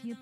UP.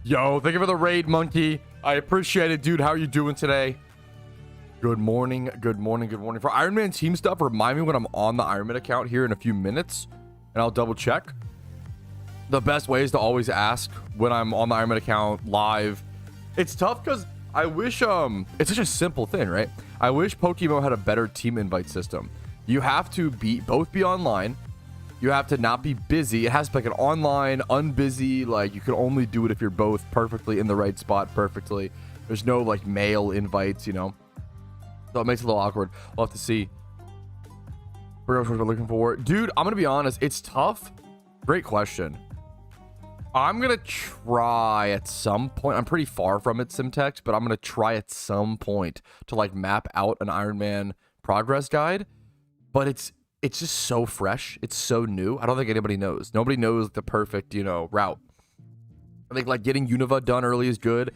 Yo, thank you for the raid, Monkey. I appreciate it, dude. How are you doing today? Good morning, good morning, good morning. For Iron Man team stuff, remind me when I'm on the Iron Man account here in a few minutes, and I'll double check. The best way is to always ask when I'm on the Iron Man account live. It's tough because I wish, it's such a simple thing, right? I wish PokeMMO had a better team invite system. You have to both be online. You have to not be busy. It has to be like an online, unbusy, like you can only do it if you're both perfectly in the right spot perfectly. There's no like mail invites, you know? So it makes it a little awkward. We'll have to see. We're looking for. Dude, I'm going to be honest. It's tough. Great question. I'm going to try at some point. I'm pretty far from it, Simtex, but I'm going to try at some point to like map out an Iron Man progress guide. But it's just so fresh. It's so new. I don't think anybody knows. Nobody knows the perfect, you know, route. I think like getting Unova done early is good.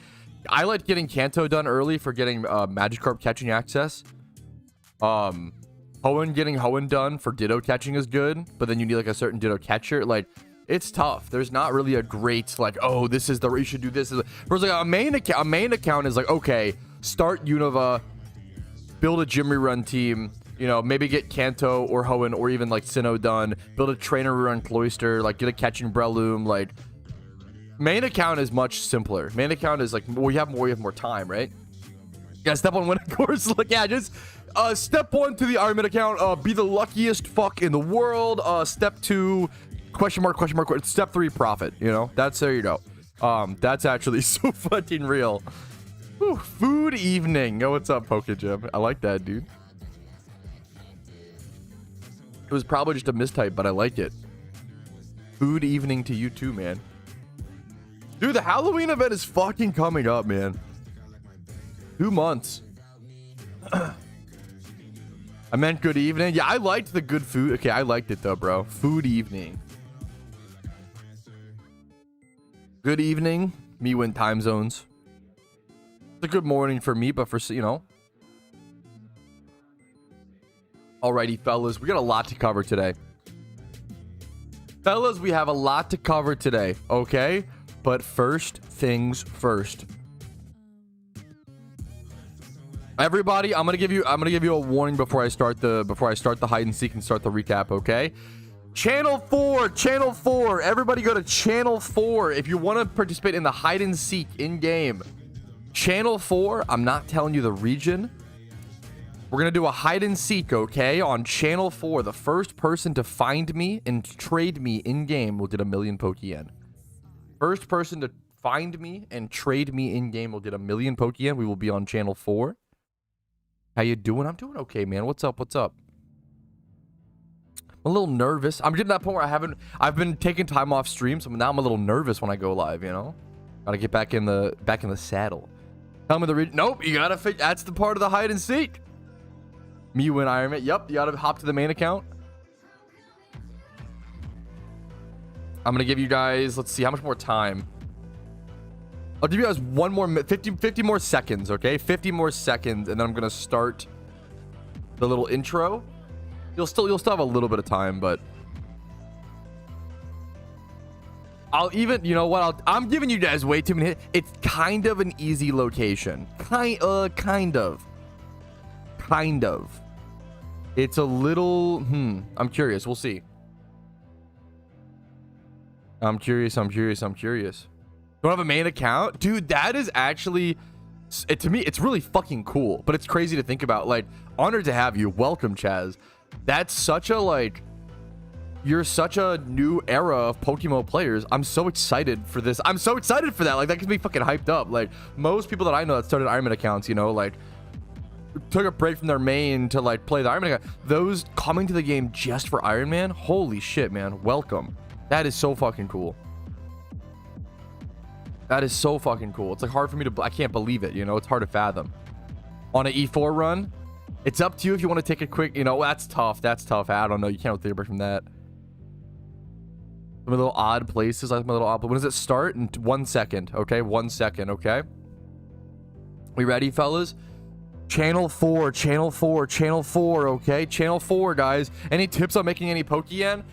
I like getting Kanto done early for getting Magikarp catching access. Hoenn getting Hoenn done for Ditto catching is good, but then you need like a certain Ditto catcher. Like it's tough. There's not really a great like, oh, this is the you should do this. Whereas like a main account is like, okay, start Unova, build a gym rerun team, you know, maybe get Kanto or Hoenn or even like Sinnoh done, build a trainer rerun Cloyster, like get a catching Breloom. Like, main account is much simpler. Main account is like, well, you have more time, right? Yeah, step one, win a course. Like, yeah, just step one to the Iron Man account, be the luckiest fuck in the world. Step two, question mark, step three, profit. You know, there you go. That's actually so fucking real. Whew, food evening. Yo, what's up, Pokejim? I like that, dude. It was probably just a mistype, but I like it. Food evening to you too, man. Dude, the Halloween event is fucking coming up, man. 2 months. I meant good evening. Yeah, I liked the good food. Okay, I liked it though, bro. Food evening. Good evening. Me win time zones. It's a good morning for me, but for, you know. Alrighty, fellas. We got a lot to cover today. Fellas, we have a lot to cover today, okay? But first things first. Everybody, I'm gonna give you a warning before I start the hide and seek and start the recap, okay? Channel 4. Everybody go to channel 4 if you want to participate in the hide and seek in game. Channel 4, I'm not telling you the region. We're gonna do a hide and seek, okay? On channel 4, the first person to find me and trade me in game will get 1,000,000 Pokeyen. First person to find me and trade me in game will get 1,000,000 Pokeyen. We will be on channel 4. How you doing? I'm doing okay, man. What's up? I'm a little nervous. I'm getting to that point where I've been taking time off stream, so now I'm a little nervous when I go live, you know? Gotta get back in the saddle. Tell me the region. Nope, you gotta fit. That's the part of the hide and seek. Me win Iron Man. Yep, you gotta hop to the main account. I'm gonna give you guys, let's see, how much more time? I'll give you guys 50 more seconds, okay? 50 more seconds, and then I'm gonna start the little intro. You'll still have a little bit of time, but I'll even, you know what? I'm giving you guys way too many. It's kind of an easy location. Kind of. It's a little, I'm curious. We'll see. I'm curious. Don't have a main account? Dude, that is actually, to me, it's really fucking cool. But it's crazy to think about. Like, honored to have you. Welcome, Chaz. That's such a, like, you're such a new era of PokeMMO players. I'm so excited for this. I'm so excited for that. Like, that gets me fucking hyped up. Like, most people that I know that started Iron Man accounts, you know, like, took a break from their main to, like, play the Iron Man account. Those coming to the game just for Iron Man, holy shit, man. Welcome. That is so fucking cool. That is so fucking cool. It's like hard for me to, I can't believe it, you know, it's hard to fathom. On an E4 run, it's up to you if you want to take a quick, you know, that's tough. I don't know. You can't take a break from that. Some little odd places, like my little odd, but when does it start? In 1 second, okay? 1 second, okay? We ready, fellas? Channel 4, okay? Channel 4, guys. Any tips on making any Pokeyen?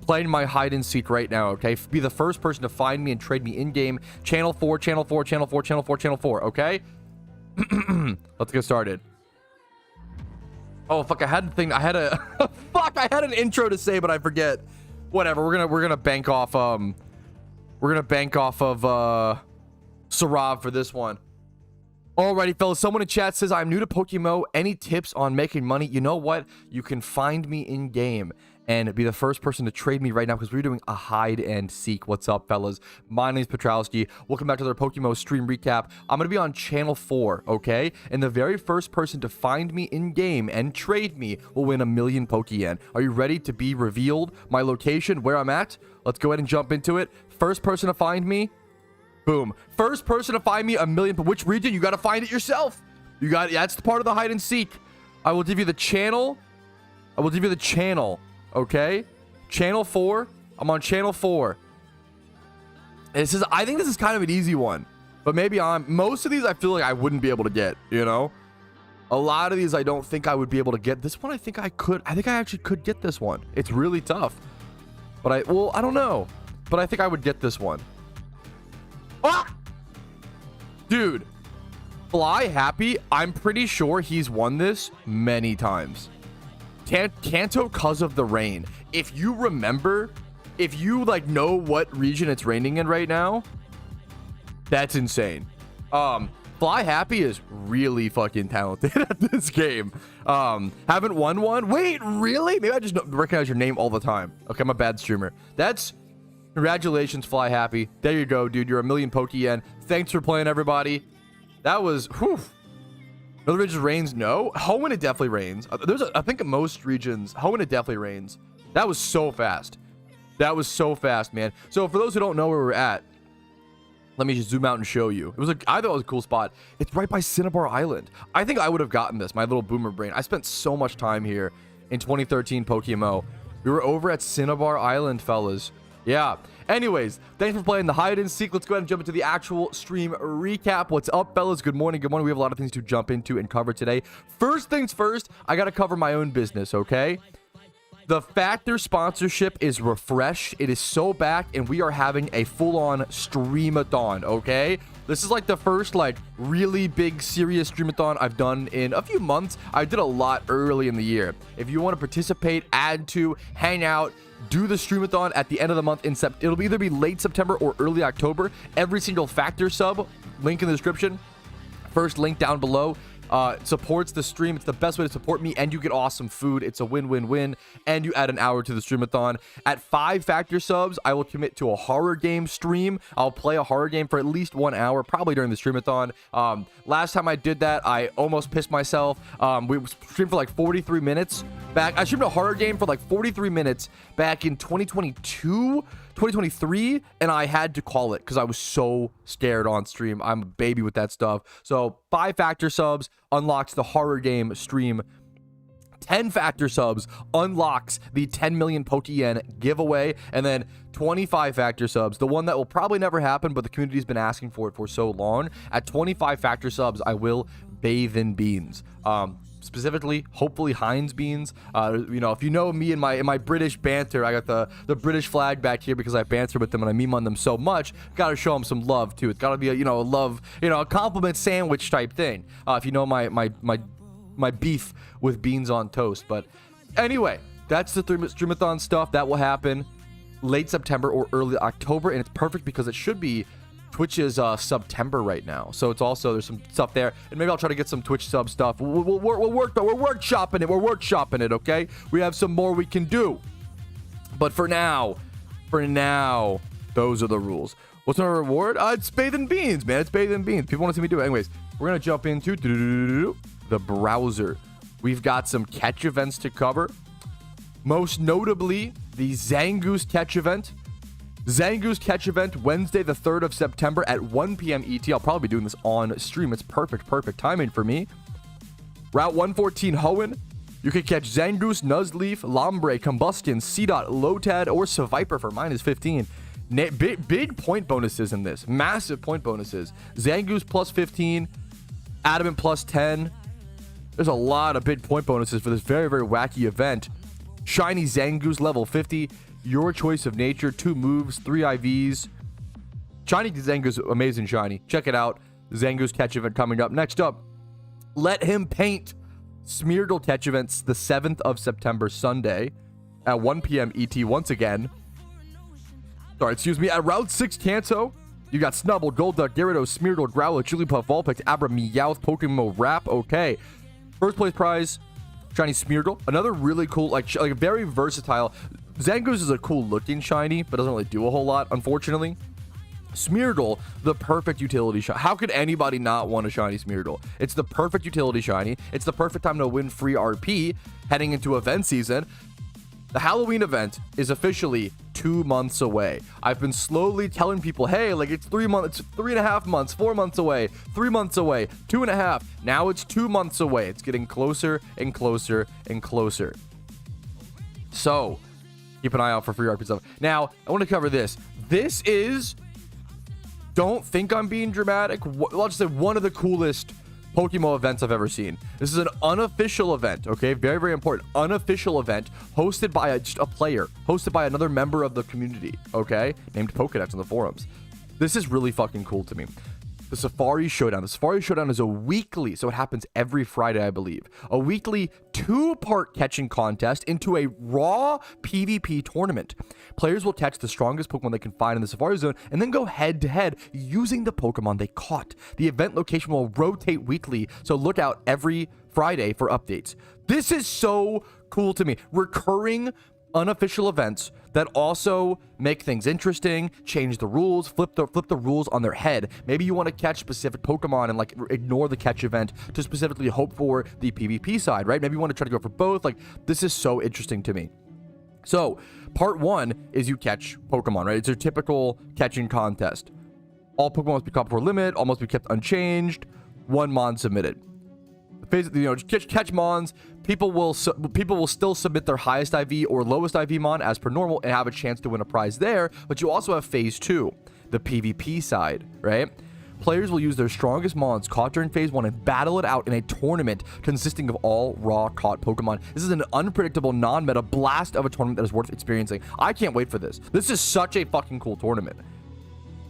Playing my hide and seek right now, okay? Be the first person to find me and trade me in game. Channel 4, okay? Let's get started. Oh fuck, I had an intro to say, but I forget. Whatever, we're gonna bank off of Sarav for this one. Alrighty, fellas, someone in chat says, I'm new to PokeMMO. Any tips on making money? You know what? You can find me in game and be the first person to trade me right now because we're doing a hide and seek. What's up, fellas? My name's Patrouski. Welcome back to their PokeMMO stream recap. I'm going to be on channel 4, okay? And the very first person to find me in game and trade me will win 1,000,000 Pokeyen. Are you ready to be revealed? My location, where I'm at? Let's go ahead and jump into it. First person to find me, boom. First person to find me 1,000,000. But which region? You got to find it yourself. That's the part of the hide and seek. I will give you the channel. Okay, channel 4. I'm on channel 4. I think this is kind of an easy one, but maybe most of these I feel like I wouldn't be able to get, you know. A lot of these I don't think I would be able to get. This one I think I could. I think I actually could get this one. It's really tough, but I don't know, but I think I would get this one. Ah! Dude, Fly Happy, I'm pretty sure he's won this many times. Kanto, cause of the rain. If you remember, if you like know what region it's raining in right now, that's insane. Fly Happy is really fucking talented at this game. Haven't won one? Wait, really? Maybe I just don't recognize your name all the time. Okay, I'm a bad streamer. That's congratulations, Fly Happy. There you go, dude. You're a million Pokeyen. Thanks for playing, everybody. That was whew. Other regions rains? No. Hoenn, it definitely rains. I think in most regions, Hoenn, it definitely rains. That was so fast. That was so fast, man. So for those who don't know where we're at, let me just zoom out and show you. I thought it was a cool spot. It's right by Cinnabar Island. I think I would have gotten this, my little boomer brain. I spent so much time here in 2013 PokeMMO. We were over at Cinnabar Island, fellas. Yeah. Anyways, thanks for playing the hide and seek. Let's go ahead and jump into the actual stream recap. What's up, fellas? Good morning. Good morning. We have a lot of things to jump into and cover today. First things first, I got to cover my own business, okay? The Factor sponsorship is refreshed. It is so back, and we are having a full-on Streamathon, okay? This is like the first like really big serious Streamathon I've done in a few months. I did a lot early in the year. If you want to participate, add to, hang out, do the Streamathon at the end of the month in September. It'll either be late September or early October. Every single Factor sub, link in the description, first link down below, supports the stream. It's the best way to support me, and you get awesome food. It's a win-win-win, and you add an hour to the Streamathon. At 5 Factor subs, I will commit to a horror game stream. I'll play a horror game for at least 1 hour, probably during the Streamathon. Last time I did that, I almost pissed myself. We streamed for like 43 minutes back. I streamed a horror game for like 43 minutes back in 2023, and I had to call it because I was so scared on stream. I'm a baby with that stuff. So 5 Factor subs unlocks the horror game stream. 10 Factor subs unlocks the 10 million Pokeyen giveaway, and then 25 Factor subs, the one that will probably never happen, but the community's been asking for it for so long. At 25 Factor subs, I will bathe in beans. Specifically, hopefully Heinz beans. You know, if you know me and my British banter, I got the British flag back here because I banter with them and I meme on them so much. Got to show them some love too. It's got to be a a love, a compliment sandwich type thing. If you know my beef with beans on toast. But anyway, that's the Streamathon stuff that will happen late September or early October, and it's perfect because it should be Twitch's September right now, so it's also there's some stuff there, and maybe I'll try to get some Twitch sub stuff. We're workshopping it. We're workshopping it. Okay, we have some more we can do, but for now, those are the rules. What's our reward? It's bathe in beans, man. It's bathe in beans. People want to see me do it. Anyways, we're gonna jump into the browser. We've got some catch events to cover, most notably the Zangoose catch event. Zangoose catch event Wednesday the 3rd of September at 1 p.m. ET. I'll probably be doing this on stream. It's perfect timing for me. Route 114 Hoenn. You can catch Zangoose, Nuzleaf, Lombre, Combustion, Seedot, Lotad, or Seviper for -15. Big point bonuses in this. Massive point bonuses. Zangoose plus 15. Adamant plus 10. There's a lot of big point bonuses for this very, very wacky event. Shiny Zangoose level 50. Your choice of nature, 2 moves, 3 IVs. Shiny Zangoose, amazing shiny. Check it out. Zangoose catch event coming up. Next up, Let Him Paint. Smeargle catch events the 7th of September, Sunday at 1 p.m. ET once again. Sorry, excuse me. At Route 6 Kanto, you got Snubble, Golduck, Gyarados, Smeargle, Growlithe, Jigglypuff, Vulpix, Abra, Meowth, PokeMMO Wrap. Okay. First place prize, shiny Smeargle. Another really cool, like very versatile. Zangoose is a cool looking shiny, but doesn't really do a whole lot, unfortunately. Smeargle, the perfect utility shiny. How could anybody not want a shiny Smeargle? It's the perfect utility shiny. It's the perfect time to win free RP heading into event season. The Halloween event is officially 2 months away. I've been slowly telling people, hey, like it's 3 months, it's 3.5 months, 4 months away, 3 months away, 2.5. Now it's 2 months away. It's getting closer and closer and closer. So keep an eye out for free RP stuff. Now, I want to cover this. This is, don't think I'm being dramatic, I'll just say one of the coolest PokeMMO events I've ever seen. This is an unofficial event, okay? Very, very important. Unofficial event hosted by just a player, hosted by another member of the community, okay? Named Pokedex on the forums. This is really fucking cool to me. the Safari Showdown. The Safari Showdown is a weekly, so it happens every Friday, I believe. A weekly 2-part catching contest into a raw PvP tournament. Players will catch the strongest Pokemon they can find in the Safari Zone and then go head-to-head using the Pokemon they caught. The event location will rotate weekly, so look out every Friday for updates. This is so cool to me. Recurring unofficial events that also make things interesting, change the rules, flip the rules on their head. Maybe you want to catch specific Pokemon and like ignore the catch event to specifically hope for the PvP side, right? Maybe you want to try to go for both. Like, this is so interesting to me. So part 1 is you catch Pokemon, right? It's your typical catching contest. All Pokemon must be caught before limit, all must be kept unchanged, 1 mon submitted. Catch mons. People will still submit their highest IV or lowest IV mon as per normal and have a chance to win a prize there. But you also have phase 2, the PvP side, right? Players will use their strongest mons caught during phase 1 and battle it out in a tournament consisting of all raw caught Pokemon. This is an unpredictable, non-meta blast of a tournament that is worth experiencing. I can't wait for this. This is such a fucking cool tournament.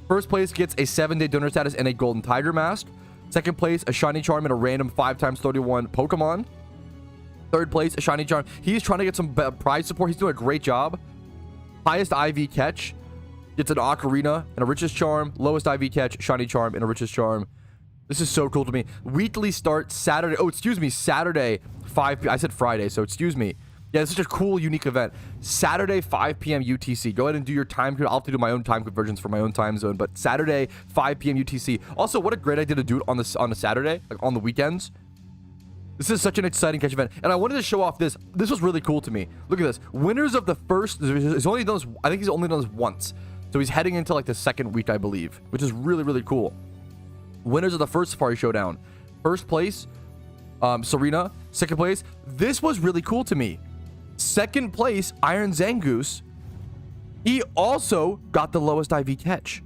First place gets a 7-day donor status and a golden tiger mask. Second place, a shiny charm and a random 5x31 Pokemon. Third place, a shiny charm. He's trying to get some prize support. He's doing a great job. Highest IV catch gets an Ocarina and a Richest Charm. Lowest IV catch, shiny charm and a Richest Charm. This is so cool to me. Weekly start Saturday. Oh, excuse me. Saturday, 5 p.m. I said Friday, so excuse me. Yeah, it's such a cool, unique event. Saturday, 5 p.m. UTC. Go ahead and do your time. I'll have to do my own time conversions for my own time zone. But Saturday, 5 p.m. UTC. Also, what a great idea to do it on a Saturday, like on the weekends. This is such an exciting catch event. And I wanted to show off this. This was really cool to me. Look at this. Winners of the first... He's only done this, I think he's only done this once. So he's heading into like the second week, I believe. Which is really, really cool. Winners of the first Safari Showdown. First place, Serena. Second place. This was really cool to me. Second place, Iron Zangoose. He also got the lowest IV catch.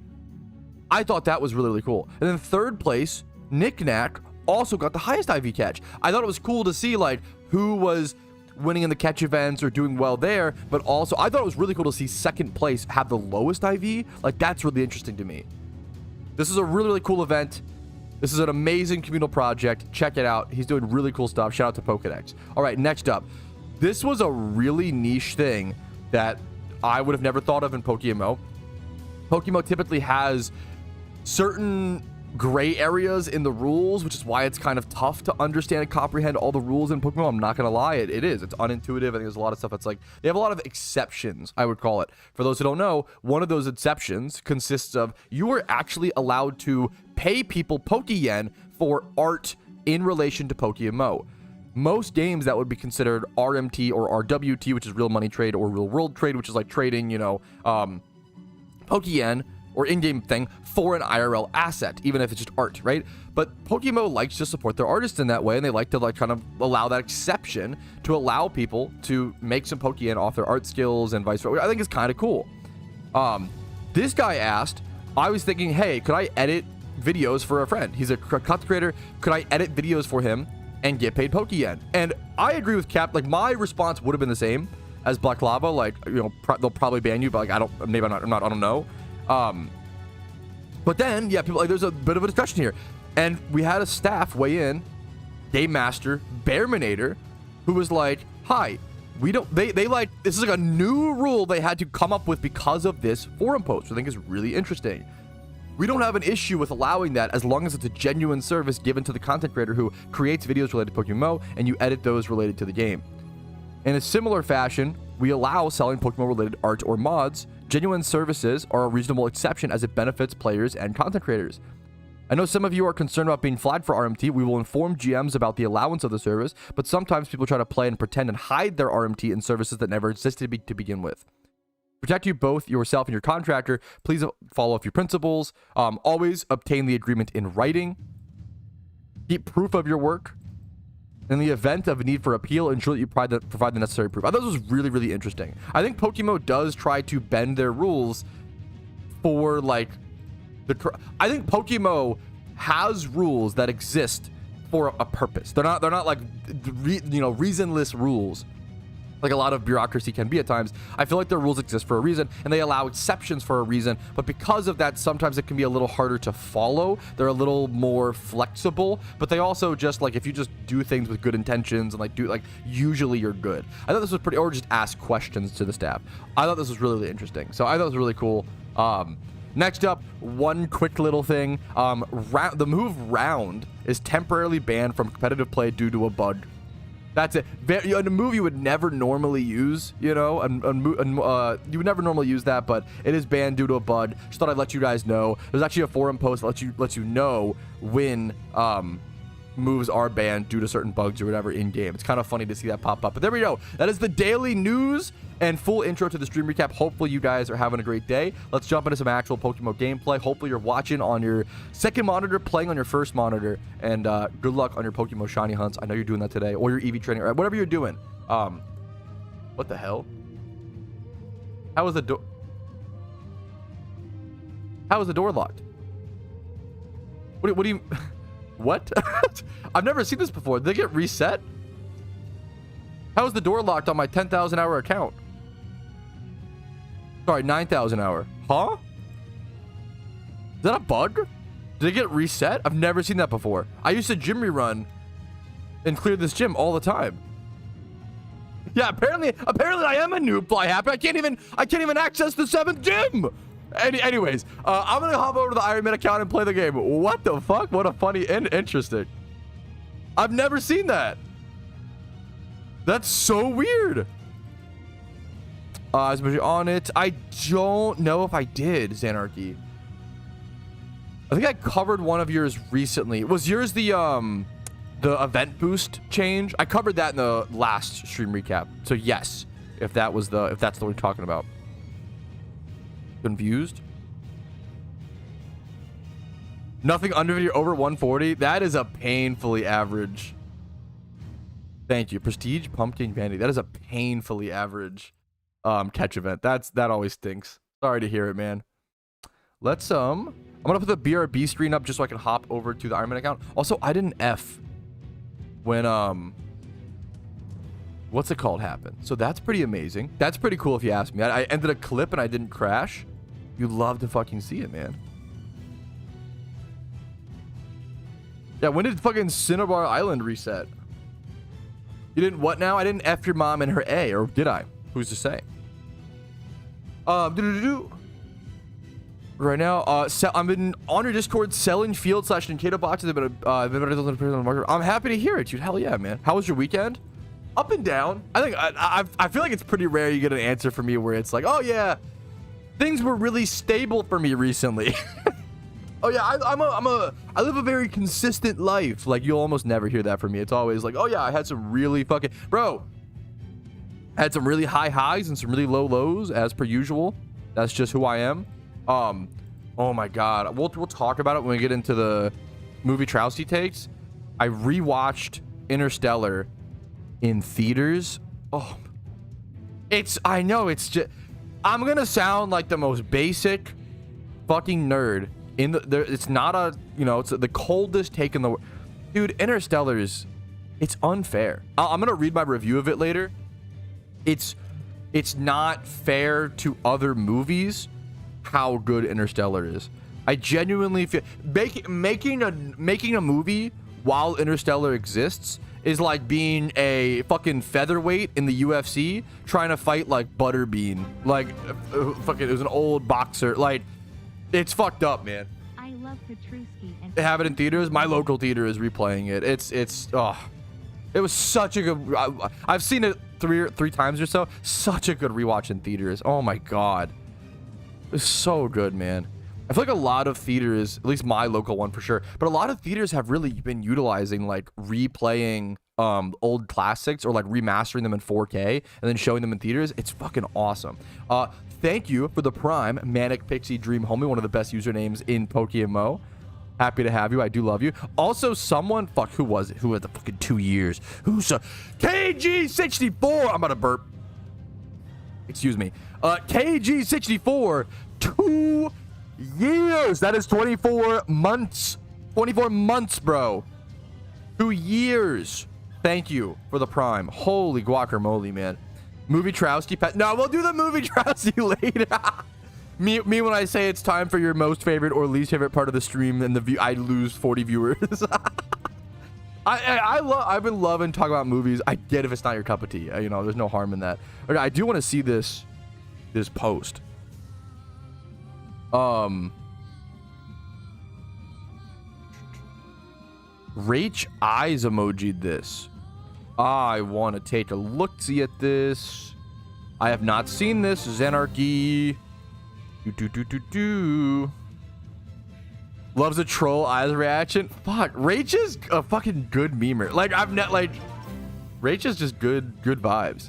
I thought that was really, really cool. And then third place, Knick-Knack, also got the highest IV catch. I thought it was cool to see like who was winning in the catch events or doing well there, but also I thought it was really cool to see second place have the lowest IV. Like, that's really interesting to me. This is a really, really cool event. This is an amazing communal project. Check it out. He's doing really cool stuff. Shout out to Pokedex. All right, next up. This was a really niche thing that I would have never thought of in PokeMMO. PokeMMO typically has certain gray areas in the rules, which is why it's kind of tough to understand and comprehend all the rules in PokeMMO. I'm not going to lie. It is. It's unintuitive. I think there's a lot of stuff that's like, they have a lot of exceptions, I would call it. For those who don't know, one of those exceptions consists of you are actually allowed to pay people Pokeyen for art in relation to PokeMMO. Most games that would be considered RMT or RWT, which is real money trade, or real world trade, which is like trading, Pokeyen or in-game thing for an IRL asset, even if it's just art, right? But PokeMMO likes to support their artists in that way, and they like to like kind of allow that exception to allow people to make some Pokeyen off their art skills and vice versa. I think it's kind of cool. This guy asked, I was thinking, hey, could I edit videos for a friend? He's a content creator. Could I edit videos for him and get paid Pokeyen? And I agree with Cap. Like, my response would have been the same as Black Lava. Like, they'll probably ban you, but like, I don't know. But then, yeah, people like, there's a bit of a discussion here, and we had a staff weigh in, Game Master, Bearminator, who was like, hi, we don't, they like, this is like a new rule they had to come up with because of this forum post, which I think is really interesting. We don't have an issue with allowing that as long as it's a genuine service given to the content creator who creates videos related to PokeMMO and you edit those related to the game. In a similar fashion, we allow selling Pokemon related art or mods. Genuine services are a reasonable exception as it benefits players and content creators. I know some of you are concerned about being flagged for RMT. We will inform GMs about the allowance of the service, but sometimes people try to play and pretend and hide their RMT in services that never existed to begin with. Protect you both, yourself and your contractor. Please follow a few principles. Always obtain the agreement in writing. Keep proof of your work. In the event of a need for appeal, ensure that you provide the necessary proof. I thought this was really, really interesting. I think PokeMMO does try to bend their rules for like I think PokeMMO has rules that exist for a purpose. They're not like reasonless rules. like a lot of bureaucracy can be at times. I feel like their rules exist for a reason, and they allow exceptions for a reason. But because of that, sometimes it can be a little harder to follow. They're a little more flexible, but they also just like, if you just do things with good intentions and like usually you're good. I thought this was pretty, or just ask questions to the staff. I thought this was really interesting. So I thought it was really cool. Next up, one quick little thing. The move round is temporarily banned from competitive play due to a bug. That's it. In a move you would never normally use, you know, you would never normally use that, but it is banned due to a bug. Just thought I'd let you guys know. There's actually a forum post that lets you know when moves are banned due to certain bugs or whatever in game. It's kind of funny to see that pop up. But there we go. That is the daily news and full intro to the stream recap. Hopefully you guys are having a great day. Let's jump into some actual PokeMMO gameplay. Hopefully you're watching on your second monitor, playing on your first monitor, and good luck on your PokeMMO shiny hunts. I know you're doing that today, or your EV training, or whatever you're doing. What the hell? How is the door? How is the door locked? What do you? What? I've never seen this before. Did they get reset? How is the door locked on my 10,000 hour account? Sorry, 9,000 hour. Huh? Is that a bug? Did it get reset? I've never seen that before. I used to gym rerun and clear this gym all the time. Yeah, apparently I am a noob fly happy. I can't even access the 7th gym. Anyways, I'm gonna hop over to the Iron Man account and play the game. What the fuck? What a funny and interesting. I've never seen that. That's so weird. Especially on it. I don't know if I did, Xanarchy. I think I covered one of yours recently. Was yours the event boost change? I covered that in the last stream recap. So yes, if that's the one you're talking about. Confused? Nothing under video over 140. That is a painfully average. Thank you. Prestige, pumpkin, vanity. That is a painfully average catch event. That always stinks. Sorry to hear it, man. Let's I'm gonna put the BRB screen up just so I can hop over to the Iron Man account. Also, I didn't F when what's it called happened. So that's pretty amazing. That's pretty cool if you ask me. I ended a clip and I didn't crash. You'd love to fucking see it, man. Yeah, when did fucking Cinnabar Island reset? You didn't what now? I didn't F your mom and her A, or did I? Who's to say? Right now, I'm in on your Discord selling field / Ninkado boxes. I'm happy to hear it, dude. Hell yeah, man. How was your weekend? Up and down. I think I feel like it's pretty rare you get an answer from me where it's like, oh yeah, things were really stable for me recently. Oh yeah, I live a very consistent life. Like you'll almost never hear that from me. It's always like, oh yeah, I had some really fucking I had some really high highs and some really low lows as per usual. That's just who I am. Oh my god, we'll talk about it when we get into the movie Patrouski takes. I rewatched Interstellar in theaters. Oh, I know it's just, I'm gonna sound like the most basic fucking nerd in it's not a, you know, it's the coldest take in the world. Dude, Interstellar is, it's unfair. I'm gonna read my review of it later. It's not fair to other movies how good Interstellar is. I genuinely feel making a movie while Interstellar exists is like being a fucking featherweight in the UFC trying to fight like Butterbean, like fucking it was an old boxer. Like it's fucked up, man. I love Patrouski and they have it in theaters. My local theater is replaying it. It was such a good, I've seen it three times or so. Such a good rewatch in theaters. Oh my god, it's so good, man. I feel like a lot of theaters, at least my local one for sure, but a lot of theaters have really been utilizing like replaying old classics or like remastering them in 4K and then showing them in theaters. It's fucking awesome. Thank you for the Prime, Manic Pixie Dream Homie, one of the best usernames in PokeMMO. Happy to have you. I do love you. Also, someone, fuck, who was it? Who had the fucking 2 years? Who's KG64? I'm about to burp. Excuse me. KG64, 2 years. That is 24 months. 24 months, bro. 2 years. Thank you for the Prime. Holy guacamole, man. Movie Patrouski pet. No, we'll do the movie Patrouski later. me when I say it's time for your most favorite or least favorite part of the stream and the view, I lose 40 viewers. I've been loving talking about movies. I get if it's not your cup of tea. You know, there's no harm in that. Okay, I do want to see this post. Rach eyes emoji'd this. I want to take a look-see at this. I have not seen this. Xanarchy. Loves a troll eyes reaction. Fuck, Rach is a fucking good memer. Like, I've not, like, Rach is just good vibes.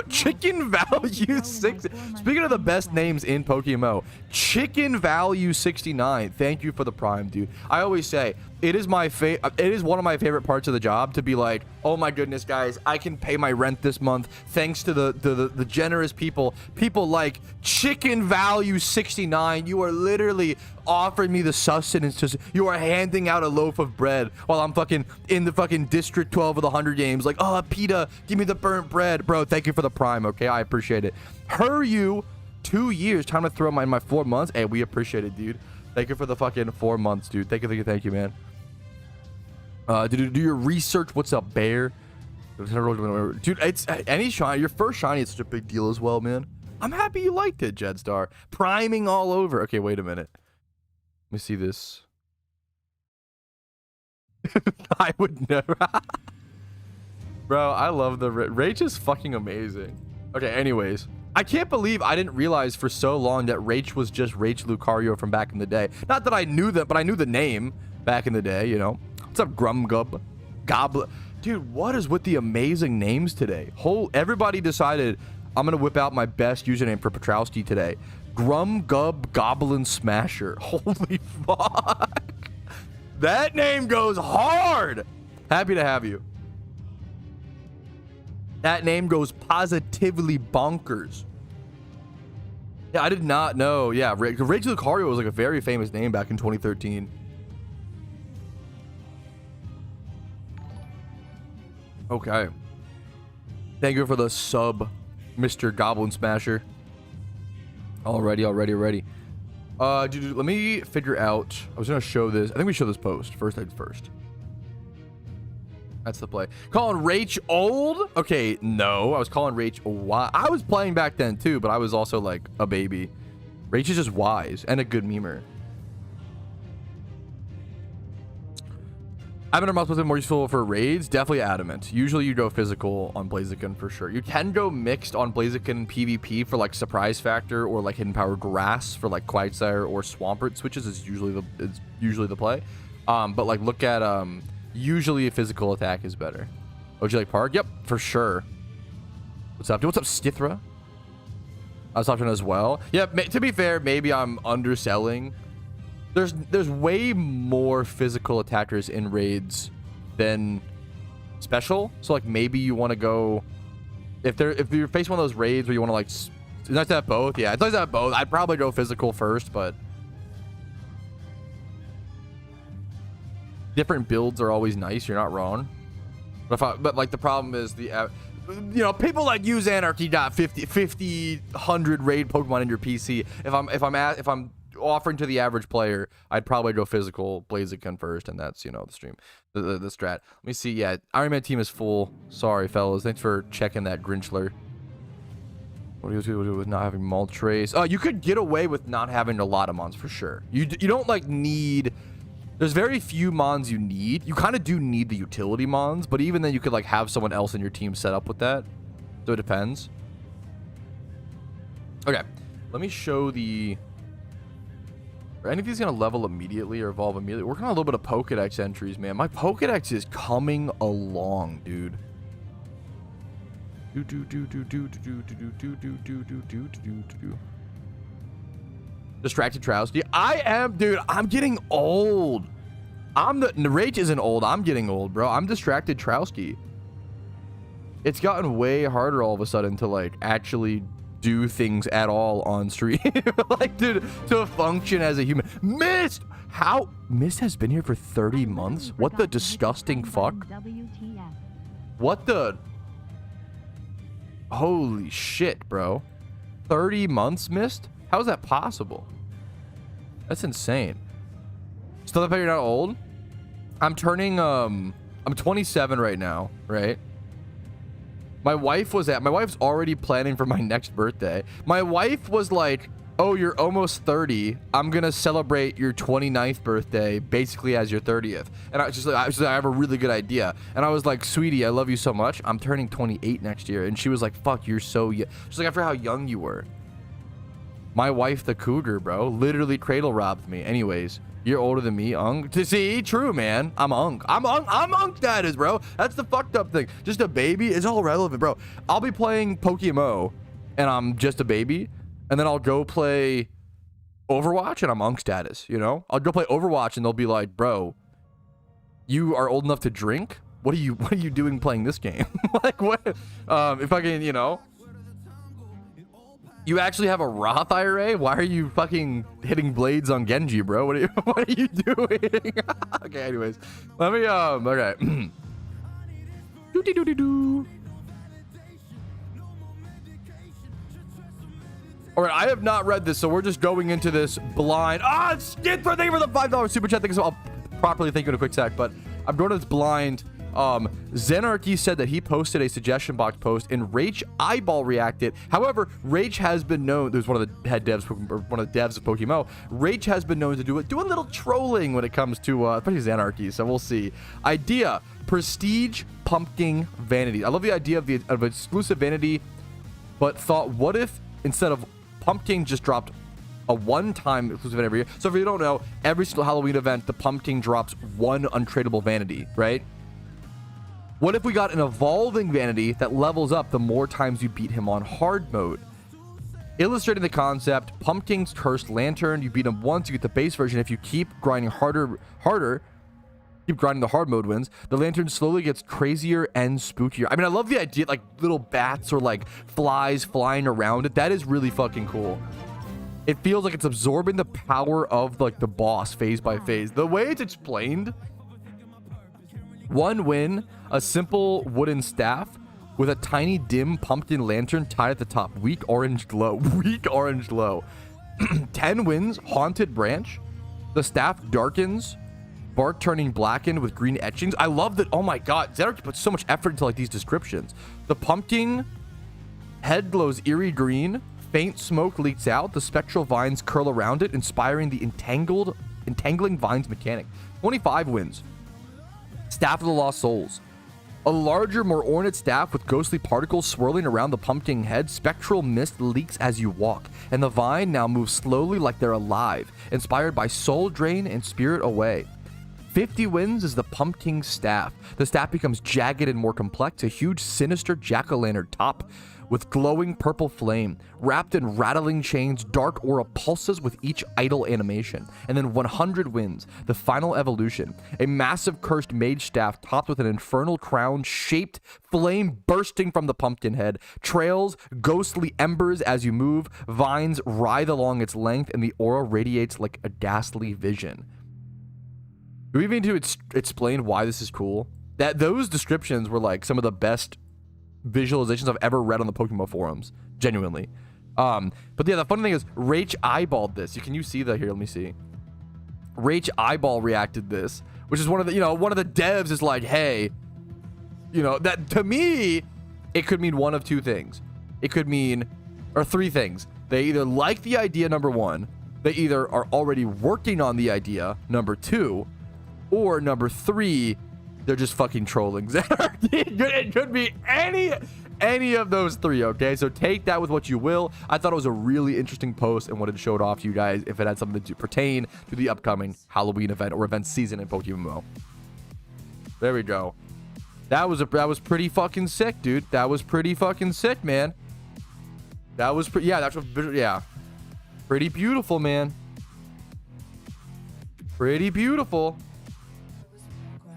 Chicken Value 6. Speaking of the best names in PokeMMO, Chicken Value 69. Thank you for the prime, dude. I always say it is one of my favorite parts of the job to be like, oh my goodness, guys, I can pay my rent this month thanks to the generous people like Chicken Value 69. You are literally offering me the sustenance. You are handing out a loaf of bread while I'm fucking in the fucking District 12 of the Hunger Games. Like, oh, PETA, give me the burnt bread, bro. Thank you for the prime. Okay, I appreciate it. You 2 years. Time to throw my 4 months. Hey, we appreciate it, dude. Thank you for the fucking 4 months, dude. Thank you, man. Do your research. What's up, Bear? Dude, it's any shiny. Your first shiny is such a big deal as well, man. I'm happy you liked it, Jedstar. Priming all over. Okay, wait a minute. Let me see this. I would never. Bro, I love the Rach is fucking amazing. Okay, anyways. I can't believe I didn't realize for so long that Rach was just Rach Lucario from back in the day. Not that I knew that, but I knew the name back in the day, you know. What's up, Grumgub? Goblin. Dude, what is with the amazing names today? Everybody decided I'm going to whip out my best username for Patrouski today. Grumgub Goblin Smasher. Holy fuck. That name goes hard. Happy to have you. That name goes positively bonkers. Yeah, I did not know. Yeah, Rach Lucario was like a very famous name back in 2013. Okay. Thank you for the sub, Mr. Goblin Smasher. Alrighty. Dude, let me figure out. I was gonna show this. I think we show this post. First things first. That's the play. Calling Rach old? Okay, no. I was calling Rach wise. I was playing back then too, but I was also like a baby. Rach is just wise and a good memer. Adamant or mouse was more useful for raids? Definitely Adamant. Usually you go physical on Blaziken for sure. You can go mixed on Blaziken PvP for like surprise factor or like hidden power grass for like Quagsire or Swampert switches is usually the play. But like look at usually a physical attack is better. Would you like Park? Yep, for sure. What's up, dude? What's up, Stithra? I was talking as well. Yeah, to be fair, maybe I'm underselling. There's way more physical attackers in raids than special. So like maybe you want to go if you're facing one of those raids where you want to like it's nice to have both. Yeah, it's nice to have both. I'd probably go physical first, but different builds are always nice. You're not wrong. But like the problem is the you know, people like you, Xanarchy, got 100 raid Pokemon in your PC. If I'm offering to the average player, I'd probably go physical Blaziken first, and that's, you know, the stream, the strat. Let me see. Yeah, Iron Man team is full. Sorry, fellas. Thanks for checking that, Grinchler. What do you do with not having Moltres? Oh, you could get away with not having a lot of mons for sure. You don't like need. There's very few mons you need. You kind of do need the utility mons, but even then you could like have someone else in your team set up with that. So it depends. Okay, let me show the. Are any of these gonna level immediately or evolve immediately? Working on a little bit of Pokedex entries, man. My Pokedex is coming along, dude. Distracted Patrouski. I am, dude. I'm getting old. Rage isn't old. I'm getting old, bro. I'm distracted Patrouski. It's gotten way harder all of a sudden to like actually do things at all on stream. Like, dude, to function as a human. Mist! How? Mist has been here for 30 months? What the disgusting fuck? What the? Holy shit, bro. 30 months missed? How is that possible? That's insane. Still that you're not old? I'm turning, I'm 27 right now, right? My wife's already planning for my next birthday. My wife was like, oh, you're almost 30. I'm going to celebrate your 29th birthday basically as your 30th. And I have a really good idea. And I was like, sweetie, I love you so much. I'm turning 28 next year. And she was like, fuck, you're so young. She's like, I forgot how young you were. My wife, the cougar, bro, literally cradle robbed me. Anyways, you're older than me, Unk. See, true, man. I'm Unk. I'm Unk status, bro. That's the fucked up thing. Just a baby is all relevant, bro. I'll be playing PokeMMO and I'm just a baby. And then I'll go play Overwatch and I'm Unk status, you know? I'll go play Overwatch and they'll be like, bro, you are old enough to drink? What are you doing playing this game? Like, what? If I can, you know? You actually have a Roth IRA? Why are you fucking hitting blades on Genji, bro? What are you doing? Okay, anyways. Let me, okay. Doo-dee-doo-dee-doo. All right, I have not read this, so we're just going into this blind. Ah, thank you for the $5 super chat. Thank you so much. I'll properly thank you in a quick sec, but I'm going to this blind. Zenarchy said that he posted a suggestion box post and Rach Eyeball reacted. However, Rach has been known, there's one of the head devs, or one of the devs of PokeMMO. Rach has been known to do a little trolling when it comes to, especially Zenarchy, so we'll see. Idea, prestige pumpkin vanity. I love the idea of exclusive vanity, but thought, what if instead of Pumpkin just dropped a one-time exclusive event every year. So if you don't know, every single Halloween event, the Pumpkin drops one untradeable vanity, right? What if we got an evolving vanity that levels up the more times you beat him on hard mode? Illustrating the concept, Pumpkin's Cursed Lantern. You beat him once, you get the base version. If you keep grinding harder, keep grinding the hard mode wins, the lantern slowly gets crazier and spookier. I mean, I love the idea, like little bats or like flies flying around it. That is really fucking cool. It feels like it's absorbing the power of like the boss phase by phase. The way it's explained, one win, a simple wooden staff with a tiny dim pumpkin lantern tied at the top. Weak orange glow. Weak orange glow. 10 wins, haunted branch. The staff darkens, bark turning blackened with green etchings. I love that. Oh my god, Zenarchy puts so much effort into like these descriptions. The pumpkin head glows eerie green. Faint smoke leaks out. The spectral vines curl around it, inspiring the entangling vines mechanic. 25 wins. Staff of the Lost Souls. A larger, more ornate staff with ghostly particles swirling around the pumpkin head. Spectral mist leaks as you walk, and the vine now moves slowly like they're alive, inspired by soul drain and spirit away. 50 wins is the Pumpkin Staff. The staff becomes jagged and more complex, a huge sinister jack-o'-lantern top with glowing purple flame, wrapped in rattling chains, dark aura pulses with each idle animation. And then 100 wins, the final evolution, a massive cursed mage staff topped with an infernal crown shaped flame bursting from the pumpkin head, trails ghostly embers as you move, vines writhe along its length, and the aura radiates like a ghastly vision. Do we even need to explain why this is cool? That those descriptions were like some of the best visualizations I've ever read on the PokeMMO forums, genuinely. But yeah, the funny thing is, Rach eyeballed this. Can you see that here? Let me see. Rach eyeball reacted this, which is one of the, one of the devs is like, hey, that to me, it could mean one of two things. It could mean, or three things. They either like the idea, number one, they either are already working on the idea, number two, or number three, they're just fucking trolling. It could be any of those three, okay? So take that with what you will. I thought it was a really interesting post and wanted to show it off to you guys if it had something to pertain to the upcoming Halloween event or event season in PokeMMO. There we go. That was pretty fucking sick, dude. That was pretty fucking sick, man. That was pretty beautiful, man. Pretty beautiful.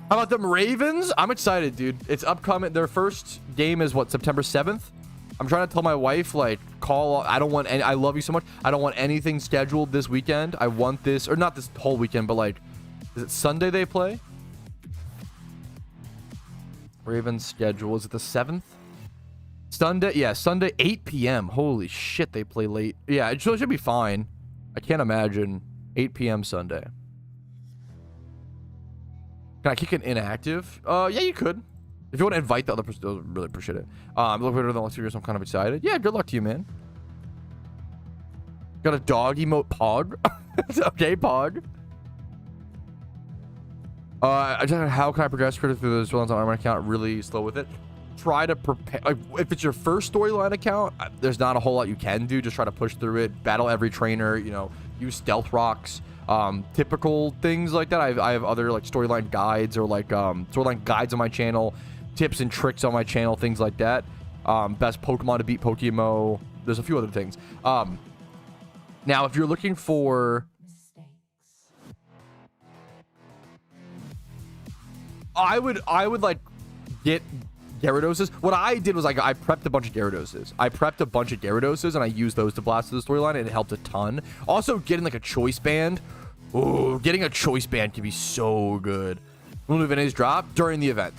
How about them Ravens? I'm excited, dude. It's upcoming. Their first game is what, September 7th? I'm trying to tell my wife, like, I don't want any, I love you so much. I don't want anything scheduled this weekend. I want this, or not this whole weekend, but like, is it Sunday they play? Ravens schedule, is it the 7th? Sunday, yeah, Sunday 8 p.m. Holy shit, they play late. Yeah, it should be fine. I can't imagine 8 p.m. Sunday. Can I kick an inactive? Yeah, you could. If you want to invite the other person, I'll really appreciate it. Look better than last year, so I'm kind of excited. Yeah, good luck to you, man. Got a dog emote, Pog. Okay, Pog. I just don't know how can I progress through this on my account really slow with it. Try to prepare. Like, if it's your first storyline account, there's not a whole lot you can do. Just try to push through it, battle every trainer, you know, use stealth rocks, typical things like that. I have other like storyline guides or like storyline guides on my channel, tips and tricks on my channel, things like that. Best Pokemon to beat PokeMMO. There's a few other things. Now, if you're looking for I would like get Gyarados. What I did was like I prepped a bunch of Gyarados. I prepped a bunch of Gyarados and I used those to blast through the storyline, and it helped a ton. Also, getting like a choice band. Ooh, getting a choice band can be so good. Will new vanities drop during the event?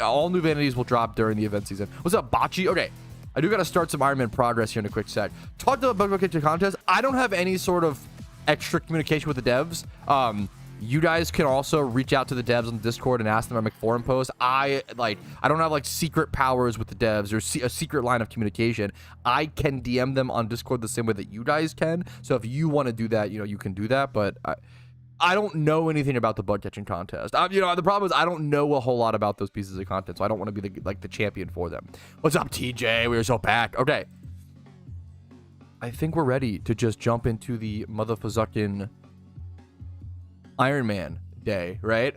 All new vanities will drop during the event season. What's up, Bocce? Okay, I do got to start some Iron Man progress here in a quick sec. Talk to the Pokemon contest. I don't have any sort of extra communication with the devs. You guys can also reach out to the devs on the Discord and ask them to make forum posts. I don't have like secret powers with the devs or a secret line of communication. I can DM them on Discord the same way that you guys can. So if you want to do that, you know, you can do that. But I don't know anything about the bug catching contest. You know, the problem is I don't know a whole lot about those pieces of content, so I don't want to be the champion for them. What's up, TJ? We are so back. Okay, I think we're ready to just jump into the motherfucking Iron Man day, right?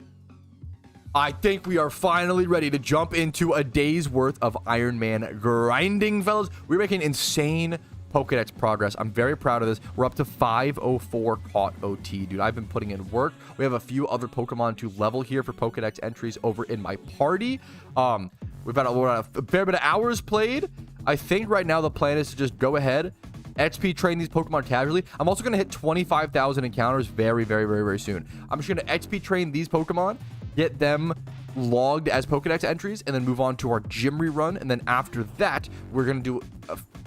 I think we are finally ready to jump into a day's worth of Iron Man grinding, fellas. We're making insane Pokedex progress. I'm very proud of this. We're up to 504 caught OT, dude. I've been putting in work. We have a few other Pokemon to level here for Pokedex entries over in my party. We've got a fair bit of hours played. I think right now the plan is to just go ahead, XP train these Pokemon casually. I'm also going to hit 25,000 encounters very, very, very, very soon. I'm just going to XP train these Pokemon, get them logged as Pokedex entries, and then move on to our gym rerun. And then after that, we're going to do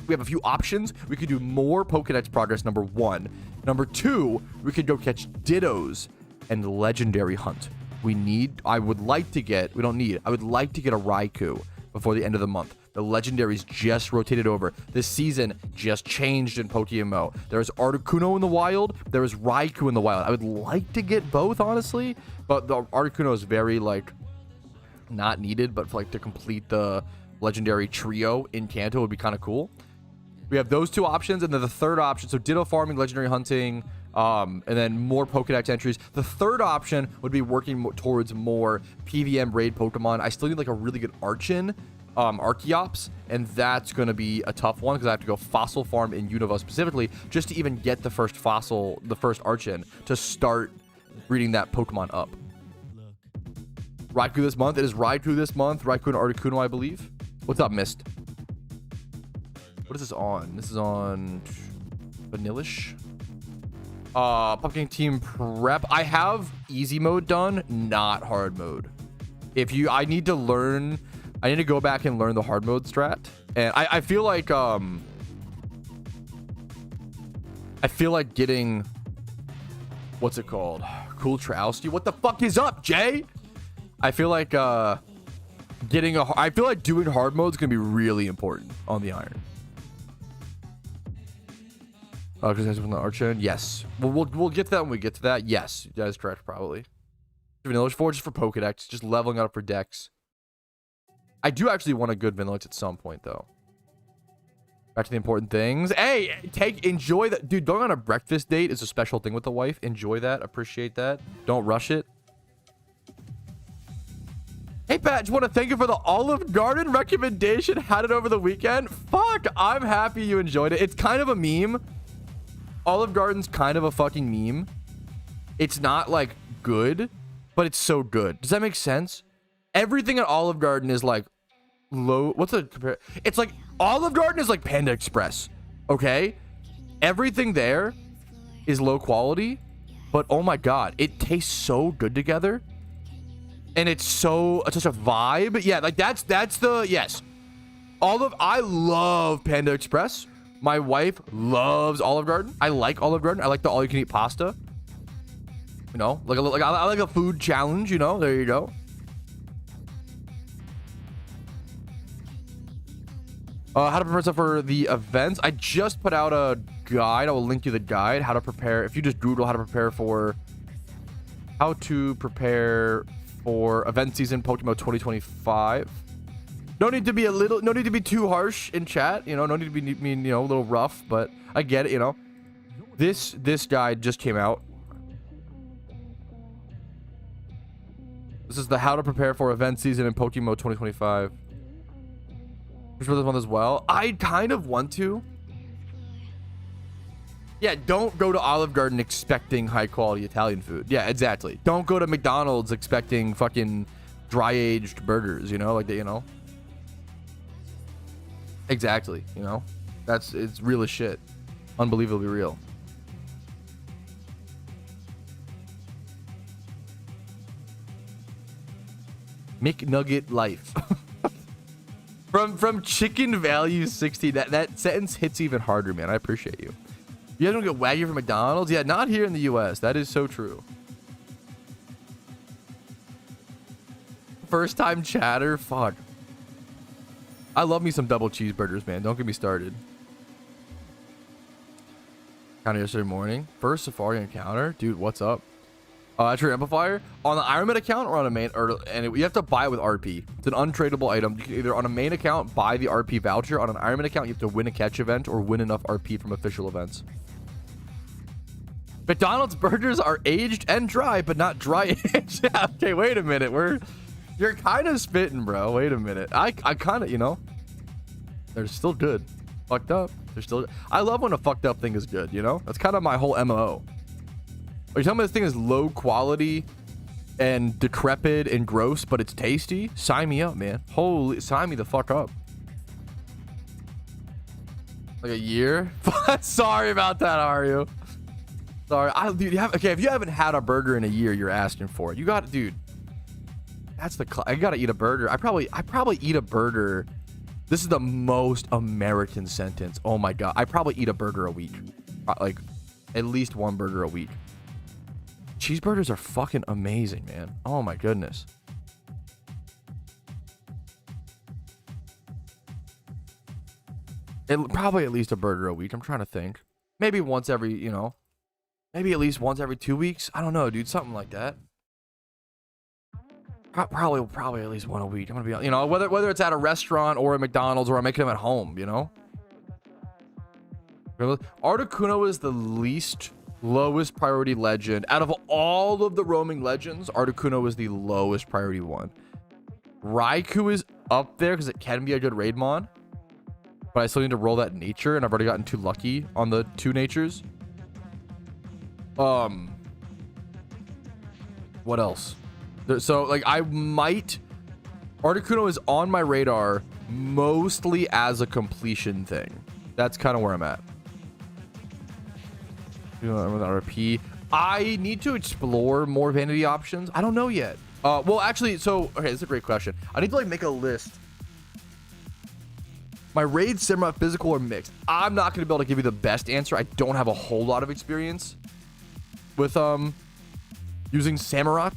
we have a few options. We could do more Pokedex progress, number one. Number two, we could go catch Dittos and legendary hunt. I would like to get a Raikou before the end of the month. The legendaries just rotated over. This season just changed in PokeMMO. There's Articuno in the wild. There is Raikou in the wild. I would like to get both, honestly, but the Articuno is very like not needed, but for, like, to complete the legendary trio in Kanto would be kind of cool. We have those two options, and then the third option, so Ditto farming, legendary hunting, and then more Pokedex entries. The third option would be working towards more PVM raid Pokemon. I still need like a really good Archeops, and that's going to be a tough one because I have to go fossil farm in Unova specifically just to even get the first Archeon to start breeding that Pokemon up. Raikou this month. It is Raikou this month. Raikou and Articuno, I believe. What's up, Mist? What is this on? This is on Vanillish. Pumpkin Team Prep. I have easy mode done, not hard mode. I need to go back and learn the hard mode strat. And I feel like getting, what's it called? Cool Trousty. What the fuck is up, Jay? I feel like doing hard mode is gonna be really important on the Iron. Because that's from the Archeon. Yes, we'll get to that when we get to that. Yes, that is correct. Probably. Vanilla Forge just for Pokedex, just leveling up for Dex. I do actually want a good Vanilla at some point, though. Back to the important things. Hey, enjoy that, dude. Going on a breakfast date is a special thing with the wife. Enjoy that. Appreciate that. Don't rush it. Hey, Pat, just want to thank you for the Olive Garden recommendation. Had it over the weekend. Fuck, I'm happy you enjoyed it. It's kind of a meme. Olive Garden's kind of a fucking meme. It's not like good, but it's so good. Does that make sense? Everything at Olive Garden is like low. It's like Olive Garden is like Panda Express. Okay, everything there is low quality, but oh my god, it tastes so good together, and it's such a vibe. Yeah, like that's the yes. I love Panda Express. My wife loves Olive Garden. I like Olive Garden. I like the all-you-can-eat pasta. You know, I like a food challenge. You know, there you go. How to prepare stuff for the events. I just put out a guide. I will link you the guide. How to prepare. If you just Google how to prepare for event season PokeMMO 2025. No need to be too harsh in chat. You know, no need to be mean, you know, a little rough, but I get it, you know. This guide just came out. This is the how to prepare for event season in PokeMMO 2025. For this month as well. I kind of want to. Yeah, don't go to Olive Garden expecting high quality Italian food. Yeah, exactly. Don't go to McDonald's expecting fucking dry aged burgers, you know, like that, you know. Exactly, you know. It's real as shit. Unbelievably real. McNugget life. From Chicken Value 60. That sentence hits even harder, man. I appreciate you. You guys don't get Wagyu from McDonald's? Yeah, not here in the US. That is so true. First time chatter? Fuck. I love me some double cheeseburgers, man. Don't get me started. Kind of yesterday morning. First Safari encounter? Dude, what's up? That's your amplifier on the Ironman account or on a main, and you have to buy it with RP. It's an untradeable item. You can either on a main account buy the RP voucher. On an Ironman account, you have to win a catch event or win enough RP from official events. McDonald's burgers are aged and dry, but not dry aged. Yeah, okay, wait a minute. You're kind of spitting, bro. Wait a minute. I kind of, you know, they're still good. Fucked up. They're still. I love when a fucked up thing is good. You know, that's kind of my whole MO. Are you telling me this thing is low quality and decrepit and gross, but it's tasty? Sign me up, man. Holy, sign me the fuck up. Like a year? Sorry about that, are you? Sorry. Dude, okay, if you haven't had a burger in a year, you're asking for it. You got, dude. That's I gotta eat a burger. I probably eat a burger. This is the most American sentence. Oh my God. I probably eat a burger a week. Like, at least one burger a week. Cheeseburgers are fucking amazing, man. Oh my goodness. Probably at least a burger a week. I'm trying to think. Maybe once every, you know, maybe at least once every 2 weeks. I don't know, dude. Something like that. Probably at least one a week. I'm gonna be, you know, whether it's at a restaurant or a McDonald's or I'm making them at home, you know. Articuno is the lowest priority legend out of all of the roaming legends. Articuno is the lowest priority one. Raikou is up there because it can be a good raid mon, but I still need to roll that nature, and I've already gotten too lucky on the 2 natures. What else? So like Articuno is on my radar mostly as a completion thing. That's kind of where I'm at. With RP, I need to explore more vanity options. I don't know yet. Well, actually, so okay, this is a great question. I need to like make a list. My raid, Samurai, physical, or mixed. I'm not going to be able to give you the best answer. I don't have a whole lot of experience with using Samurai,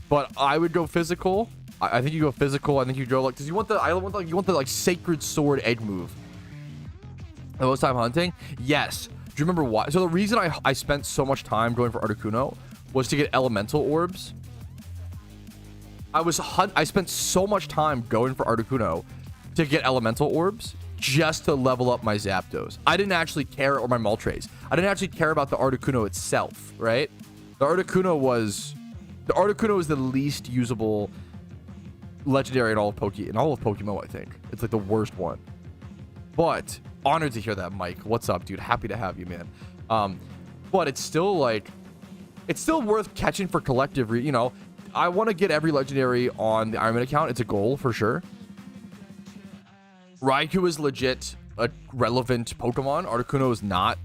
but I would go physical. I think you go physical. I think you go like, because you want the like sacred sword egg move. The most time hunting, yes. Do you remember why? So the reason I spent so much time going for Articuno was to get elemental orbs. I spent so much time going for Articuno to get elemental orbs just to level up my Zapdos. I didn't actually care, or my Moltres. I didn't actually care about the Articuno itself, right? The Articuno is the least usable legendary in all of PokeMMO, I think. It's like the worst one. But honored to hear that, Mike. What's up, dude? Happy to have you, man. But it's still worth catching for collective. You know, I want to get every legendary on the Ironman account. It's a goal for sure. Raikou is legit a relevant Pokemon. Articuno is not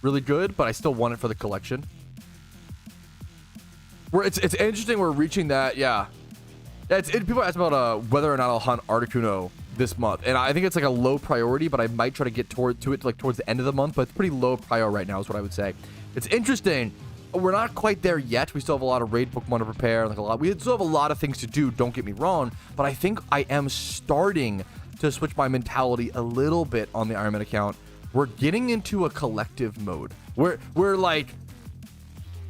really good, but I still want it for the collection. It's interesting we're reaching that. Yeah. People ask about whether or not I'll hunt Articuno this month, and I think it's like a low priority, but I might try to get to it like towards the end of the month, but it's pretty low prior right now is what I would say. It's interesting. We're not quite there yet. We still have a lot of raid Pokemon to prepare, like we still have a lot of things to do, don't get me wrong, but I think I am starting to switch my mentality a little bit on the Ironman account. We're getting into a collective mode. We're like,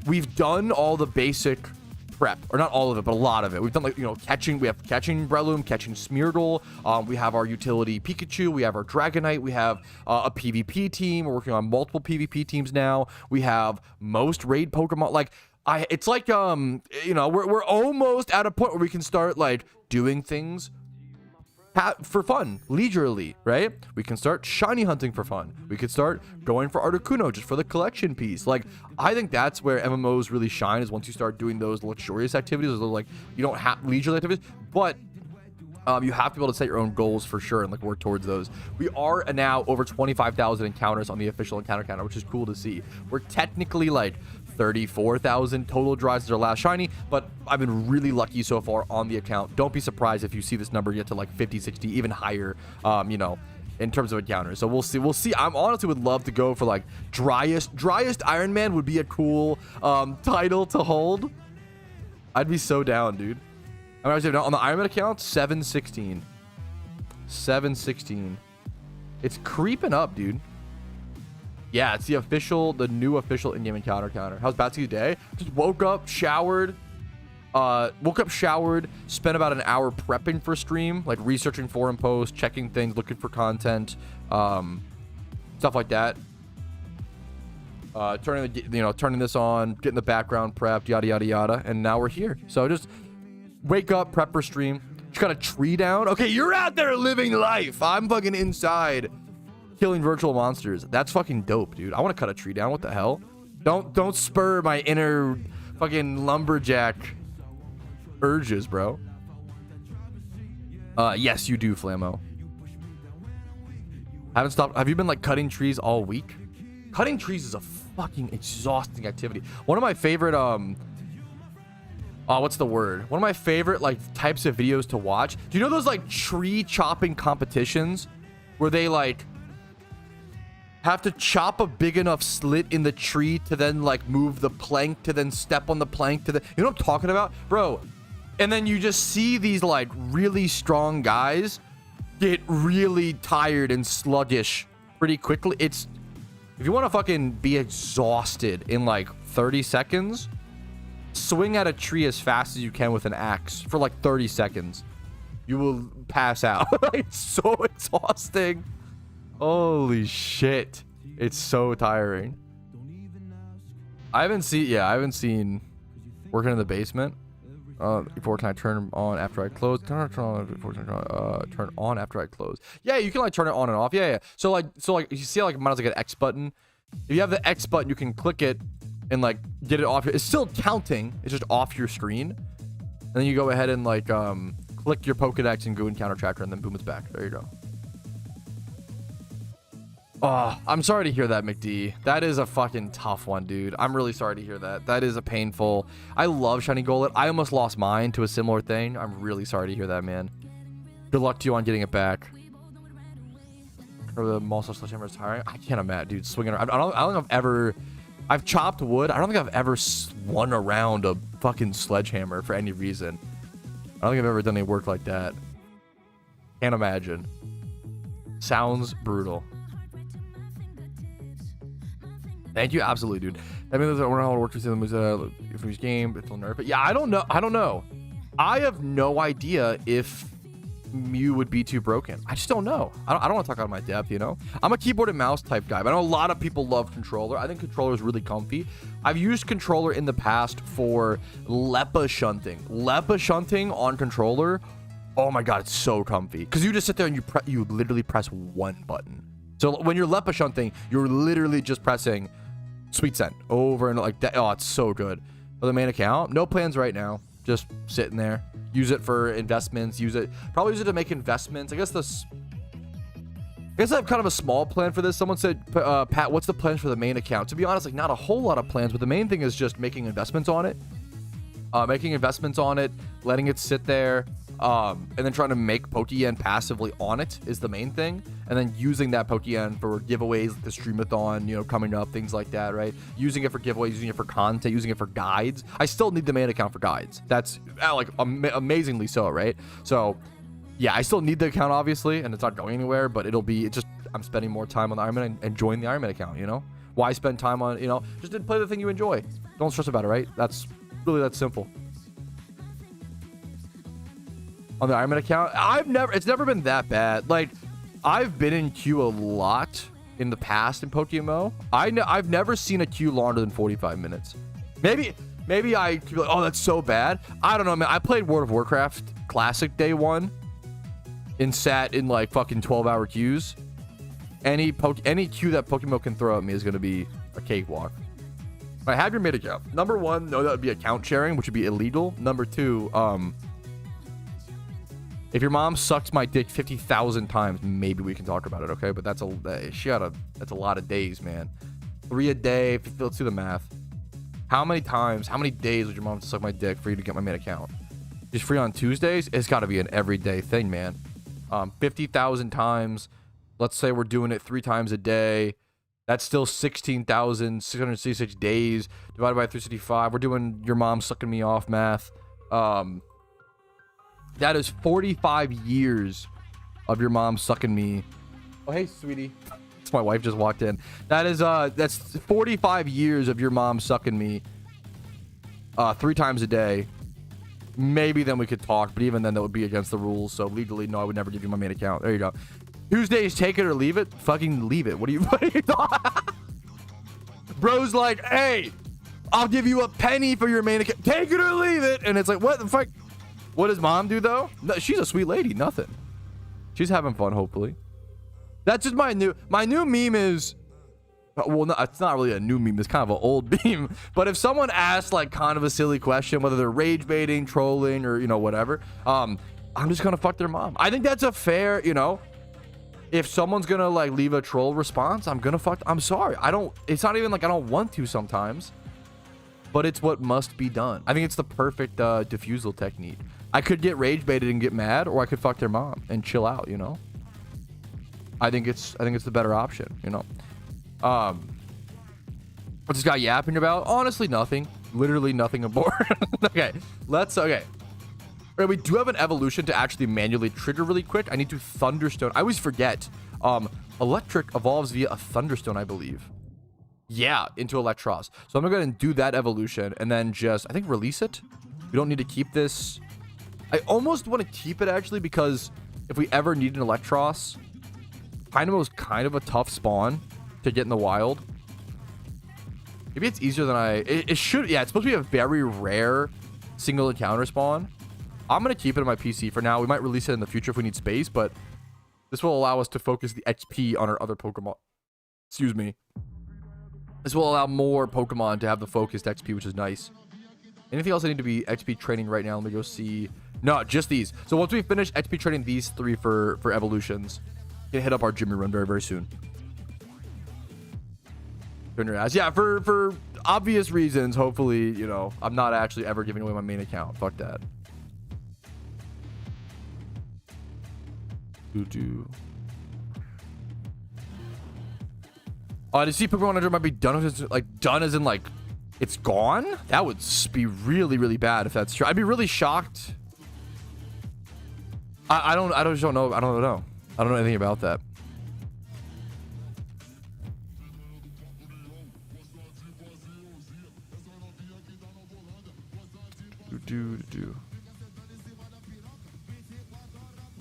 we've done all the basic prep, or not all of it, but a lot of it. We've done like, you know, we have catching Breloom, catching Smeargle. We have our utility Pikachu. We have our Dragonite. We have a PvP team. We're working on multiple PvP teams now. We have most raid Pokemon. Like it's like, you know, we're almost at a point where we can start like doing things for fun, leisurely, right? We can start shiny hunting for fun. We could start going for Articuno just for the collection piece. Like, I think that's where MMOs really shine, is once you start doing those luxurious activities, those like, you don't have leisurely activities, but you have to be able to set your own goals for sure and like work towards those. We are now over 25,000 encounters on the official encounter counter, which is cool to see. We're technically like 34,000 total drives is our last shiny, but I've been really lucky so far on the account. Don't be surprised if you see this number get to like 50, 60, even higher, you know, in terms of encounters. So we'll see. I'm honestly would love to go for like driest Iron Man would be a cool title to hold. I'd be so down, dude. I'm actually on the Iron Man account, 716. It's creeping up, dude. Yeah, it's the new official in-game encounter counter. How's Batsy's day? Just woke up, showered, spent about an hour prepping for stream, like researching forum posts, checking things, looking for content, stuff like that. Turning this on, getting the background prepped, yada yada yada, and now we're here. So just wake up, prep for stream. Just got a tree down. Okay, you're out there living life. I'm fucking inside killing virtual monsters. That's fucking dope, dude. I want to cut a tree down. What the hell? Don't spur my inner fucking lumberjack urges, bro. Yes, you do, Flammo. Haven't stopped. Have you been like cutting trees all week? Cutting trees is a fucking exhausting activity. One of my favorite what's the word? One of my favorite like types of videos to watch. Do you know those like tree chopping competitions where they like have to chop a big enough slit in the tree to then like move the plank to then step on the plank to the, you know what I'm talking about, bro? And then you just see these like really strong guys get really tired and sluggish pretty quickly. It's, if you want to fucking be exhausted in like 30 seconds, swing at a tree as fast as you can with an axe for like 30 seconds. You will pass out. It's so exhausting. Holy shit. It's so tiring. I haven't seen working in the basement. Before, can I turn them on after I close? Turn on after I close. Yeah, you can like turn it on and off. Yeah. So like you see like mine has like an X button. If you have the X button, you can click it and like get it off. It's still counting. It's just off your screen. And then you go ahead and like click your Pokedex and go encounter tracker, and then boom, it's back. There you go. Oh, I'm sorry to hear that, McD. That is a fucking tough one, dude. I'm really sorry to hear that. That is a painful. I love Shiny Golett. I almost lost mine to a similar thing. I'm really sorry to hear that, man. Good luck to you on getting it back. Or the Malsa Sledgehammer is tiring. I can't imagine, dude. Swinging around. I don't think I've ever. I've chopped wood. I don't think I've ever swung around a fucking sledgehammer for any reason. I don't think I've ever done any work like that. Can't imagine. Sounds brutal. Thank you, absolutely, dude. I mean, I wonder how it works with the if each game, if it'll nerf it. Yeah, I don't know. I have no idea if Mew would be too broken. I just don't know. I don't want to talk out of my depth, you know. I'm a keyboard and mouse type guy, but I know a lot of people love controller. I think controller is really comfy. I've used controller in the past for Leppa shunting. Leppa shunting on controller. Oh my god, it's so comfy because you just sit there and you literally press one button. So when you're Leppa shunting, you're literally just pressing Sweet Scent over and like that. Oh, it's so good. For the main account, no plans right now. Just sitting there. Use it for investments. Probably use it to make investments. I guess I have kind of a small plan for this. Someone said, Pat, what's the plans for the main account? To be honest, like not a whole lot of plans, but the main thing is just making investments on it. Letting it sit there. And then trying to make Pokeyen passively on it is the main thing. And then using that Pokeyen for giveaways like the Streamathon, you know, coming up, things like that, right? Using it for giveaways, using it for content, using it for guides. I still need the main account for guides. That's like amazingly so, right? So yeah, I still need the account, obviously, and it's not going anywhere, but it'll be, it's just, I'm spending more time on the Ironman and enjoying the Ironman account, you know? Why spend time on, you know, just play the thing you enjoy. Don't stress about it, right? That's really that simple. On the Ironman account, it's never been that bad. Like, I've been in queue a lot in the past in PokeMMO. I've never seen a queue longer than 45 minutes. Maybe I could be like, oh, that's so bad. I don't know, man. I played World of Warcraft Classic day 1 and sat in like fucking 12-hour queues. Any queue that PokeMMO can throw at me is going to be a cakewalk. I have your mid account. Number 1, no, that would be account sharing, which would be illegal. Number 2, if your mom sucks my dick 50,000 times, maybe we can talk about it, okay? But that's a lot of days, man. 3 a day. Let's do the math. How many days would your mom suck my dick for you to get my main account? Just free on Tuesdays? It's got to be an everyday thing, man. 50,000 times. Let's say we're doing it 3 times a day. That's still 16,666 days divided by 365. We're doing your mom sucking me off math. That is 45 years of your mom sucking me. Oh, hey, sweetie. My wife just walked in. That's 45 years of your mom sucking me 3 times a day. Maybe then we could talk, but even then that would be against the rules. So legally, no, I would never give you my main account. There you go. Tuesdays, take it or leave it. Fucking leave it. What are you talking? Bro's like, hey, I'll give you a penny for your main account. Take it or leave it. And it's like, what the fuck? What does mom do though? No, she's a sweet lady. Nothing. She's having fun, hopefully. That's just my new meme is, well, no, it's not really a new meme. It's kind of an old meme. But if someone asks like kind of a silly question, whether they're rage baiting, trolling, or, you know, whatever, I'm just going to fuck their mom. I think that's a fair, you know, if someone's going to like leave a troll response, I'm sorry. It's not even like I don't want to sometimes, but it's what must be done. I think it's the perfect diffusal technique. I could get rage baited and get mad, or I could fuck their mom and chill out, you know? I think it's the better option, you know. What's this guy yapping about? Honestly, nothing. Literally nothing important. Okay. Okay. Right, we do have an evolution to actually manually trigger really quick. I need to Thunderstone. I always forget. Electric evolves via a Thunderstone, I believe. Yeah, into Electros. So I'm gonna go ahead and do that evolution and then just, I think, release it. We don't need to keep this. I almost want to keep it actually, because if we ever need an Electros, PokeMMO is kind of a tough spawn to get in the wild. Maybe it's easier than it should. Yeah, it's supposed to be a very rare single encounter spawn. I'm going to keep it on my PC for now. We might release it in the future if we need space, but this will allow us to focus the XP on our other Pokemon. Excuse me. This will allow more Pokemon to have the focused XP, which is nice. Anything else I need to be XP training right now? Let me go see. No, just these. So once we finish XP training these 3 for evolutions, gonna hit up our Jimmy run very, very soon. Turn your ass. Yeah, for obvious reasons, hopefully, you know, I'm not actually ever giving away my main account. Fuck that. To see Pokemon 100 might be done with, like, done as in, like, it's gone? That would be really, really bad if that's true. I'd be really shocked. I don't know. I don't know. I don't know anything about that.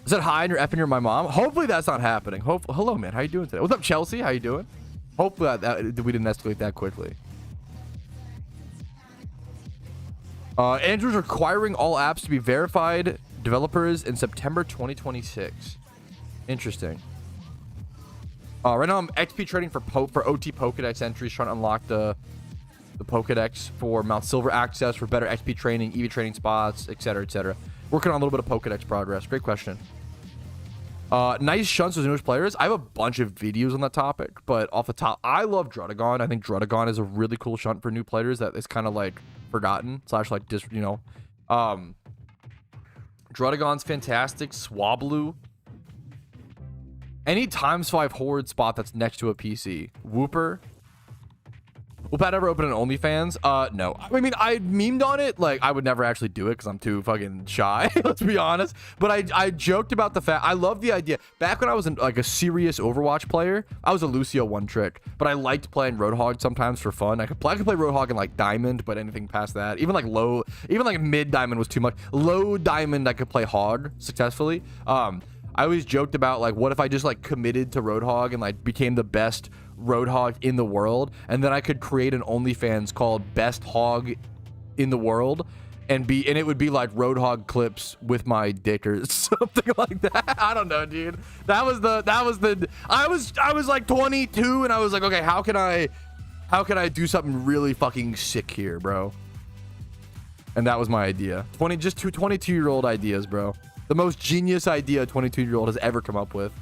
Is that hi and you're effing your my mom? Hopefully that's not happening. Hello, man. How you doing today? What's up, Chelsea? How you doing? Hopefully that we didn't escalate that quickly. Andrew's requiring all apps to be verified developers in September 2026. Interesting. Right now I'm XP trading for OT Pokedex entries, trying to unlock the Pokedex for Mount Silver access, for better XP training, EV training spots, etc., etc. Working on a little bit of Pokedex progress. Great question. Nice shunts as newest players. I have a bunch of videos on that topic, but off the top, I love Drudagon. I think Drudagon is a really cool shunt for new players that is kind of like forgotten / like just, you know, Drudagon's fantastic. Swablu. Any ×5 horde spot that's next to a PC. Whooper. Will Pat ever open an OnlyFans? No. I mean, I memed on it. Like, I would never actually do it because I'm too fucking shy. Let's be honest. But I joked about the fact. I love the idea. Back when I was like a serious Overwatch player, I was a Lucio one trick. But I liked playing Roadhog sometimes for fun. I could play Roadhog in like Diamond, but anything past that, even like mid Diamond was too much. Low Diamond, I could play Hog successfully. I always joked about like, what if I just like committed to Roadhog and like became the best Roadhog in the world, and then I could create an OnlyFans called Best Hog in the World, and it would be like Roadhog clips with my dick or something like that. I don't know, dude. I was like 22 and I was like, okay, how can I do something really fucking sick here, bro? And that was my idea. 22-year-old ideas, bro. The most genius idea a 22-year-old has ever come up with.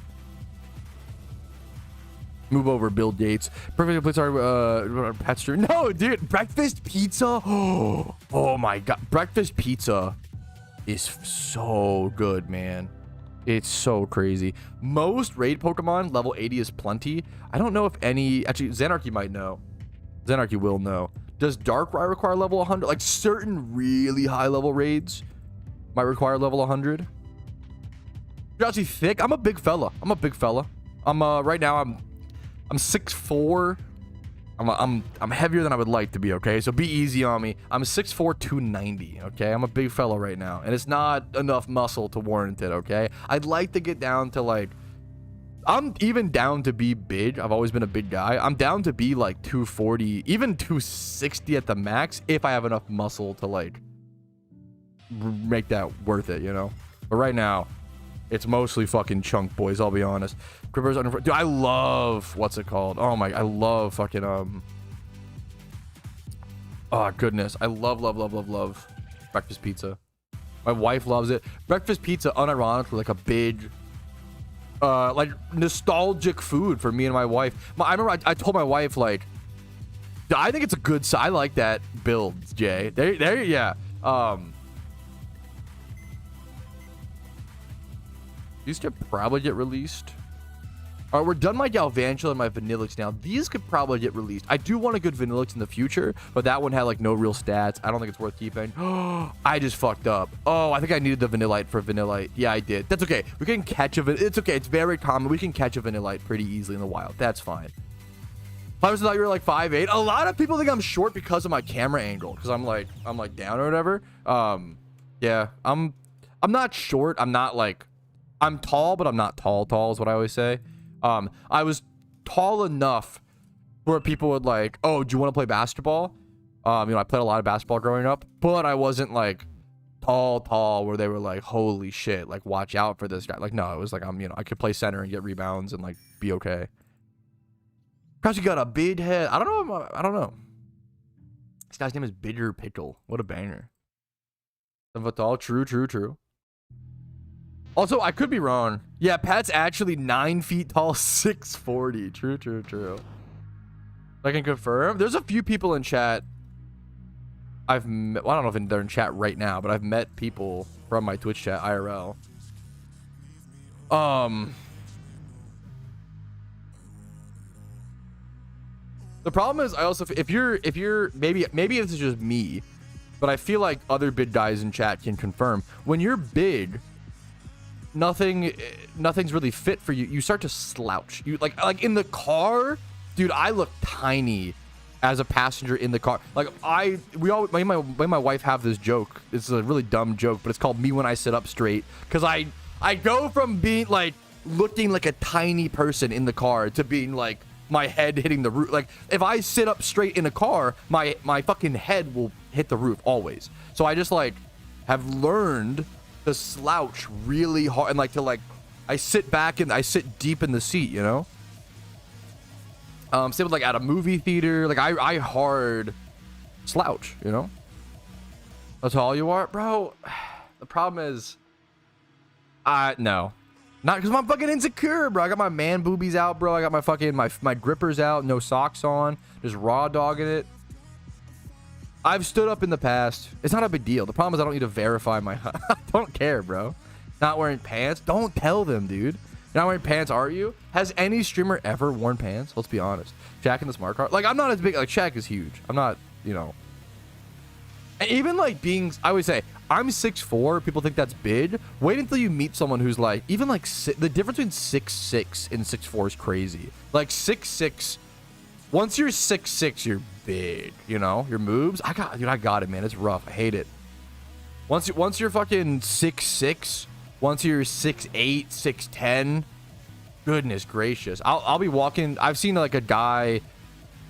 Move over, Bill Gates. Perfect place our pet stream. No, dude, breakfast pizza. Oh my god, breakfast pizza is so good, man. It's so crazy. Most raid Pokemon level 80 is plenty. I don't know if any. Actually, Xanarchy might know. Xanarchy will know. Does Darkrai require level 100? Like certain really high level raids might require level 100. You're actually thick. I'm a big fella. I'm right now I'm 6'4". I'm heavier than I would like to be, okay? So be easy on me. I'm 6'4", 290, okay? I'm a big fella right now, and it's not enough muscle to warrant it, okay? I'd like to get down to like, I'm even down to be big. I've always been a big guy. I'm down to be like 240, even 260 at the max if I have enough muscle to like make that worth it, you know? But right now, it's mostly fucking chunk boys, I'll be honest. Crippers under, dude, I love, what's it called? Oh my, I love fucking, oh goodness. I love breakfast pizza. My wife loves it. Breakfast pizza, unironically, like a big, like nostalgic food for me and my wife. I remember I told my wife, like, I think it's a good, I like that build, Jay. There, yeah. These could probably get released. All right, we're done my Galvantula and my Vanillix now. These could probably get released. I do want a good Vanillix in the future, but that one had like no real stats. I don't think it's worth keeping. I just fucked up. Oh, I think I needed the Vanillite for Vanillite. Yeah, I did. That's okay. We can catch a It's okay. It's very common. We can catch a Vanillite pretty easily in the wild. That's fine. I thought you were like 5'8". A lot of people think I'm short because of my camera angle, because I'm like down or whatever. Yeah, I'm not short. I'm not like, I'm tall, but I'm not tall is what I always say. I was tall enough where people would like, oh, do you want to play basketball? You know, I played a lot of basketball growing up, but I wasn't like tall where they were like, holy shit, like watch out for this guy. Like, no, it was like, you know, I could play center and get rebounds and like be okay. Cause you got a big head. I don't know. This guy's name is Bitter Pickle. What a banger. True. Also, I could be wrong. Yeah, Pat's actually 9 feet tall, 640. True. I can confirm. There's a few people in chat. I've met, well, I don't know if they're in chat right now, but I've met people from my Twitch chat IRL. The problem is, I also, if you're maybe this is just me, but I feel like other big guys in chat can confirm. When you're big, nothing's really fit for you. You start to slouch. You like in the car, dude. I look tiny as a passenger in the car. Like me and my wife have this joke. It's a really dumb joke, but it's called me when I sit up straight, because I go from being like looking like a tiny person in the car to being like my head hitting the roof. Like if I sit up straight in a car, my fucking head will hit the roof always. So I just like have learned to slouch really hard and like to like, I sit back and I sit deep in the seat, you know? Same with like at a movie theater, like I hard slouch, you know? That's all you are, bro. The problem is, no, not because I'm fucking insecure, bro. I got my man boobies out, bro. I got my fucking my grippers out, no socks on, just raw dogging it. I've stood up in the past. It's not a big deal. The problem is I don't need to verify my... I don't care, bro. Not wearing pants? Don't tell them, dude. You're not wearing pants, are you? Has any streamer ever worn pants? Let's be honest. Shaq in the smart card. Like, I'm not as big. Like, Shaq is huge. I'm not, you know. And even, like, being... I always say, I'm 6'4". People think that's big. Wait until you meet someone who's, like... Even, like, the difference between 6'6" and 6'4" is crazy. Like, 6'6". Once you're 6'6", you're big, you know? Your moves. I got it, man. It's rough. I hate it. Once you're fucking 6'6", once you're 6'8", 6'10", goodness gracious. I'll be walking. I've seen like a guy.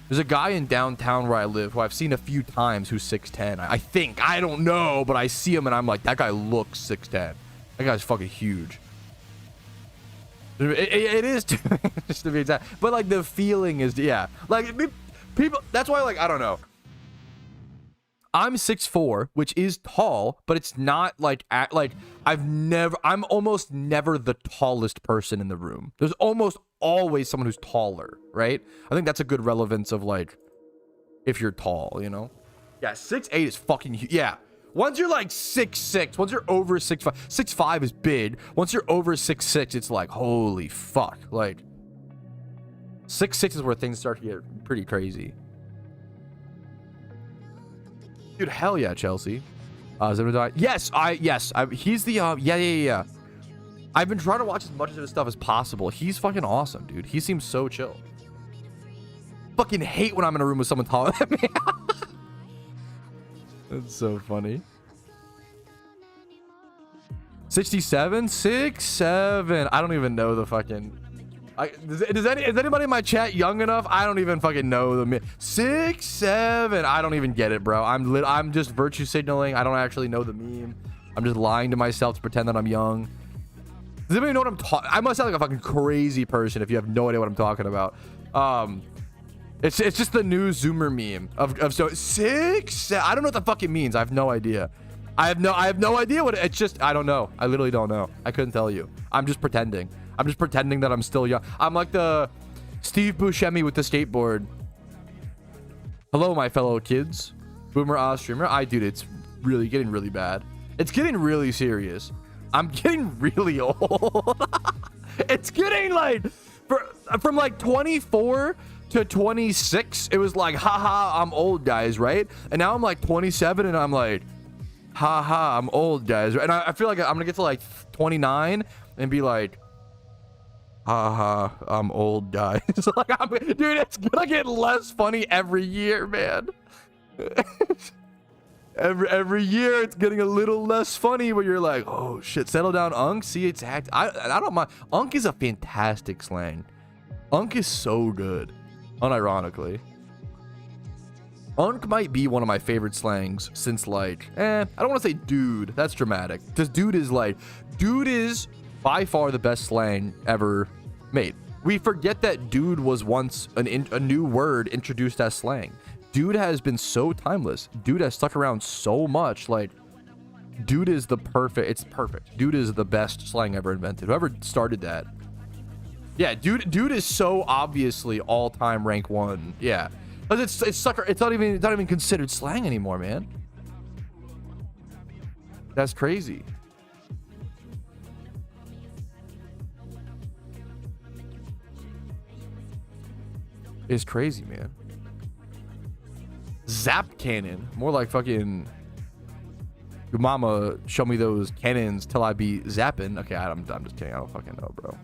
There's a guy in downtown where I live who I've seen a few times who's 6'10". I think. I don't know, but I see him and I'm like, that guy looks 6'10". That guy's fucking huge. It is just to be exact, but like the feeling is, yeah, like people. That's why, like, I don't know. I'm 6'4", which is tall, but it's not like I'm almost never the tallest person in the room. There's almost always someone who's taller, right? I think that's a good relevance of like if you're tall, you know. Yeah, 6'8" is fucking huge. Yeah. Once you're like 6'6", once you're over 6'5", 6'5" is big. Once you're over 6'6", it's like, holy fuck. Like, 6'6" is where things start to get pretty crazy. Dude, hell yeah, Chelsea. Yes, he's the, yeah. I've been trying to watch as much of his stuff as possible. He's fucking awesome, dude. He seems so chill. Fucking hate when I'm in a room with someone taller than me. That's so funny. 67? 6'7". I don't even know the fucking... is anybody in my chat young enough? I don't even fucking know the... 6'7". I don't even get it, bro. I'm just virtue signaling. I don't actually know the meme. I'm just lying to myself to pretend that I'm young. Does anybody know what I'm talking... I must sound like a fucking crazy person if you have no idea what I'm talking about. It's just the new Zoomer meme of so 6'7". I don't know what the fuck it means. I have no idea. I have no idea what it's just. I don't know. I literally don't know. I couldn't tell you. I'm just pretending. I'm just pretending that I'm still young. I'm like the Steve Buscemi with the skateboard. Hello, my fellow kids. Boomer streamer. Dude, it's really getting really bad. It's getting really serious. I'm getting really old. It's getting like from like 24 to 26, it was like, haha, I'm old, guys, right? And now I'm like 27 and I'm like, haha, I'm old, guys. And I feel like I'm gonna get to like 29 and be like, haha, I'm old, guys. Like, dude, it's gonna get less funny every year, man. every year it's getting a little less funny where you're like, oh shit, settle down, Unk. See, it's I don't mind. Unk is a fantastic slang. Unk is so good. Unironically, Unk might be one of my favorite slangs since like, I don't want to say dude. That's dramatic. Because dude is by far the best slang ever made. We forget that dude was once a new word introduced as slang. Dude has been so timeless. Dude has stuck around so much. Like, dude is it's perfect. Dude is the best slang ever invented. Whoever started that. Yeah, dude is so obviously all-time rank 1. Yeah, but it's sucker. It's not even considered slang anymore, man. That's crazy. It's crazy, man. Zap cannon, more like fucking. Your mama show me those cannons till I be zapping. Okay, I'm just kidding. I don't fucking know, bro.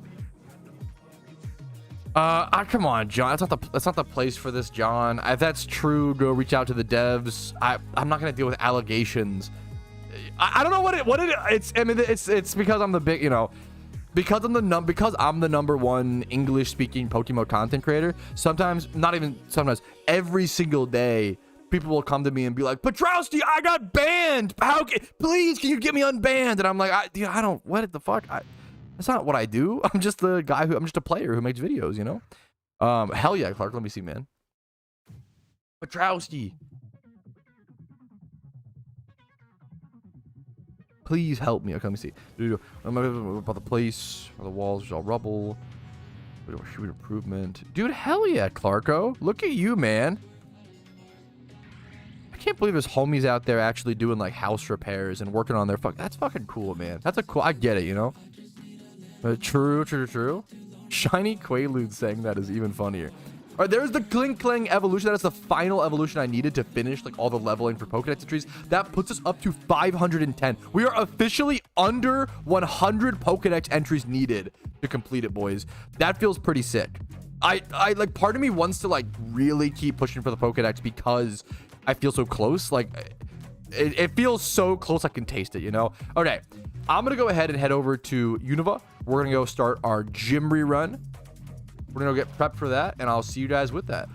Come on, John. That's not the place for this, John. If that's true, go reach out to the devs. I'm not gonna deal with allegations. I don't know what it's. I mean, it's because I'm the big, you know, because I'm the number one English speaking PokeMMO content creator. Sometimes, not even sometimes, every single day, people will come to me and be like, Patrouski, I got banned. Please, can you get me unbanned? And I'm like, I don't. What the fuck? That's not what I do. I'm just the guy I'm just a player who makes videos, you know? Hell yeah, Clark. Let me see, man. Patrouski. Please help me. Okay, let me see. About the place. The walls are all rubble. Shoot improvement. Dude, hell yeah, Clarko. Look at you, man. can't believe there's homies out there actually doing like house repairs and working on their that's fucking cool, man. That's a cool, I get it, you know. True. Shiny Quaalude saying that is even funnier. All right, there's the Cling Clang evolution. That is the final evolution I needed to finish like all the leveling for Pokedex entries. That puts us up to 510. We are officially under 100 Pokedex entries needed to complete it, boys. That feels pretty sick. I like, part of me wants to like really keep pushing for the Pokedex because I feel so close. Like it feels so close I can taste it, you know? Okay, I'm gonna go ahead and head over to Unova. We're gonna go start our gym rerun. We're gonna go get prepped for that, and I'll see you guys with that.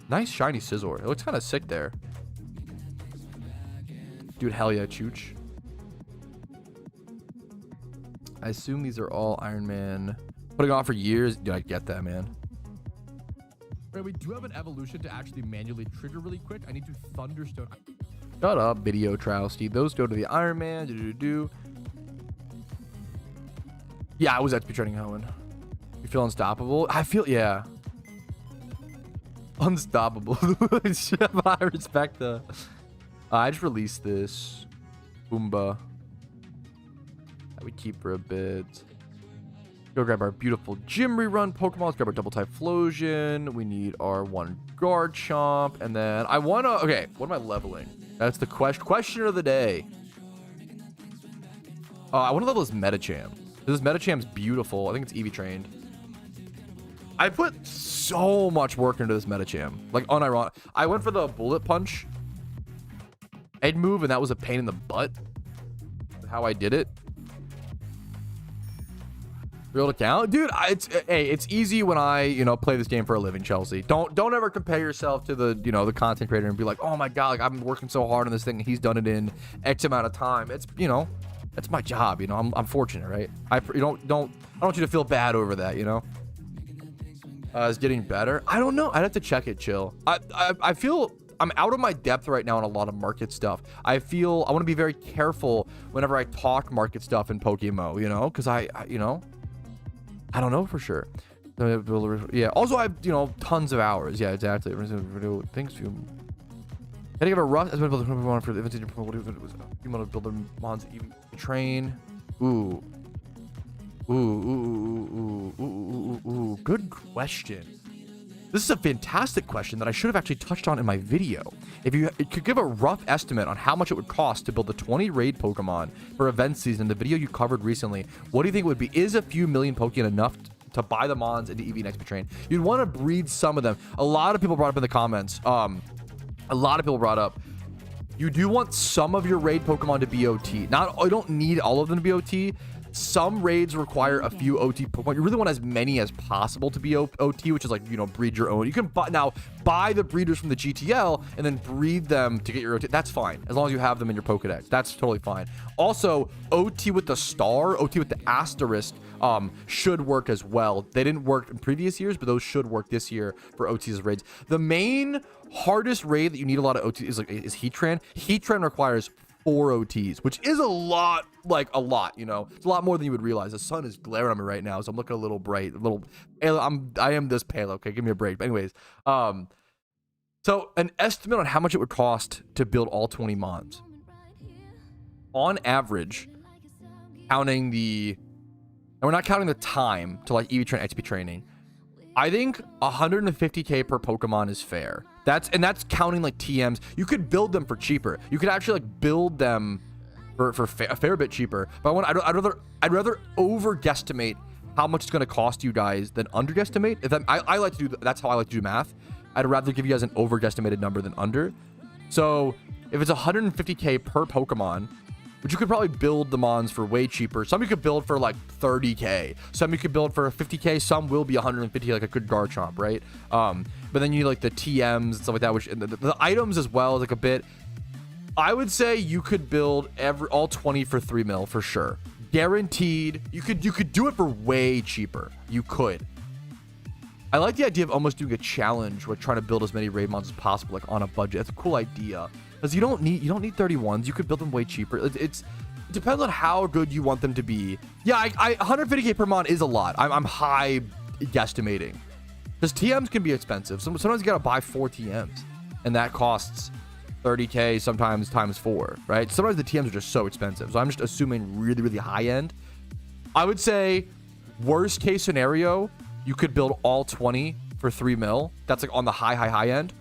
Nice shiny Scizor. It looks kind of sick there. Dude, hell yeah, Chooch. I assume these are all Iron Man. Putting on for years. Dude, I get that, man. Right, we do have an evolution to actually manually trigger really quick. I need to Thunderstone. Shut up, video Trousti. Those go to the Iron Man. Yeah, I was XP training Hoenn. You feel unstoppable? I feel, yeah. Unstoppable. I respect the... I just released this. Boomba. That we keep for a bit. Go grab our beautiful gym rerun Pokemon. Let's grab our double type Flosion. We need our one Garchomp. And then I want to... Okay, what am I leveling? That's the question of the day. I want to level this Medicham. This Medicham's beautiful. I think it's EV trained. I put so much work into this Medicham. Like, unironic. I went for the Bullet Punch head move, and that was a pain in the butt. How I did it. Real account, dude. It's easy when I play this game for a living, Chelsea. Don't ever compare yourself to the the content creator and be like, oh my god, like I've been working so hard on this thing and he's done it in X amount of time. It's that's my job, I'm fortunate, right? I don't want you to feel bad over that, It's getting better. I don't know. I'd have to check it. Chill. I feel I'm out of my depth right now on a lot of market stuff. I feel I want to be very careful whenever I talk market stuff in PokeMMO, because I don't know for sure. Yeah. Also, I have tons of hours. Yeah, exactly. Thanks to. Gotta give a rough estimate of the Pokemon for the event. You want to build them mons even train. Ooh. Good question. This is a fantastic question that I should have actually touched on in my video. If you could give a rough estimate on how much it would cost to build the 20 raid Pokemon for event season, the video you covered recently, what do you think it would be? Is a few million Pokemon enough to buy the mons into EV and XP train? You'd want to breed some of them. A lot of people brought up in the comments. A lot of people brought up, you do want some of your raid Pokemon to be OT. I don't need all of them to be OT. Some raids require a few OT Pokemon. You really want as many as possible to be OT, which is like, breed your own. You can buy the breeders from the GTL and then breed them to get your OT. That's fine, as long as you have them in your Pokedex. That's totally fine. Also, OT with the star, OT with the asterisk, should work as well. They didn't work in previous years, but those should work this year for OTs as raids. The main hardest raid that you need a lot of OT is Heatran. Heatran requires 4 OTs, which is a lot. It's a lot more than you would realize. The sun is glaring on me right now, so I'm looking a little bright, I am this pale. Okay, give me a break. But anyways, so an estimate on how much it would cost to build all 20 mons. On average, counting and we're not counting the time to like EV train, XP training, I think 150k per Pokemon is fair. That's counting like TMs. You could build them for cheaper. You could actually like build them for a fair bit cheaper. But I'd rather over guesstimate how much it's going to cost you guys than under guesstimate. I like to do that's how I like to do math. I'd rather give you guys an over guesstimated number than under. So if it's 150k per Pokemon, which you could probably build the mons for way cheaper. Some you could build for like 30k. Some you could build for 50k. Some will be 150, like a good Garchomp, right? But then you need like the TMs and stuff like that, which the items as well is like a bit. I would say you could build all 20 for 3 mil for sure, guaranteed. You could do it for way cheaper. You could. I like the idea of almost doing a challenge where trying to build as many raid mons as possible, like on a budget. It's a cool idea. Because you don't need 31s. You could build them way cheaper. It depends on how good you want them to be. Yeah, 150k per mon is a lot. I'm high guesstimating. Because TMs can be expensive. Sometimes you gotta buy 4 TMs. And that costs 30K, sometimes times 4, right? Sometimes the TMs are just so expensive. So I'm just assuming really, really high end. I would say worst case scenario, you could build all 20 for 3 mil. That's like on the high end.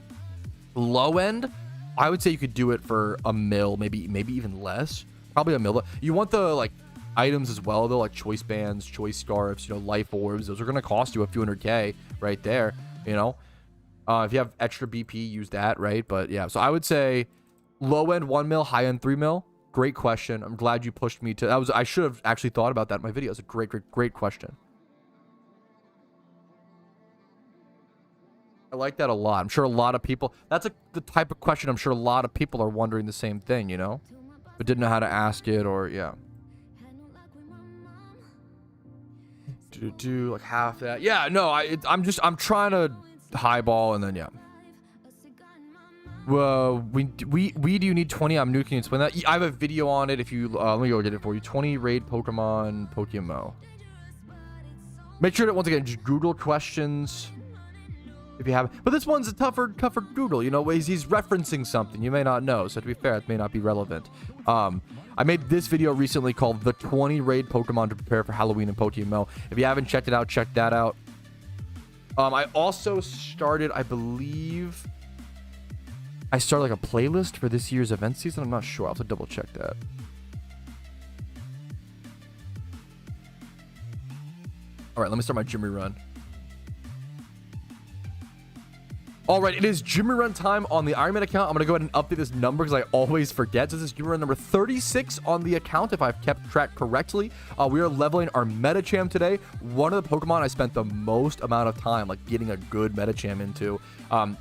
Low end, I would say you could do it for a mil, maybe even less. Probably a mil. You want the like items as well though, like choice bands, choice scarves, you know, life orbs. Those are going to cost you a few 100K right there, you know. If you have extra BP, use that, right? But yeah, so I would say low end 1 mil, high end 3 mil. Great question. I'm glad you pushed me to that. I should have actually thought about that in my video. It's a great question. I like that a lot. I'm sure a lot of people, that's the type of question I'm sure a lot of people are wondering the same thing, you know, but didn't know how to ask it, or yeah. Do like half that. Yeah, no, I'm trying to highball, and then yeah. Well, we do you need 20? I'm new. Can you explain that? I have a video on it. If you let me go get it for you. 20 raid Pokemon PokeMMO. Make sure that once again just Google questions if you have. But this one's a tougher Google. You know, he's referencing something you may not know. So to be fair, it may not be relevant. I made this video recently called the 20 raid Pokemon to prepare for Halloween in PokeMMO. If you haven't checked it out, check that out. I also started, I believe, I started like a playlist for this year's event season. I'm not sure. I'll have to double check that. All right, let me start my gym rerun. All right, it is gym rerun time on the Ironman account. I'm going to go ahead and update this number because I always forget. So this is gym rerun number 36 on the account, if I've kept track correctly. We are leveling our Medicham today. One of the Pokemon I spent the most amount of time like getting a good Medicham into.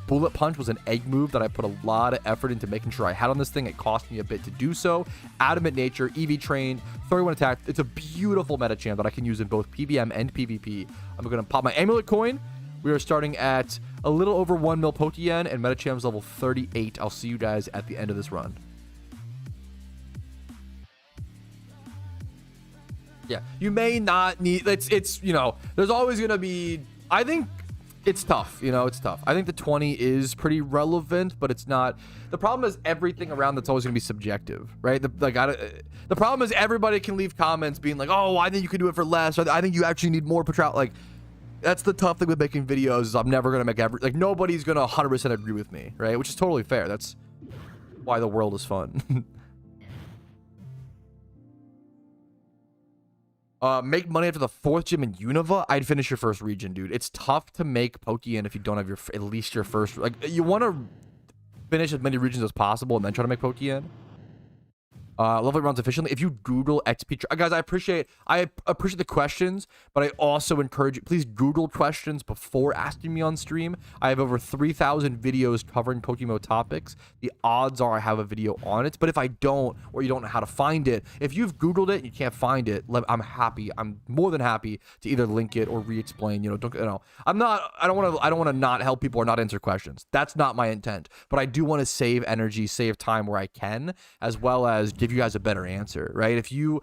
Bullet Punch was an egg move that I put a lot of effort into making sure I had on this thing. It cost me a bit to do so. Adamant Nature, EV trained, 31 attack. It's a beautiful Medicham that I can use in both PVM and PvP. I'm going to pop my amulet coin. We are starting at a little over 1 mil Pokeyen, and Medicham's level 38. I'll see you guys at the end of this run. Yeah, you may not need, it's you know, there's always going to be, I think it's tough, you know, it's tough. I think the 20 is pretty relevant, but it's not. The problem is everything around that's always going to be subjective, right? The problem is everybody can leave comments being like, oh, I think you can do it for less, or I think you actually need more Patrouski. Like, that's the tough thing with making videos, is I'm never going to make like nobody's going to 100% agree with me, right? Which is totally fair. That's why the world is fun. Make money after the 4th gym in Unova. I'd finish your first region, dude. It's tough to make Pokeyen if you don't have your at least your first. Like, you want to finish as many regions as possible and then try to make Pokeyen. Level rounds efficiently. If you Google XP, guys, I appreciate the questions, but I also encourage you, please Google questions before asking me on stream. I have over 3,000 videos covering PokeMMO topics. The odds are I have a video on it, but if I don't, or you don't know how to find it, if you've Googled it and you can't find it, I'm more than happy to either link it or re-explain. I don't want to not help people or not answer questions. That's not my intent, but I do want to save energy, save time where I can, as well as give you guys a better answer, right? If you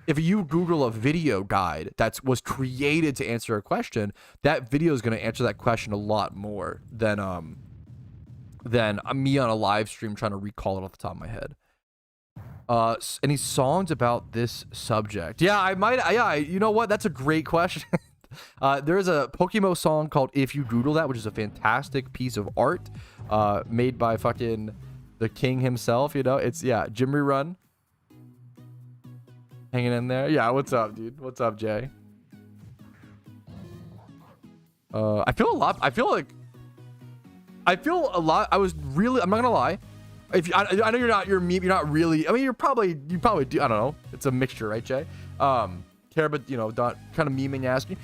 Google a video guide that was created to answer a question, that video is going to answer that question a lot more than me on a live stream trying to recall it off the top of my head. Any songs about this subject? Yeah, I might. Yeah, you know what? That's a great question. There's a PokeMMO song called "If You Google That," which is a fantastic piece of art, made by fucking the king himself. You know, it's gym rerun. Hanging in there. Yeah, what's up, dude? What's up, Jay? I feel a lot. I feel a lot. I'm not gonna lie. I know you're not really. I mean, you probably do. I don't know. It's a mixture, right, Jay? Care, but not kind of memeing asking.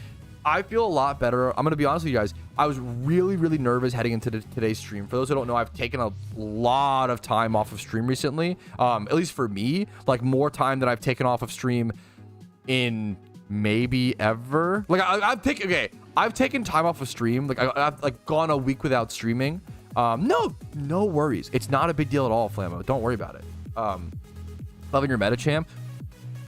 I feel a lot better. I'm gonna be honest with you guys. I was really, really nervous heading into today's stream. For those who don't know, I've taken a lot of time off of stream recently. At least for me, like more time than I've taken off of stream in maybe ever. Like I've taken time off of stream. Like I've like gone a week without streaming. No worries. It's not a big deal at all, Flammo. Don't worry about it. Loving your Medicham.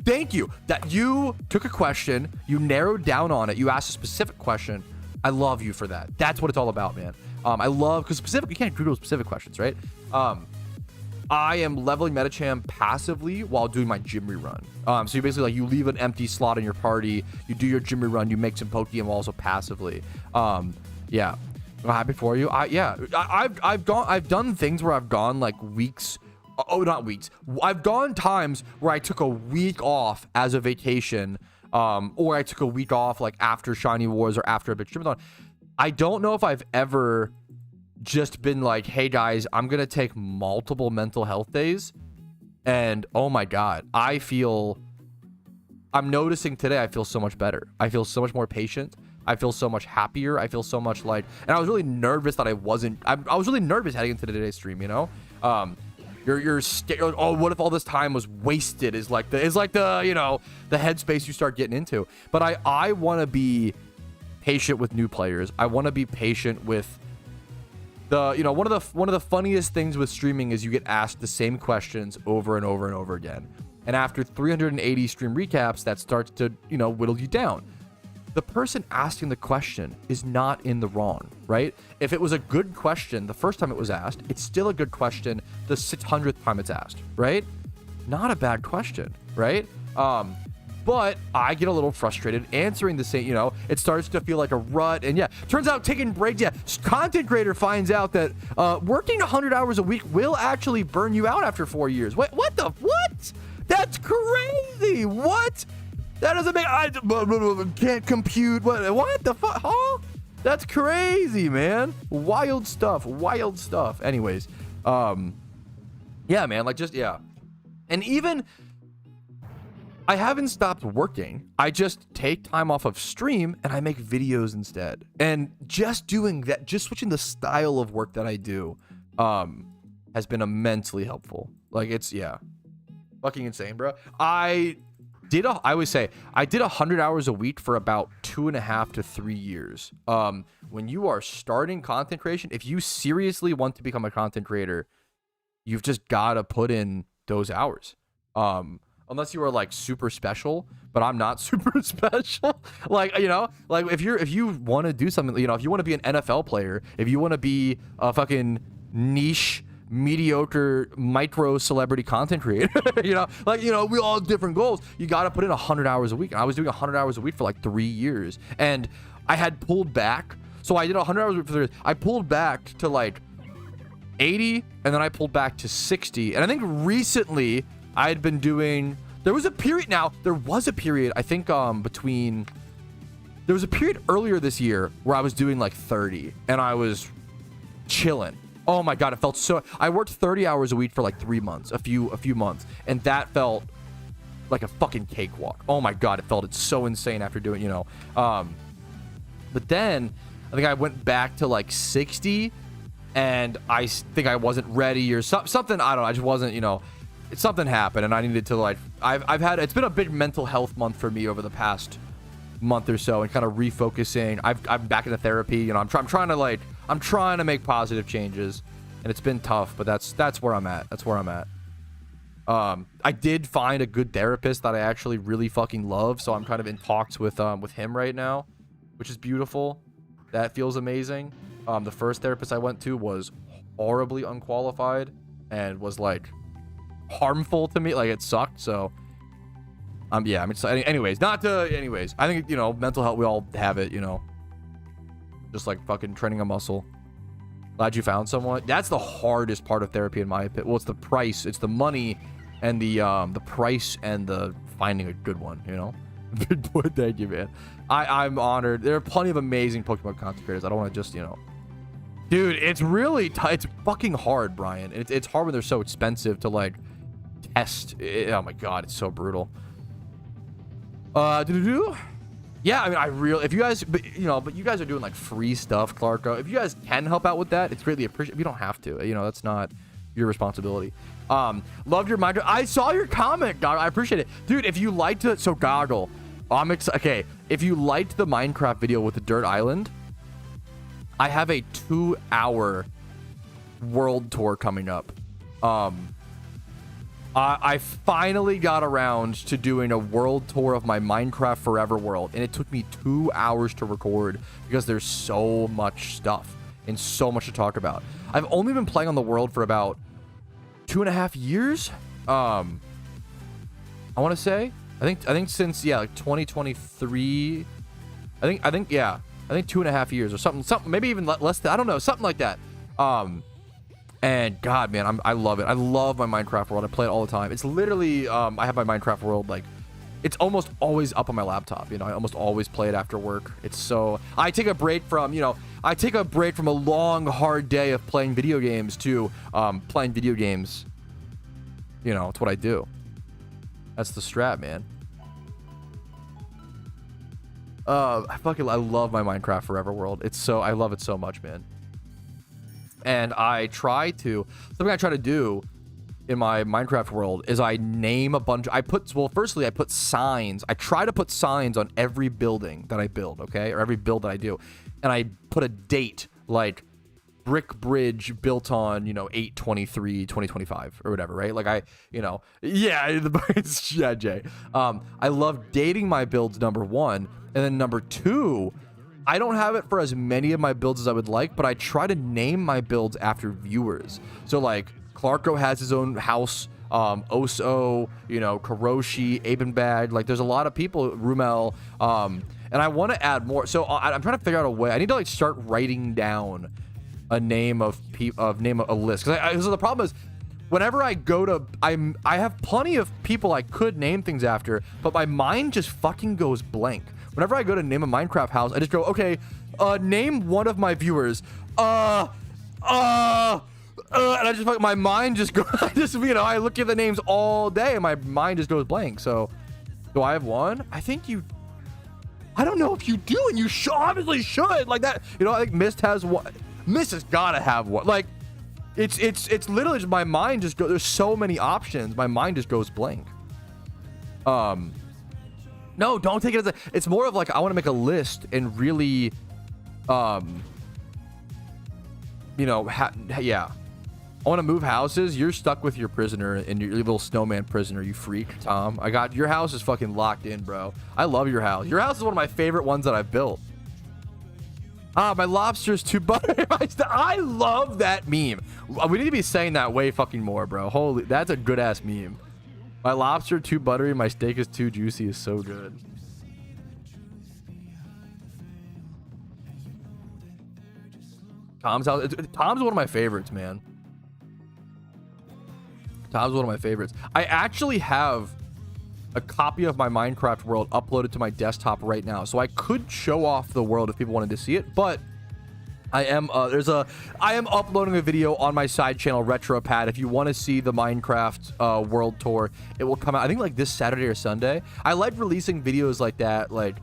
Thank you that you took a question, you narrowed down on it, you asked a specific question. I love you for that. That's what it's all about, man. I love, because you can't Google specific questions, right? I am leveling Metacham passively while doing my gym rerun. So you basically like you leave an empty slot in your party, you do your gym rerun, you make some Pokeyen also passively. Yeah, I'm happy for you. I've done things where I've gone like weeks. Oh, not weeks. I've gone times where I took a week off as a vacation, or I took a week off like after Shiny Wars or after a big Streamathon. I don't know if I've ever just been like, hey guys, I'm gonna take multiple mental health days, and oh my god, I'm noticing today I feel so much better. I feel so much more patient. I feel so much happier. I feel so much like, and I was really nervous that I was really nervous heading into today's stream, you know. You're scared. Oh, what if all this time was wasted? Is like the you know, the headspace you start getting into. But I want to be patient with new players. I want to be patient with the, you know, one of the funniest things with streaming is you get asked the same questions over and over and over again. And after 380 stream recaps, that starts to, you know, whittle you down. The person asking the question is not in the wrong, right? If it was a good question the first time it was asked, it's still a good question the 600th time it's asked, right? Not a bad question, right? But I get a little frustrated answering the same, you know, it starts to feel like a rut. And yeah, turns out taking breaks, yeah, content creator finds out that working 100 hours a week will actually burn you out after 4 years. Wait, what? That's crazy. What? That doesn't make, I can't compute. What the fuck? Huh? That's crazy, man. Wild stuff. Anyways, yeah, man, like just, yeah. And even, I haven't stopped working. I just take time off of stream and I make videos instead. And just doing that, just switching the style of work that I do, has been immensely helpful. Like it's, yeah, fucking insane, bro. I always say I did 100 hours a week for about 2.5 to 3 years. When you are starting content creation, if you seriously want to become a content creator, you've just got to put in those hours. Unless you are like super special, but I'm not super special. Like, you know, like if you want to do something, you know, if you want to be an NFL player, if you want to be a fucking niche, mediocre, micro celebrity content creator, you know, like, you know, we all have different goals. You got to put in 100 hours a week. And I was doing 100 hours a week for like 3 years, and I had pulled back. So I did 100 hours a week for 3 years. I pulled back to like 80, and then I pulled back to 60. And I think recently I had been doing, there was a period I think there was a period earlier this year where I was doing like 30 and I was chilling. Oh my god, it felt so, I worked 30 hours a week for like 3 months, a few months, and that felt like a fucking cakewalk. Oh my god, it's so insane after doing, you know. But then I think I went back to like 60, and I think I wasn't ready or something. I don't know, I just wasn't, you know, something happened and I needed to like, it's been a big mental health month for me over the past month or so, and kind of refocusing. I'm back into therapy, you know. I'm trying to make positive changes, and it's been tough, but that's where I'm at. I did find a good therapist that I actually really fucking love, so I'm kind of in talks with him right now, which is beautiful. That feels amazing. The first therapist I went to was horribly unqualified and was like harmful to me, like it sucked. So yeah, I mean, so anyways, I think, you know, mental health, we all have it, you know, just like fucking training a muscle. Glad you found someone. That's the hardest part of therapy in my opinion. Well, it's the price, it's the money, and the price, and the finding a good one, you know. Good boy. Thank you, man. I'm honored. There are plenty of amazing Pokemon content creators. I don't want to just, you know, dude, it's really it's fucking hard, Brian. It's hard when they're so expensive to like test. Oh my god, it's so brutal. Yeah, I mean, if you guys, but you guys are doing like free stuff, Clarko. If you guys can help out with that, it's greatly appreciated. You don't have to, you know, that's not your responsibility. Loved your Minecraft. I saw your comment, Goggle. I appreciate it, dude. If you liked it, so Goggle, I'm excited. Okay, if you liked the Minecraft video with the Dirt Island, I have a 2-hour world tour coming up. I finally got around to doing a world tour of my Minecraft Forever world, and it took me 2 hours to record because there's so much stuff and so much to talk about. I've only been playing on the world for about 2.5 years. I want to say, I think since, yeah, like 2023, I think 2.5 years or something, maybe even less than, I don't know, something like that. And God, man, I love it. I love my Minecraft world. I play it all the time. It's literally, I have my Minecraft world, like, it's almost always up on my laptop. You know, I almost always play it after work. It's so, I take a break from, you know, I take a break from a long, hard day of playing video games to playing video games. You know, it's what I do. That's the strat, man. I love my Minecraft Forever world. It's so, I love it so much, man. And something I try to do in my Minecraft world is I name a bunch. Firstly, I put signs. I try to put signs on every building that I build, okay? Or every build that I do. And I put a date, like brick bridge built on, you know, 8/23/2025 or whatever, right? Like yeah, Jay. I love dating my builds, number one. And then number two, I don't have it for as many of my builds as I would like, but I try to name my builds after viewers. So like Clarko has his own house, Oso, you know, Karoshi, Abenbag, like there's a lot of people, Rumel, and I want to add more. So I'm trying to figure out a way. I need to like start writing down a name of a list, because the problem is, whenever I go to, I have plenty of people I could name things after, but my mind just fucking goes blank. Whenever I go to name a Minecraft house, I just go, okay, name one of my viewers. And I just, my mind just goes, I look at the names all day and my mind just goes blank. So, do I have one? I don't know if you do, and you obviously should. Like that, you know, I think Mist has one. Mist has gotta have one. Like, it's literally just my mind just goes, there's so many options, my mind just goes blank. No, don't take it as it's more of like, I want to make a list and really, you know, yeah. I want to move houses. You're stuck with your prisoner and your little snowman prisoner, you freak, Tom. Your house is fucking locked in, bro. I love your house. Your house is one of my favorite ones that I've built. My lobster's too buttery. I love that meme. We need to be saying that way fucking more, bro. Holy, that's a good ass meme. My lobster too buttery, my steak is too juicy is so good. Tom's house. Tom's one of my favorites, man. Tom's one of my favorites. I actually have a copy of my Minecraft world uploaded to my desktop right now, so I could show off the world if people wanted to see it, but I am uploading a video on my side channel, RetroPad. If you want to see the Minecraft world tour, it will come out, I think, like this Saturday or Sunday. I like releasing videos like that, like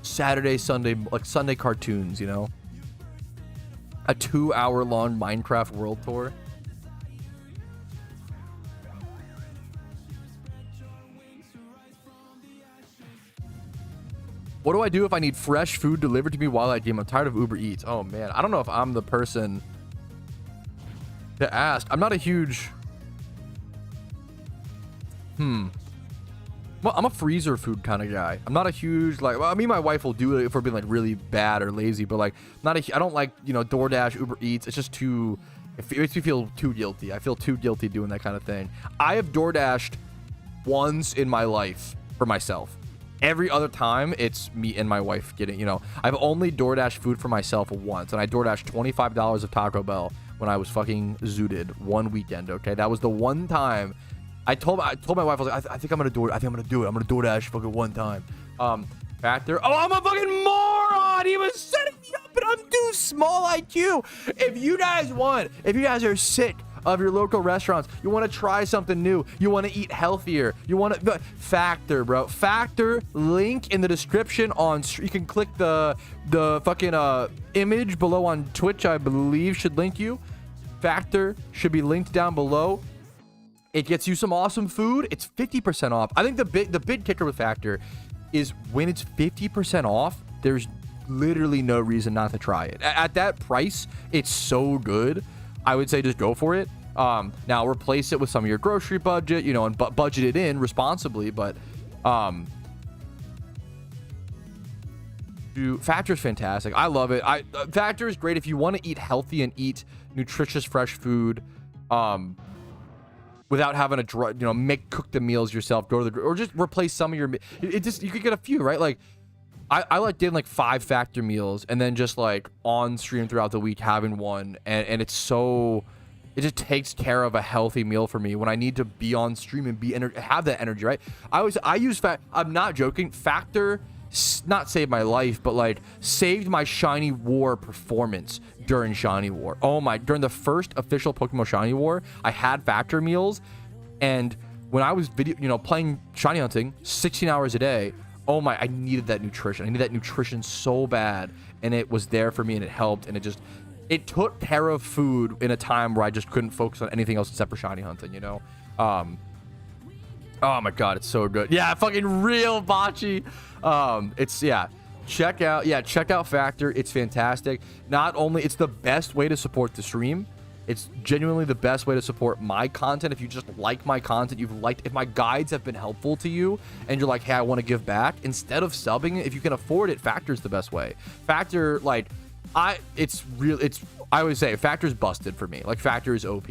Saturday, Sunday, like Sunday cartoons, you know? A 2-hour-long Minecraft world tour. What do I do if I need fresh food delivered to me while I game? I'm tired of Uber Eats. Oh, man. I don't know if I'm the person to ask. I'm not a huge... Well, I'm a freezer food kind of guy. I'm not a huge, like... Well, I mean, my wife will do it if we're being, like, really bad or lazy. But, like, I don't like, you know, DoorDash, Uber Eats. It's just too... It makes me feel too guilty. I feel too guilty doing that kind of thing. I have DoorDashed once in my life for myself. Every other time, it's me and my wife getting, you know, I've only DoorDashed food for myself once, and I DoorDashed $25 of Taco Bell when I was fucking zooted one weekend, okay? That was the one time I told my wife, I was like, I think I'm gonna do it. I'm gonna DoorDash fucking one time. Factor. Oh, I'm a fucking moron! He was setting me up, and I'm too small IQ. If you guys are sick of your local restaurants, you want to try something new, you want to eat healthier, you want to Factor, bro. Factor, link in the description. You can click the fucking image below on Twitch, I believe, should link you. Factor should be linked down below. It gets you some awesome food. It's 50% off. I think the big kicker with Factor is when it's 50% off, there's literally no reason not to try it. At that price, it's so good. I would say just go for it. Now replace it with some of your grocery budget, you know, and budget it in responsibly. But Factor is fantastic. I love it. Factor is great if you want to eat healthy and eat nutritious, fresh food. without having to, cook the meals yourself, go to the, or just replace some of your, you could get a few, right? Like, I like doing like 5 factor meals and then just like on stream throughout the week having one, and it's so, it just takes care of a healthy meal for me when I need to be on stream and have that energy, right? I use I'm not joking, factor not saved my life, but like saved my Shiny War performance during Shiny War. Oh my, during the first official Pokemon Shiny War, I had factor meals, and when I was playing shiny hunting 16 hours a day, oh my, I needed that nutrition. I needed that nutrition so bad, and it was there for me, and it helped, and it took care of food in a time where I just couldn't focus on anything else except for shiny hunting, oh my god, it's so good. Yeah, fucking real bocce. Check out Factor. It's fantastic. Not only it's the best way to support the stream, it's genuinely the best way to support my content. If you just like my content, if my guides have been helpful to you, and you're like, hey, I want to give back, instead of subbing, if you can afford it, Factor's the best way. Factor, like, I always say Factor's busted for me. Like, Factor is OP.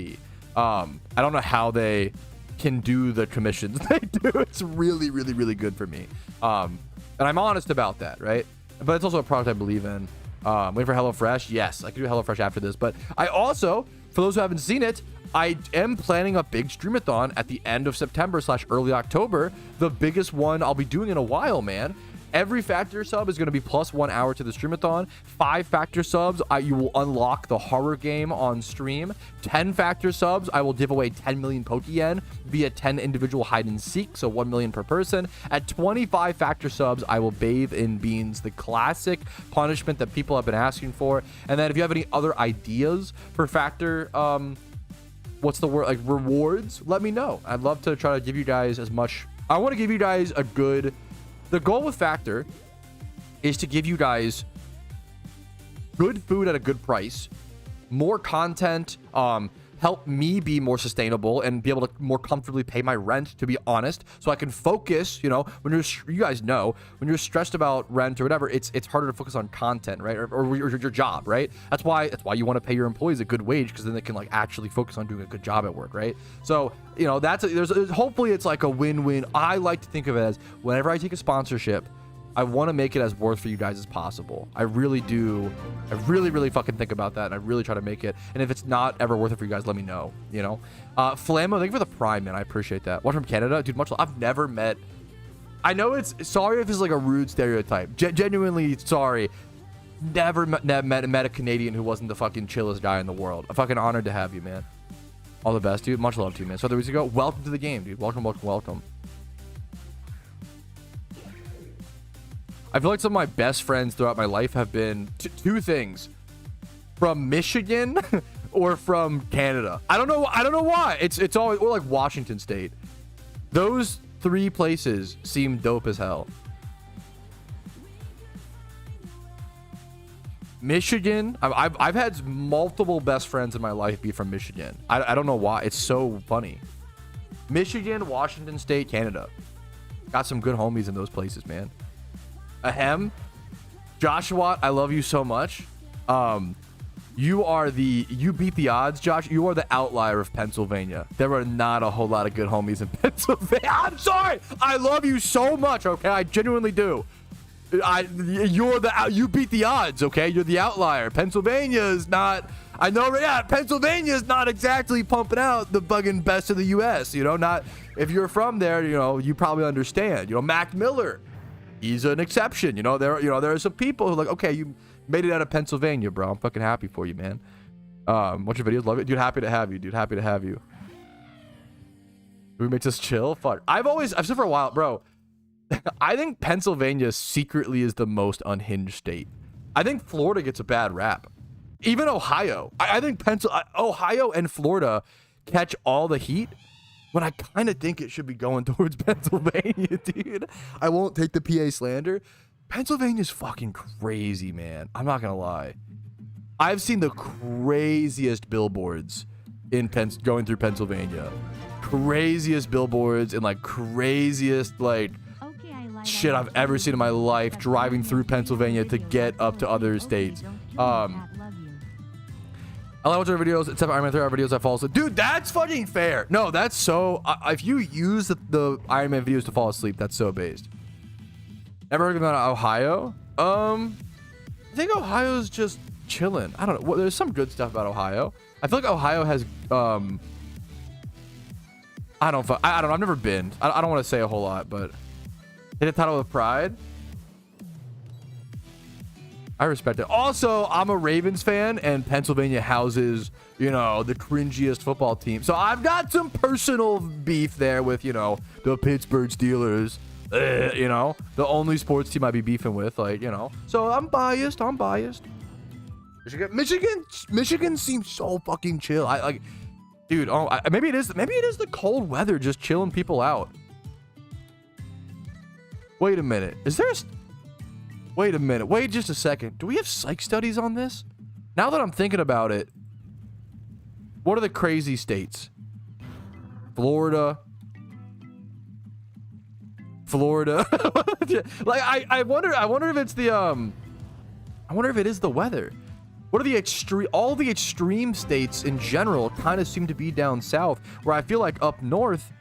I don't know how they can do the commissions they do. It's really, really, really good for me. And I'm honest about that, right? But it's also a product I believe in. Waiting for HelloFresh. Yes, I can do HelloFresh after this. But I also, for those who haven't seen it, I am planning a big Streamathon at the end of September / early October. The biggest one I'll be doing in a while, man. Every factor sub is going to be plus 1 hour to the Streamathon. 5 factor subs, you will unlock the horror game on stream. 10 factor subs, I will give away 10 million Pokeyen via 10 individual hide and seek, so 1 million per person. At 25 factor subs, I will bathe in beans, the classic punishment that people have been asking for. And then if you have any other ideas for factor, what's the word, like rewards, let me know. I'd love to try to give you guys as much. I want to give you guys a good. The goal with Factor is to give you guys good food at a good price, more content, help me be more sustainable and be able to more comfortably pay my rent, to be honest, so I can focus, when you guys know, when you're stressed about rent or whatever, it's harder to focus on content, right? Or your job, right? That's why you want to pay your employees a good wage, because then they can like actually focus on doing a good job at work, right? So, hopefully it's like a win-win. I like to think of it as, whenever I take a sponsorship, I want to make it as worth for you guys as possible. I really do. I really, really fucking think about that, and I really try to make it. And if it's not ever worth it for you guys, let me know, Flammo, thank you for the prime, man. I appreciate that. Watch from Canada. Dude, much love. I've never met... I know it's... Sorry if it's like a rude stereotype. Genuinely sorry. Never met a Canadian who wasn't the fucking chillest guy in the world. I'm fucking honored to have you, man. All the best, dude. Much love to you, man. So 3 weeks ago, welcome to the game, dude. Welcome, welcome, welcome. I feel like some of my best friends throughout my life have been two things: from Michigan or from Canada. I don't know why. It's always, or like Washington State. Those 3 places seem dope as hell. Michigan. I've had multiple best friends in my life be from Michigan. I don't know why. It's so funny. Michigan, Washington State, Canada. Got some good homies in those places, man. Ahem. Joshua, I love you so much. You beat the odds, Josh. You are the outlier of Pennsylvania. There are not a whole lot of good homies in Pennsylvania. I'm sorry. I love you so much, okay? I genuinely do. You beat the odds, okay? You're the outlier. Pennsylvania is not... I know, yeah, Pennsylvania is not exactly pumping out the fucking best of the U.S., not... If you're from there, you probably understand. Mac Miller... He's an exception, there are some people who are like, okay, you made it out of Pennsylvania, bro. I'm fucking happy for you, man. Watch your videos, love it, dude. Happy to have you, dude. Happy to have you. Roommates just chill. Fuck. I've said for a while, bro. I think Pennsylvania secretly is the most unhinged state. I think Florida gets a bad rap. Even Ohio. I think Ohio and Florida catch all the heat, when I kind of think it should be going towards Pennsylvania, dude. I won't take the PA slander. Pennsylvania's fucking crazy, man. I'm not gonna lie. I've seen the craziest billboards in going through Pennsylvania. Craziest billboards and like craziest like shit I've ever seen in my life driving through Pennsylvania to get up to other states. I like watching our videos, except for Iron Man 3 videos I fall asleep. Dude, that's fucking fair. No, that's so... if you use the Iron Man videos to fall asleep, that's so based. Ever heard about Ohio? I think Ohio's just chilling. I don't know. Well, there's some good stuff about Ohio. I feel like Ohio has... I don't know. I've never been. I don't want to say a whole lot, but... Hit a title with pride. I respect it. Also, I'm a Ravens fan, and Pennsylvania houses, you know, the cringiest football team. So I've got some personal beef there with, you know, the Pittsburgh Steelers. You know, the only sports team I'd be beefing with, like, you know. So I'm biased. Michigan seems so fucking chill. I like, dude. Oh, maybe it is the cold weather just chilling people out. Wait a minute. Wait a minute. Wait just a second. Do we have psych studies on this? Now that I'm thinking about it, what are the crazy states? Florida. Like I wonder if it's the I wonder if it is the weather. What are the all the extreme states in general kind of seem to be down south, where I feel like up north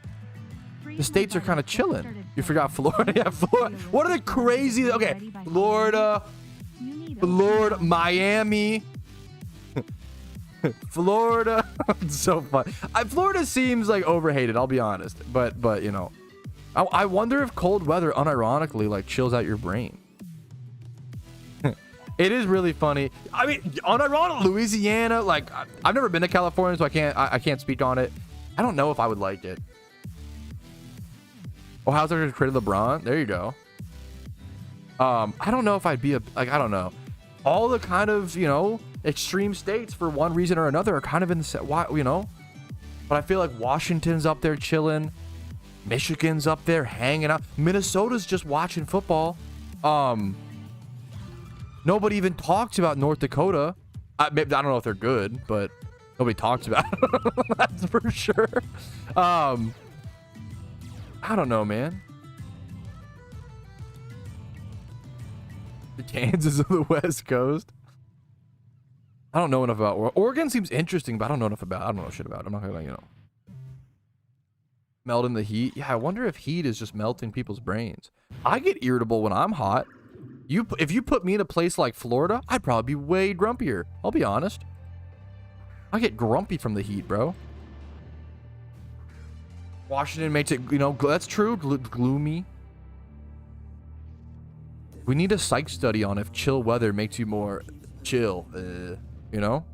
the states are kind of chilling. You forgot Florida. Yeah, Florida. What are the crazy... Okay, Florida, Miami, Florida. It's so fun. Florida seems like overhated, I'll be honest. But you know, I wonder if cold weather unironically like chills out your brain. It is really funny. I mean, unironically, Louisiana, like I've never been to California, so I can't speak on it. I don't know if I would like it. Ohio's going to create LeBron. There you go. I don't know if I'd be I don't know. All the kind of, you know, extreme states for one reason or another are kind of in the set. Why, you know? But I feel like Washington's up there chilling. Michigan's up there hanging out. Minnesota's just watching football. Nobody even talks about North Dakota. I don't know if they're good, but nobody talks about it. That's for sure. I don't know, man. The Kansas of the West Coast. I don't know enough about Oregon. Seems interesting, but I don't know enough about. I don't know shit about it. I'm not gonna, you know, melt in the heat. Yeah, I wonder if heat is just melting people's brains. I get irritable when I'm hot. If you put me in a place like Florida, I'd probably be way grumpier. I'll be honest. I get grumpy from the heat, bro. Washington makes it, you know, that's true, gloomy. We need a psych study on if chill weather makes you more chill, you know?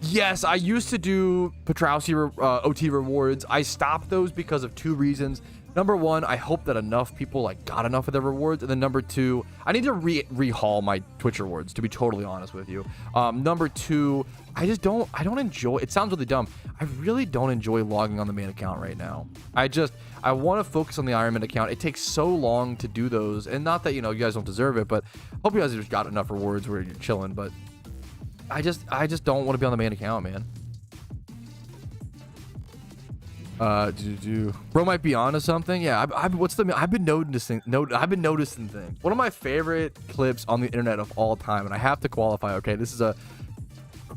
Yes, I used to do Patrouski OT rewards. I stopped those because of two reasons. Number one, I hope that enough people like got enough of their rewards, and then number two, I need to rehaul my Twitch rewards, to be totally honest with you. Number two, I don't enjoy. It sounds really dumb. I really don't enjoy logging on the main account right now. I want to focus on the Iron Man account. It takes so long to do those, and not that, you know, you guys don't deserve it, but I hope you guys just got enough rewards where you're chilling. But I just don't want to be on the main account, man. Bro might be onto something. Yeah, I've been noticing things. One of my favorite clips on the internet of all time, and I have to qualify. Okay, this is a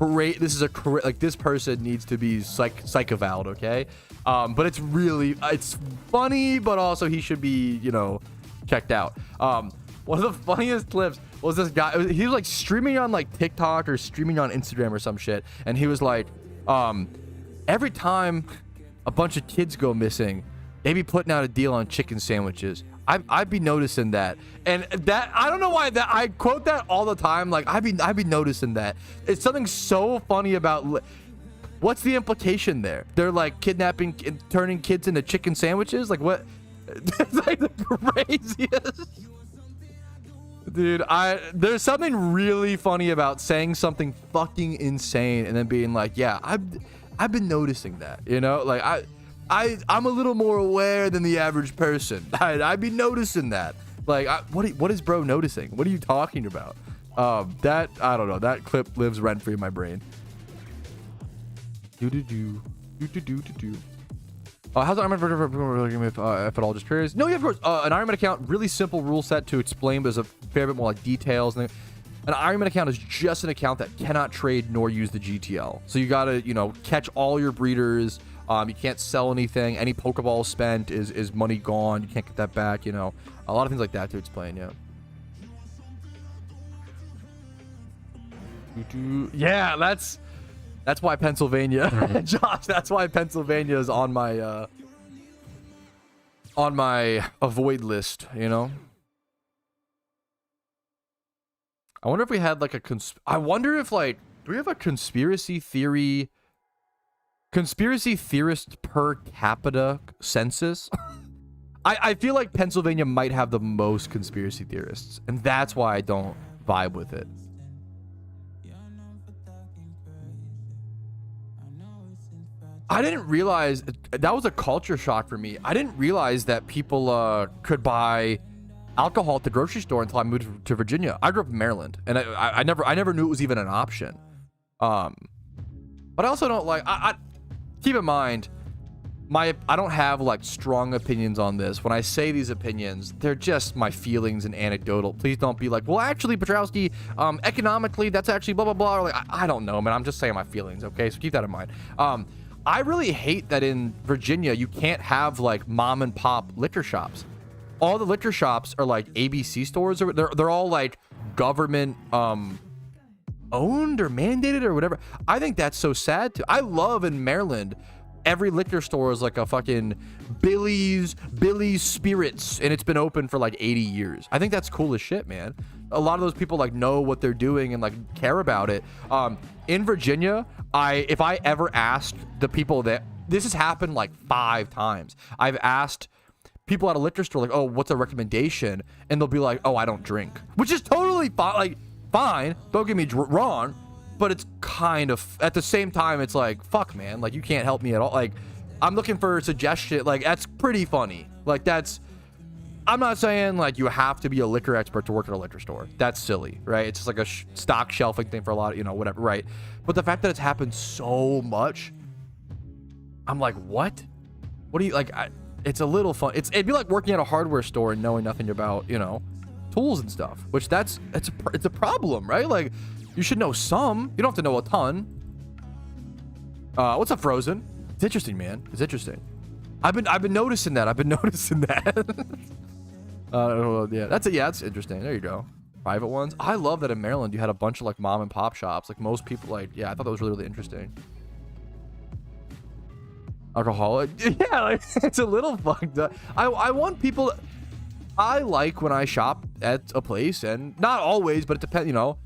like, this person needs to be psych-evaled, okay? But it's funny, but also he should be, you know, checked out. One of the funniest clips was this guy. He was like streaming on like TikTok or streaming on Instagram or some shit, and he was like, every time a bunch of kids go missing, they be putting out a deal on chicken sandwiches. I'd be noticing that, and that I don't know why that I quote that all the time. Like I'd be noticing that. It's something so funny about. What's the implication there? They're like kidnapping and turning kids into chicken sandwiches. Like what? It's like the craziest. Dude, there's something really funny about saying something fucking insane and then being like, yeah, I've been noticing that, you know, like I'm a little more aware than the average person. I'd be noticing that. Like, what is bro noticing? What are you talking about? That, I don't know. That clip lives rent free in my brain. How's the Iron Man if at all? Just curious. No, yeah, of course. An Iron Man account, really simple rule set to explain, but there's a fair bit more like details. And An Ironman account is just an account that cannot trade nor use the GTL. So you gotta, you know, catch all your breeders. You can't sell anything. Any Pokeball spent is money gone. You can't get that back, you know. A lot of things like that to explain, yeah. Yeah, that's why Pennsylvania, Josh, that's why Pennsylvania is on my avoid list, you know. I wonder if we had like I wonder if like, do we have a conspiracy theorist per capita census? I feel like Pennsylvania might have the most conspiracy theorists, and that's why I don't vibe with it. I didn't realize that was a culture shock for me. I didn't realize that people could buy alcohol at the grocery store until I moved to Virginia. I grew up in Maryland, and I never knew it was even an option. But I also don't like. I keep in mind, I don't have like strong opinions on this. When I say these opinions, they're just my feelings and anecdotal. Please don't be like, well, actually, Patrouski, economically, that's actually blah blah blah. Or like, I don't know, man. I'm just saying my feelings. Okay, so keep that in mind. I really hate that in Virginia you can't have like mom and pop liquor shops. All the liquor shops are like ABC stores, or they're all like government owned or mandated or whatever. I think that's so sad too. I love in Maryland, every liquor store is like a fucking Billy's Spirits, and it's been open for like 80 years. I think that's cool as shit, man. A lot of those people like know what they're doing and like care about it. In Virginia, if I ever asked the people that, this has happened like 5 times. I've asked people at a liquor store like, oh, what's a recommendation? And they'll be like, oh, I don't drink, which is totally fine. Like, fine, don't get me wrong, but it's kind of, at the same time, it's like, fuck, man, like, you can't help me at all. Like, I'm looking for a suggestion. Like, that's pretty funny. Like, I'm not saying like you have to be a liquor expert to work at a liquor store. That's silly, right? It's just like a stock shelving thing for a lot of, you know, whatever, right? But the fact that it's happened so much, I'm like, what do you like? It's a little fun. It'd be like working at a hardware store and knowing nothing about, you know, tools and stuff, which it's a problem, right? Like, you should know some. You don't have to know a ton. What's up, Frozen? It's interesting, man. It's interesting. I've been noticing that. Yeah, that's it. Yeah, that's interesting. There you go. Private ones. I love that in Maryland you had a bunch of like mom and pop shops. Like most people, like, yeah, I thought that was really, really interesting. Alcoholic. Yeah, like, it's a little fucked up. I want people. I like when I shop at a place, and not always, but it depends. You know,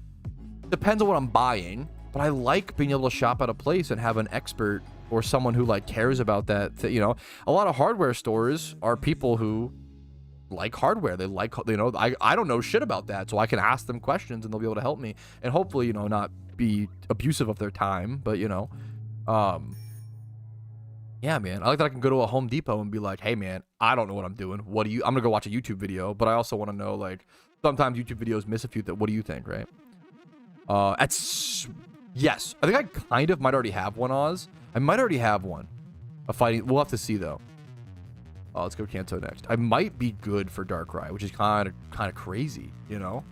depends on what I'm buying. But I like being able to shop at a place and have an expert or someone who like cares about that. You know, a lot of hardware stores are people who like hardware. They like, you know, I don't know shit about that, so I can ask them questions and they'll be able to help me, and hopefully, you know, not be abusive of their time, but you know, yeah, man, I like that I can go to a Home Depot and be like, hey man, I don't know what I'm doing. I'm gonna go watch a YouTube video, but I also want to know, like, sometimes YouTube videos miss a few what do you think, right? Yes, I think I kind of might already have one, Oz. I might already have one. A fighting, we'll have to see though. Let's go Kanto next. I might be good for Darkrai, which is kind of crazy, you know?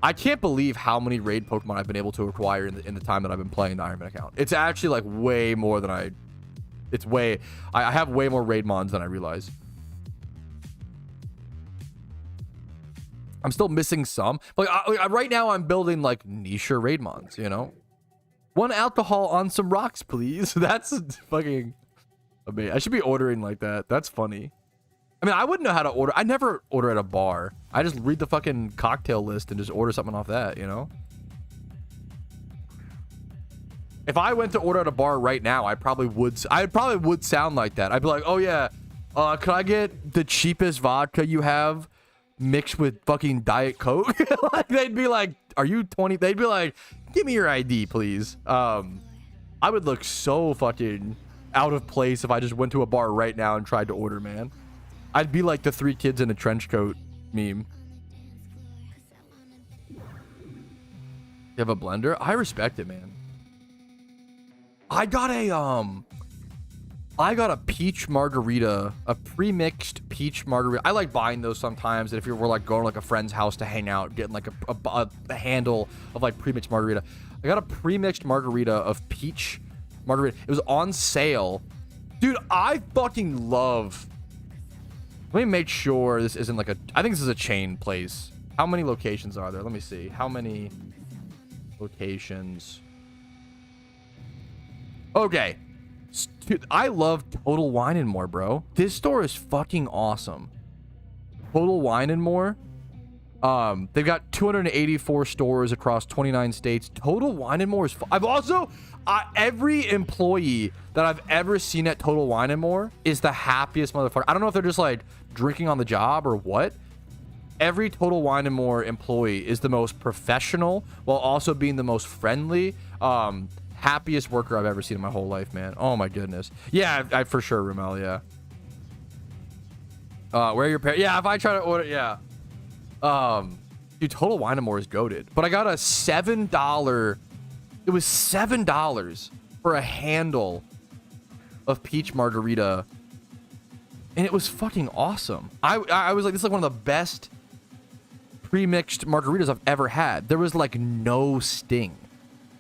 I can't believe how many raid Pokemon I've been able to acquire in the time that I've been playing the Ironman account. It's actually like way more than I have way more raid mons than I realize. I'm still missing some. Like right now I'm building like niche raid mons, you know? 1 alcohol on some rocks, please. That's fucking amazing. I should be ordering like that. That's funny. I mean, I wouldn't know how to order. I never order at a bar. I just read the fucking cocktail list and just order something off that, you know? If I went to order at a bar right now, I probably would sound like that. I'd be like, oh yeah, could I get the cheapest vodka you have mixed with fucking Diet Coke? Like, they'd be like, are you 20? They'd be like, give me your ID, please. I would look so fucking out of place if I just went to a bar right now and tried to order, man. I'd be like the 3 kids in a trench coat meme. You have a blender? I respect it, man. I got a I got a peach margarita, a pre-mixed peach margarita. I like buying those sometimes. If we're like going to like a friend's house to hang out, getting like a handle of like pre-mixed margarita. I got a pre-mixed margarita of peach margarita. It was on sale. Dude, I fucking love... Let me make sure this isn't like a... I think this is a chain place. How many locations are there? Let me see. How many locations? Okay. Dude, I love Total Wine & More, bro. This store is fucking awesome. Total Wine & More. They've got 284 stores across 29 states. Total Wine & More is... I've also... every employee that I've ever seen at Total Wine & More is the happiest motherfucker. I don't know if they're just like drinking on the job or what. Every Total Wine & More employee is the most professional while also being the most friendly. Happiest worker I've ever seen in my whole life, man. Oh my goodness. Yeah, I for sure, Ramel. Yeah. Where are your parents? Yeah, if I try to order, yeah. Dude, Total Wine & More is goated. But I got a $7. It was $7 for a handle of peach margarita, and it was fucking awesome. I was like, this is like one of the best pre-mixed margaritas I've ever had. There was like no sting.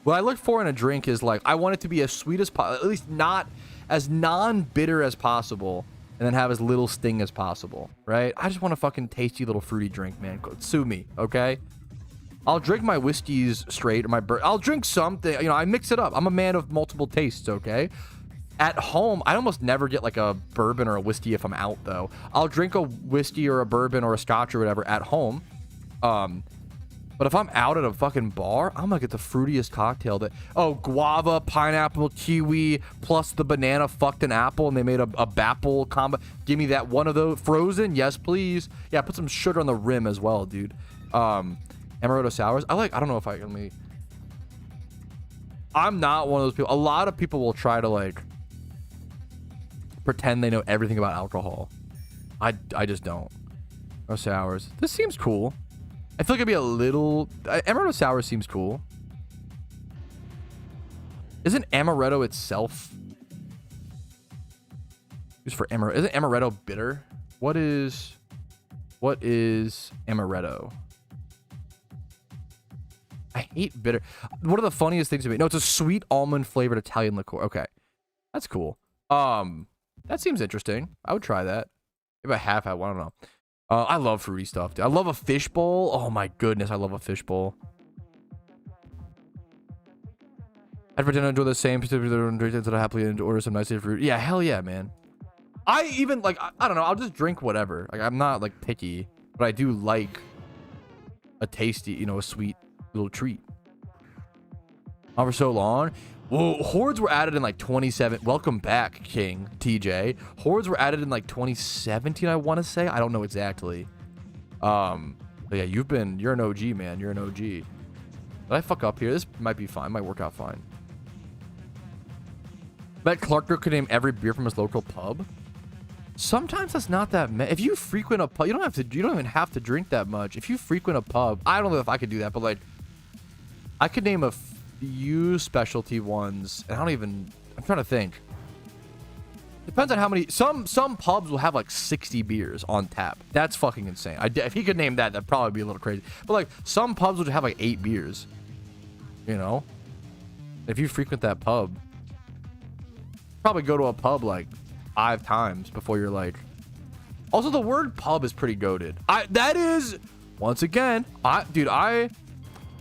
What I look for in a drink is like, I want it to be as sweet as possible, at least not as non-bitter as possible, and then have as little sting as possible, right? I just want a fucking tasty little fruity drink, man. Sue me, okay? I'll drink my whiskeys straight, or I'll drink something, you know, I mix it up. I'm a man of multiple tastes, okay? At home, I almost never get like a bourbon or a whiskey if I'm out, though. I'll drink a whiskey or a bourbon or a scotch or whatever at home. But if I'm out at a fucking bar, I'm gonna get the fruitiest cocktail that... Oh, guava, pineapple, kiwi, plus the banana fucked an apple, and they made a bapple combo. Give me that one of those. Frozen? Yes, please. Yeah, put some sugar on the rim as well, dude. Amaretto sours. I don't know if I can... I'm not one of those people. A lot of people will try to, like, pretend they know everything about alcohol. I just don't. Amaretto sours. This seems cool. I feel like it'd be a little... Amaretto sour seems cool. Isn't amaretto itself... Used for amaretto. Isn't amaretto bitter? What is amaretto? I hate bitter. One of the funniest things to me... No, it's a sweet almond flavored Italian liqueur. Okay. That's cool. That seems interesting. I would try that. Maybe I have had one. I don't know. I love fruity stuff, dude. I love a fishbowl. Oh my goodness, I love a fishbowl. I'd pretend to enjoy the same particular ingredients that I happily order some nice fruit. Yeah, hell yeah, man. I even like I don't know. I'll just drink whatever. Like I'm not like picky, but I do like a tasty, you know, a sweet little treat. For so long. Whoa, hordes were added in like 27. Welcome back, King TJ. Hordes were added in like 2017, I want to say. I don't know exactly. But yeah, you're an OG, man. You're an OG. Did I fuck up here? This might be fine. Might work out fine. Bet Clark could name every beer from his local pub. Sometimes that's not that many. If you frequent a pub, you don't even have to drink that much. If you frequent a pub, I don't know if I could do that, but like, I could name a few specialty ones, and I'm trying to think. Depends on how many. Some pubs will have like 60 beers on tap. That's fucking insane. If he could name that, that'd probably be a little crazy. But like, some pubs would have like 8 beers. You know, if you frequent that pub, probably go to a pub like 5 times before you're like. Also, the word pub is pretty goated. That is, once again, I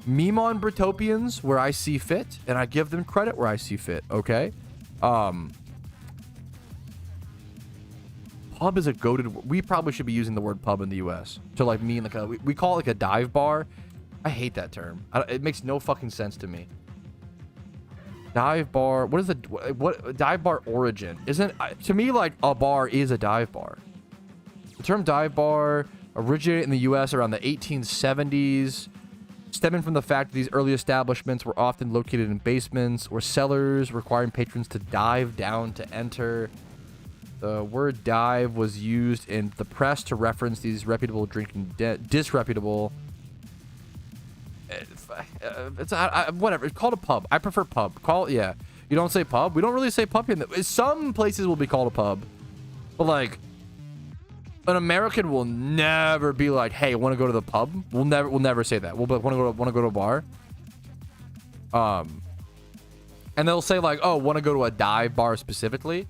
meme on Britopians where I see fit, and I give them credit where I see fit, okay? Pub is a goated... We probably should be using the word pub in the US to like mean like we call it like a dive bar. I hate that term. It makes no fucking sense to me. Dive bar... What is what dive bar origin? Isn't... To me, like, a bar is a dive bar. The term dive bar originated in the US around the 1870s, stemming from the fact that these early establishments were often located in basements or cellars, requiring patrons to dive down to enter. The word dive was used in the press to reference these reputable drinking disreputable. It's whatever. It's called a pub. I prefer pub. Yeah. You don't say pub? We don't really say pub in some places will be called a pub. But like an American will never be like, "Hey, want to go to the pub?" We'll never say that. We'll be like, want to go to a bar? And they'll say like, "Oh, want to go to a dive bar specifically?"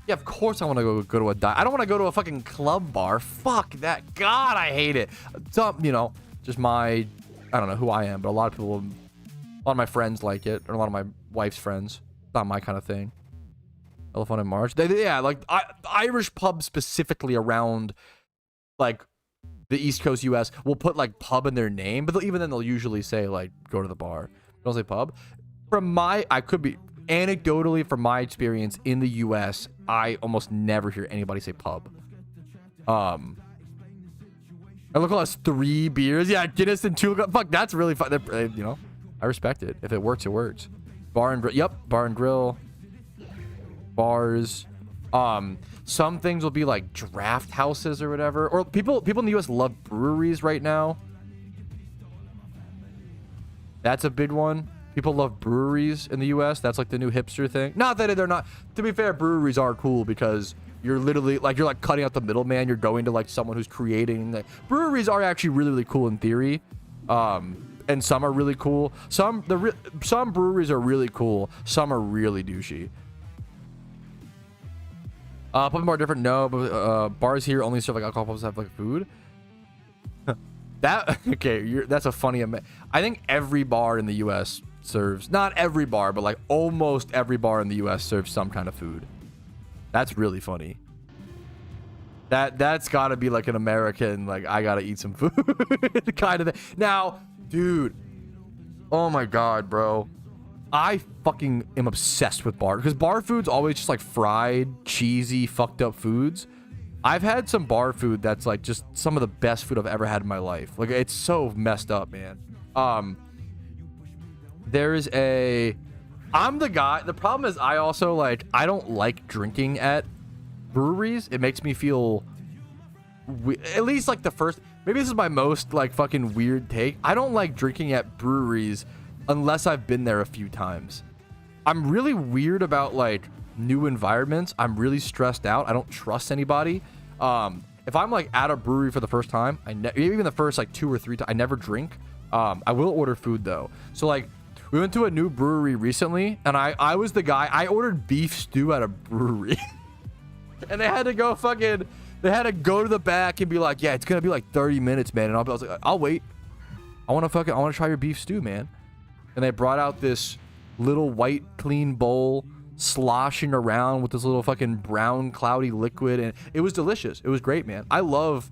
Yeah, of course I want to go to a dive. I don't want to go to a fucking club bar. Fuck that. God, I hate it. You know, just I don't know who I am, but a lot of my friends like it, or a lot of my wife's friends. It's not my kind of thing. Elephant in March. Yeah, like Irish pubs specifically around like the East Coast US will put like pub in their name, but even then they'll usually say like go to the bar. Don't say pub. I could be anecdotally from my experience in the US, I almost never hear anybody say pub. I look at us 3 beers. Yeah, Guinness and 2. Fuck, that's really fun. You know, I respect it. If it works, it works. Bar and grill. Yep, bar and grill. Bars. Some things will be like draft houses or whatever. Or people in the US love breweries right now. That's a big one. People love breweries in the US. That's like the new hipster thing. Not that they're not. To be fair, breweries are cool because you're literally like cutting out the middleman. You're going to like someone who's creating. Like, breweries are actually really cool in theory. And some are really cool. Some breweries are really cool. Some are really douchey. Pubs are different. No, but bars here only serve like alcohol. Pubs have like food. That's a funny. I think every bar in the U.S. serves, not every bar, but like almost every bar in the U.S. serves some kind of food. That's really funny. That's got to be like an American, like I gotta eat some food kind of thing. Now, dude, oh my god, bro, I fucking am obsessed with bar because bar food's always just like fried, cheesy, fucked up foods. I've had some bar food that's like just some of the best food I've ever had in my life. Like it's so messed up, man. I'm the guy. The problem is I also like, I don't like drinking at breweries. It makes me feel at least like the first, maybe this is my most like fucking weird take. I don't like drinking at breweries unless I've been there a few times. I'm really weird about like new environments. I'm really stressed out. I don't trust anybody. If I'm like at a brewery for the first time, even the first like 2 or 3 times, I never drink. I will order food though. So like we went to a new brewery recently and I was the guy. I ordered beef stew at a brewery and they had to go to the back and be like, yeah, it's gonna be like 30 minutes, man. And I was like, I'll wait. I want to try your beef stew, man. And they brought out this little white clean bowl sloshing around with this little fucking brown cloudy liquid, and it was delicious. It was great, man. I love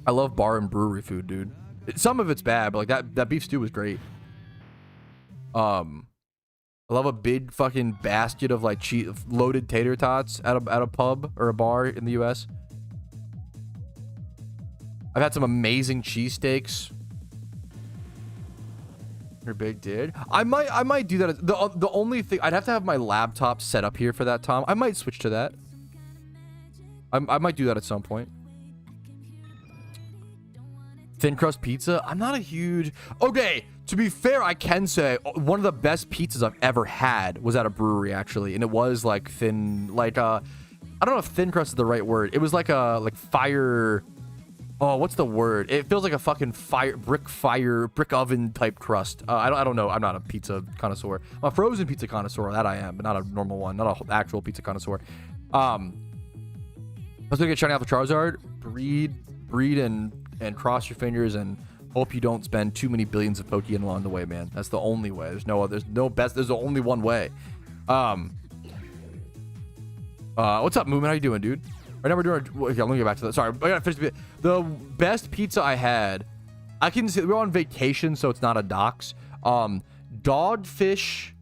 bar and brewery food, dude. Some of it's bad, but like that beef stew was great. I love a big fucking basket of like loaded tater tots at a pub or a bar in the US. I've had some amazing cheesesteaks. You're big, dude. I might do that. The only thing, I'd have to have my laptop set up here for that, Tom. I might switch to that. I might do that at some point. Thin crust pizza. I'm not a huge... Okay, to be fair, I can say one of the best pizzas I've ever had was at a brewery, actually. And it was like thin, like, I don't know if thin crust is the right word. It was like a, fire... Oh, what's the word? It feels like a fucking brick oven type crust. I don't know. I'm not a pizza connoisseur. I'm a frozen pizza connoisseur. That I am, but not a normal one. Not an actual pizza connoisseur. I was gonna get shiny off of Charizard. Breed and cross your fingers and hope you don't spend too many billions of Pokeyen along the way, man. That's the only way. There's only one way. What's up, Moomin? How you doing, dude? Right now we're doing. Okay, let me get back to that. Sorry, I gotta finish the best pizza I had. I can say we're on vacation, so it's not a dox. Dogfish.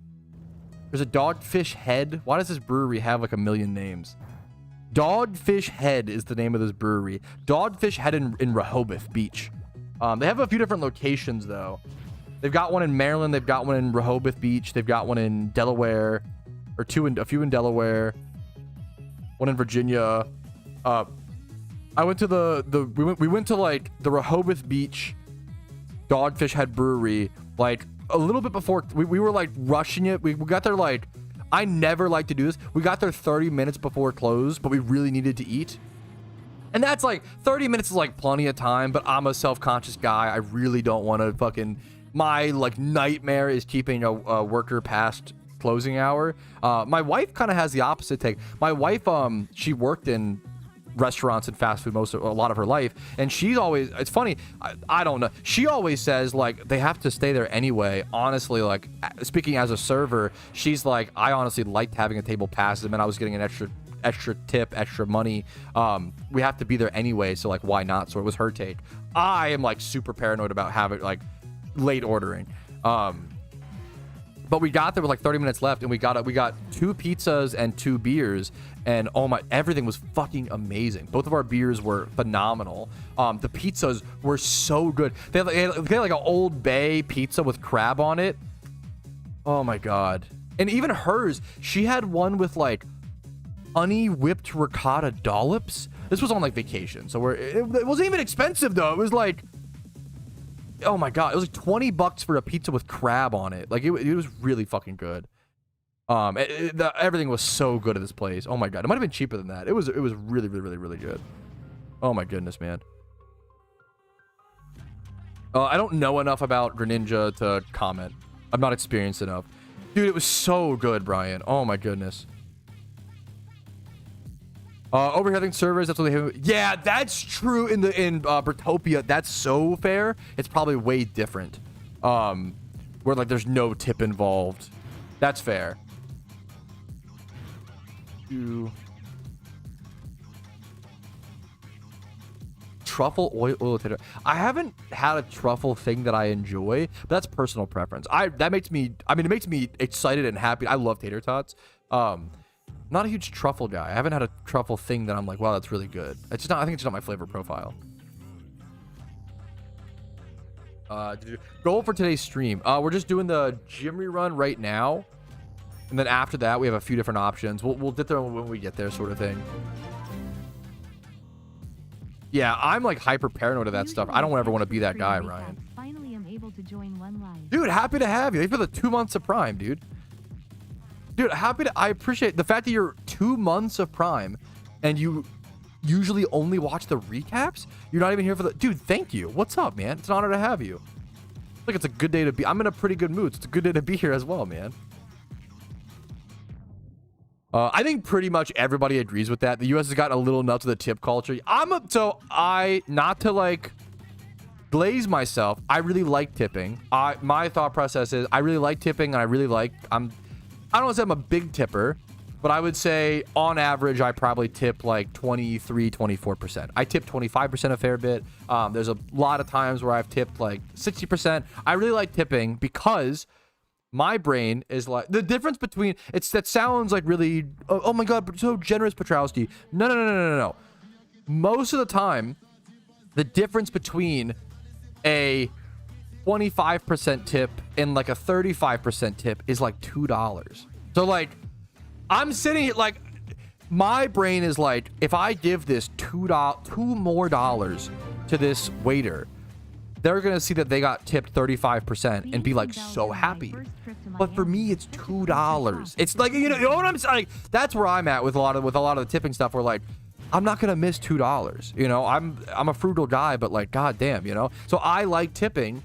There's a Dogfish Head. Why does this brewery have like a million names? Dogfish Head is the name of this brewery. Dogfish Head in Rehoboth Beach. They have a few different locations though. They've got one in Maryland. They've got one in Rehoboth Beach. They've got one in Delaware, or a few in Delaware. One in Virginia. I went to we went to like the Rehoboth Beach Dogfish Head Brewery like a little bit before we were like rushing it. We got there like I never like to do this. We got there 30 minutes before close, but we really needed to eat. And that's like 30 minutes is like plenty of time, but I'm a self-conscious guy. I really don't want to fucking, my like nightmare is keeping a worker past closing hour. My wife kind of has the opposite take. My wife, she worked in restaurants and fast food a lot of her life, and she's always, it's funny, I don't know, she always says like they have to stay there anyway. Honestly, like speaking as a server, she's like, I honestly liked having a table pass them and I was getting an extra tip, extra money. We have to be there anyway, so like why not? So it was her take. I am like super paranoid about having like late ordering. But we got there with like 30 minutes left, and we got 2 pizzas and 2 beers, and oh my, everything was fucking amazing. Both of our beers were phenomenal. The pizzas were so good. They had like an Old Bay pizza with crab on it. Oh my god. And even hers, she had one with like honey whipped ricotta dollops. This was on like vacation, so it wasn't even expensive though. It was like, oh my god, it was like $20 for a pizza with crab on it. Like it was really fucking good. Everything was so good at this place. Oh my god, it might have been cheaper than that. It was really good. Oh my goodness, man. I don't know enough about Greninja to comment. I'm not experienced enough. Dude, it was so good, Brian. Oh my goodness. Over here, I think servers, that's what they have. Yeah, that's true in Bertopia. That's so fair. It's probably way different. Where like there's no tip involved. That's fair. Truffle oil tater. I haven't had a truffle thing that I enjoy, but that's personal preference. It makes me excited and happy. I love tater tots. Not a huge truffle guy. I haven't had a truffle thing that I'm like, wow, that's really good. It's just not, I think it's just not my flavor profile. Goal for today's stream. We're just doing the gym rerun right now. And then after that, we have a few different options. We'll get there when we get there, sort of thing. Yeah, I'm like hyper paranoid of that stuff. I don't ever want to be that guy, Ryan. Finally, I'm able to join one live. Dude, happy to have you. Thank you for the 2 months of Prime, dude. Dude, I appreciate the fact that you're 2 months of Prime and you usually only watch the recaps. You're not even here for the... Dude, thank you. What's up, man? It's an honor to have you. Look, it's a good day to be... I'm in a pretty good mood. It's a good day to be here as well, man. I think pretty much everybody agrees with that. The U.S. has gotten a little nuts with the tip culture. Not to like glaze myself, I really like tipping. My thought process is I really like tipping, and I don't want to say I'm a big tipper, but I would say on average I probably tip like 23-24%. I tip 25% a fair bit. There's a lot of times where I've tipped like 60%. I really like tipping because my brain is like, the difference between, that sounds like really, oh my god, so generous, Patrouski. No. Most of the time, the difference between a 25% tip and like a 35% tip is like $2. So like, I'm sitting here like, my brain is like, if I give this $2 more to this waiter, they're gonna see that they got tipped 35% and be like so happy. But for me, it's $2. It's like, you know what I'm saying? Like, that's where I'm at with a lot of the tipping stuff. Where like, I'm not gonna miss $2. You know, I'm a frugal guy, but like, goddamn, you know. So I like tipping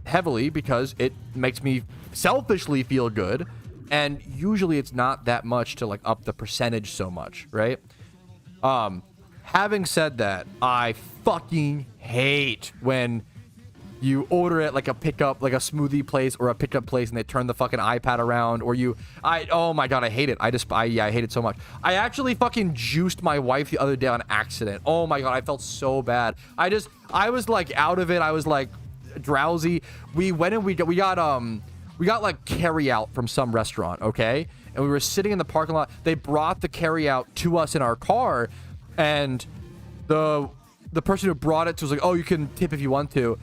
heavily because it makes me selfishly feel good, and usually it's not that much to like up the percentage so much, right? Having said that, I fucking hate when you order it like a pickup, like a smoothie place or a pickup place, and they turn the fucking iPad around, or oh my god, I hate it. I hate it so much. I actually fucking juiced my wife the other day on accident. Oh my god, I felt so bad. I was like out of it. I was like drowsy. We went and we got like carry out from some restaurant, okay? And we were sitting in the parking lot. They brought the carry out to us in our car, and the person who brought it to was like, oh, you can tip if you want to.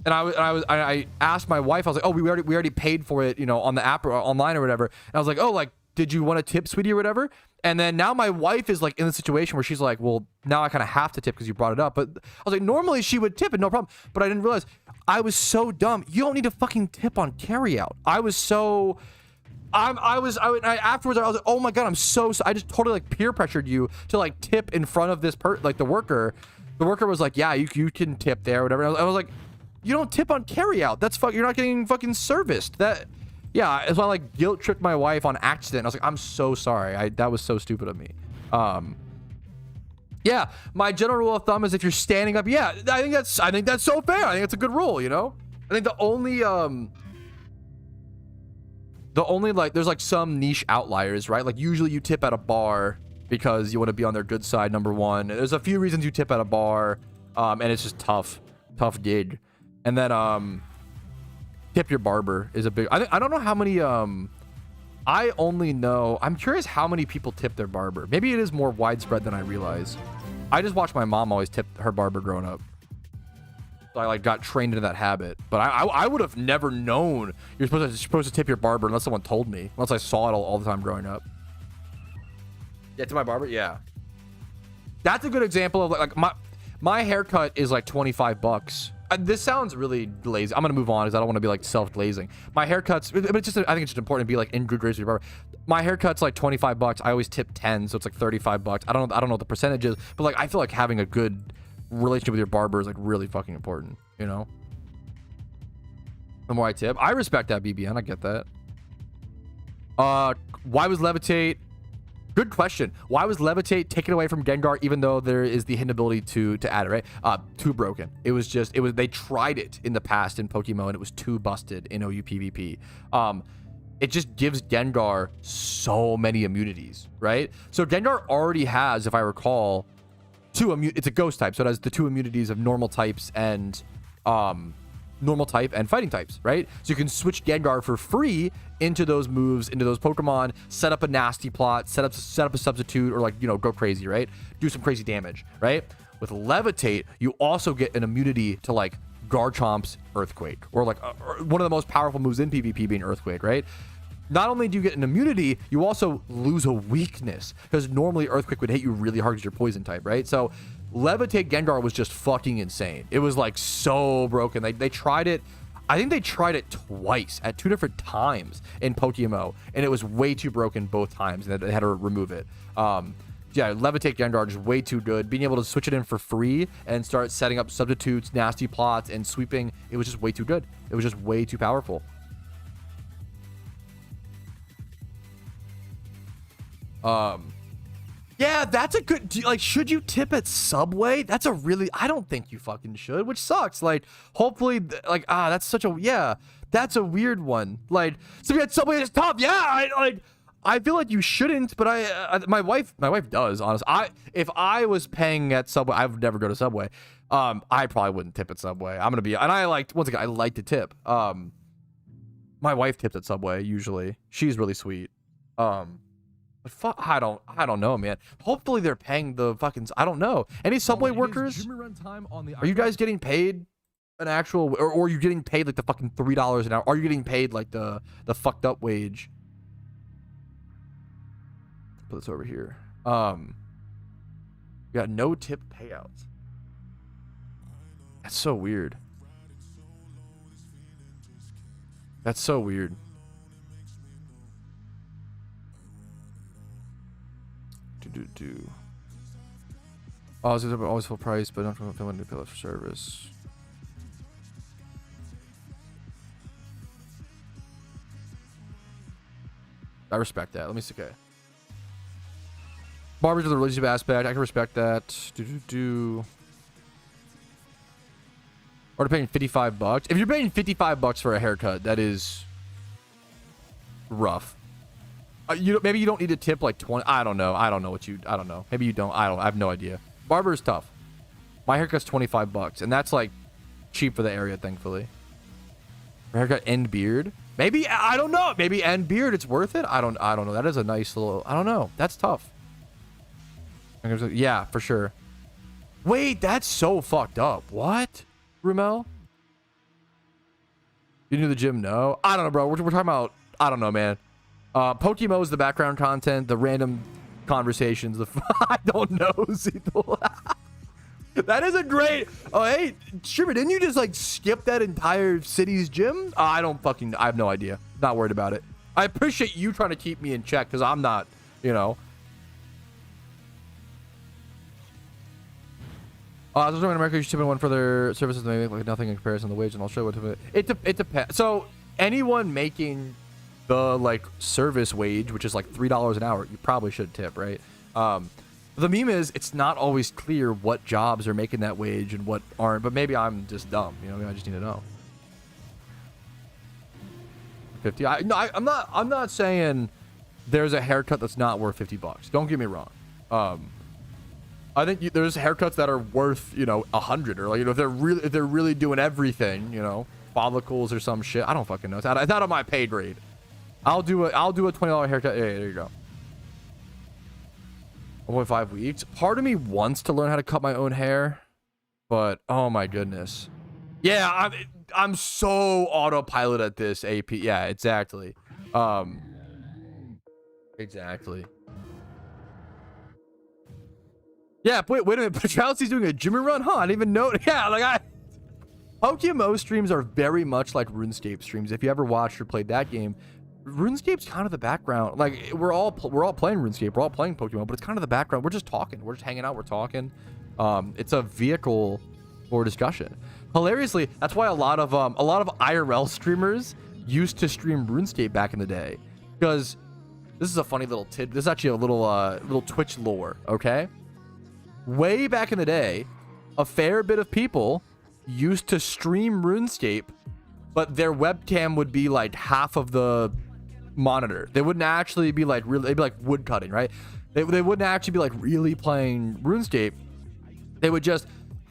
And I asked my wife, I was like, oh, we already paid for it, you know, on the app or online or whatever. And I was like, oh, like, did you want to tip, sweetie, or whatever? And then now my wife is like in the situation where she's like, well, now I kind of have to tip because you brought it up. But I was like, normally she would tip it, no problem. But I didn't realize, I was so dumb. You don't need to fucking tip on carry out. I was so Afterwards I was like, oh my god, I just totally like peer pressured you to like tip in front of this like the worker. The worker was like, yeah, you can tip there, whatever. I was like, you don't tip on carry out. That's you're not getting fucking serviced. Yeah, so I like guilt tripped my wife on accident. I was like, I'm so sorry. That was so stupid of me. Yeah, my general rule of thumb is if you're standing up, yeah, I think that's so fair. I think it's a good rule, you know? I think the only like there's like some niche outliers, right? Like usually you tip at a bar because you want to be on their good side, number one. There's a few reasons you tip at a bar, and it's just tough gig. And then tip your barber is a big. I don't know how many. I only know. I'm curious how many people tip their barber. Maybe it is more widespread than I realize. I just watched my mom always tip her barber growing up. So I like got trained into that habit. But I would have never known you're supposed to tip your barber unless someone told me. Unless I saw it all the time growing up. Yeah, to my barber. Yeah, that's a good example of like my haircut is like $25. This sounds really lazy. I'm gonna move on because I don't want to be like self-glazing. My haircuts, but it's just I think it's just important to be like in good grace with your barber. My haircut's like $25. I always tip 10, so it's like $35. I don't know what the percentage is, but like I feel like having a good relationship with your barber is like really fucking important, you know? The more I tip, I respect that, BBN. I get that. Why was Levitate? Good question. Why was Levitate taken away from Gengar even though there is the hidden ability to add it, right? Too broken. They tried it in the past in PokeMMO and it was too busted in OU PvP. It just gives Gengar so many immunities, right? So Gengar already has, if I recall, it's a ghost type, so it has the 2 immunities of normal types and normal type and fighting types, right? So you can switch Gengar for free into those moves, into those Pokemon, set up a nasty plot, set up a substitute, or like, you know, go crazy, right? Do some crazy damage, right? With Levitate, you also get an immunity to like Garchomp's Earthquake, or like one of the most powerful moves in PvP being Earthquake, right? Not only do you get an immunity, you also lose a weakness, because normally Earthquake would hit you really hard because you're poison type, right? So Levitate Gengar was just fucking insane. It was like so broken. They tried it. I think they tried it twice at 2 different times in PokeMMO, and it was way too broken both times, and they had to remove it. Yeah, Levitate Gengar just way too good. Being able to switch it in for free and start setting up substitutes, nasty plots, and sweeping, it was just way too good. It was just way too powerful. Yeah, that's a good, like, should you tip at Subway? That's a really, I don't think you fucking should, which sucks. Like, hopefully, like, that's such a, yeah, that's a weird one. Like, so we had Subway is tough. Yeah, I feel like you shouldn't, but my wife does, honestly. If I was paying at Subway, I would never go to Subway. I probably wouldn't tip at Subway. I'm gonna be, and once again, I like to tip. My wife tips at Subway usually. She's really sweet. But fuck, I don't know, man. Hopefully they're paying the fucking, I don't know. Any Subway workers? Are you guys getting paid an actual, or are you getting paid like the fucking $3 an hour? Are you getting paid like the fucked up wage? Put this over here. We got no tip payouts. That's so weird. That's so weird. Oh, it's always full price, but not from feeling to pay for service. I respect that. Let me see. Okay. Barbers with a relationship aspect. I can respect that. Or they're paying $55. If you're paying $55 for a haircut, that is rough. Maybe you don't need to tip like 20. I don't know. I don't know. Maybe you don't. I have no idea. Barber is tough. My haircut's $25, and that's like cheap for the area, thankfully. Haircut and beard. Maybe, I don't know. Maybe and beard, it's worth it. I don't know. That is a nice little, I don't know. That's tough. Yeah, for sure. Wait, that's so fucked up. What? Rumel? You knew the gym? No. I don't know, bro. We're talking about, I don't know, man. PokeMMO is the background content, the random conversations, I don't know, Zethel. That is a great, oh, hey, Streamer, didn't you just like skip that entire city's gym? I have no idea. Not worried about it. I appreciate you trying to keep me in check because I'm not, you know. I was in America, you should tip in one for their services. They make like nothing in comparison to the wage, and I'll show what it depends. So anyone making the like service wage, which is like $3 an hour, you probably should tip, right? The meme is it's not always clear what jobs are making that wage and what aren't. But maybe I'm just dumb, you know. Maybe I just need to know. 50. I'm not saying there's a haircut that's not worth $50. Don't get me wrong. I think there's haircuts that are worth, you know, 100, or like, you know, if they're really doing everything, you know, follicles or some shit. I don't fucking know. It's out of my pay grade. I'll do a $20 haircut. Yeah, there you go. 1.5 weeks. Part of me wants to learn how to cut my own hair, but oh my goodness. Yeah, I'm so autopilot at this, AP. Yeah, exactly. Exactly. Yeah, wait a minute. Patrouski's doing a Jimmy run? Huh, I didn't even know. Yeah, like PokeMMO streams are very much like RuneScape streams. If you ever watched or played that game, RuneScape's kind of the background. Like, we're all playing RuneScape. We're all playing Pokemon, but it's kind of the background. We're just talking. We're just hanging out. We're talking. It's a vehicle for discussion. Hilariously, that's why a lot of IRL streamers used to stream RuneScape back in the day, because this is a funny little tidbit. This is actually a little Twitch lore. Okay, way back in the day, a fair bit of people used to stream RuneScape, but their webcam would be like half of the monitor. They wouldn't actually be like really. They'd be like wood cutting, right? They wouldn't actually be like really playing RuneScape. They would just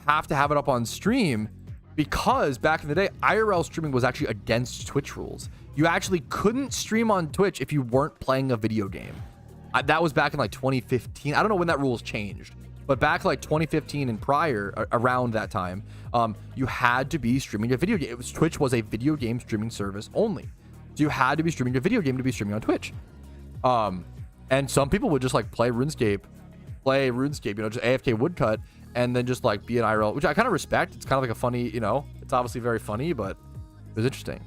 have to have it up on stream, because back in the day, IRL streaming was actually against Twitch rules. You actually couldn't stream on Twitch if you weren't playing a video game. That was back in like 2015. I don't know when that rules changed, but back like 2015 and prior, around that time, you had to be streaming a video game. Twitch was a video game streaming service only. So you had to be streaming a video game to be streaming on Twitch. And some people would just like play RuneScape, you know, just AFK woodcut, and then just like be an IRL, which I kind of respect. It's kind of like a funny, you know, it's obviously very funny, but it was interesting.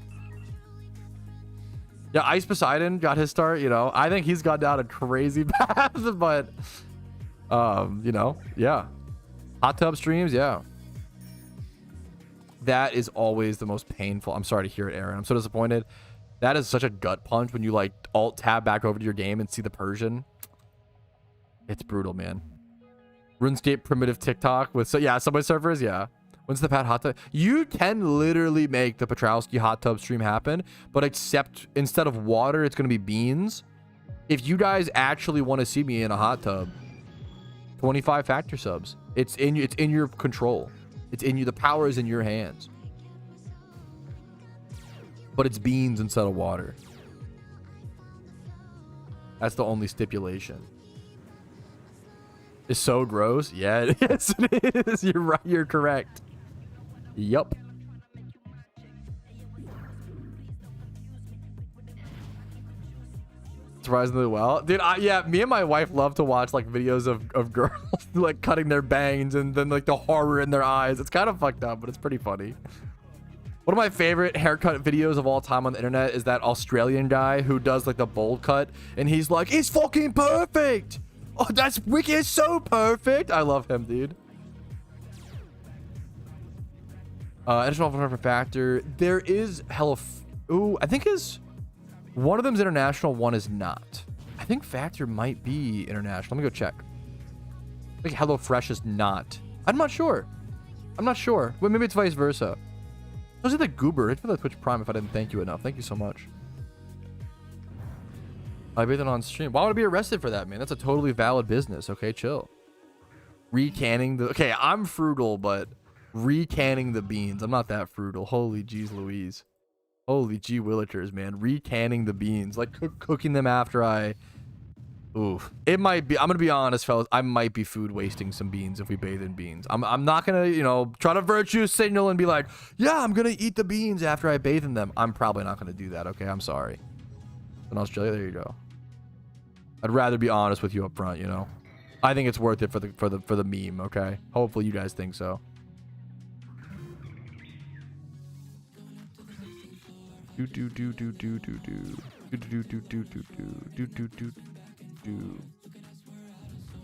Yeah, Ice Poseidon got his start, you know. I think he's gone down a crazy path, but you know, yeah. Hot tub streams, yeah. That is always the most painful. I'm sorry to hear it, Aaron. I'm so disappointed. That is such a gut punch when you like alt tab back over to your game and see the Persian. It's brutal, man. RuneScape primitive TikTok with Subway Surfers, yeah. When's the Pat hot tub? You can literally make the Patrouski hot tub stream happen, but except instead of water, it's gonna be beans. If you guys actually want to see me in a hot tub, 25 factor subs. It's in your control. It's in you. The power is in your hands. But it's beans instead of water. That's the only stipulation. It's so gross. Yeah, yes, it is. You're right. You're correct. Yup. Surprisingly well, dude. Yeah, me and my wife love to watch like videos of girls like cutting their bangs and then like the horror in their eyes. It's kind of fucked up, but it's pretty funny. One of my favorite haircut videos of all time on the internet is that Australian guy who does like the bowl cut, and he's like, "It's fucking perfect. Oh, that's wicked. It's so perfect." I love him, dude. Additional for factor. There is hella. Ooh, I think one of them's international, one is not. I think Factor might be international. Let me go check. I think HelloFresh is not. I'm not sure. Well, maybe it's vice versa. Those are the goober. Hit for the Twitch Prime if I didn't thank you enough. Thank you so much. I bathed it on stream. Why would I be arrested for that, man? That's a totally valid business. Okay, chill. Recanning the... Okay, I'm frugal, but recanning the beans. I'm not that frugal. Holy jeez Louise. Holy gee willikers, man. Recanning the beans. Like cooking them after I... Oof. It might be... I'm going to be honest, fellas. I might be food wasting some beans if we bathe in beans. I'm not going to, you know, try to virtue signal and be like, yeah, I'm going to eat the beans after I bathe in them. I'm probably not going to do that, okay? I'm sorry. In Australia, there you go. I'd rather be honest with you up front, you know? I think it's worth it for the meme, okay? Hopefully you guys think so.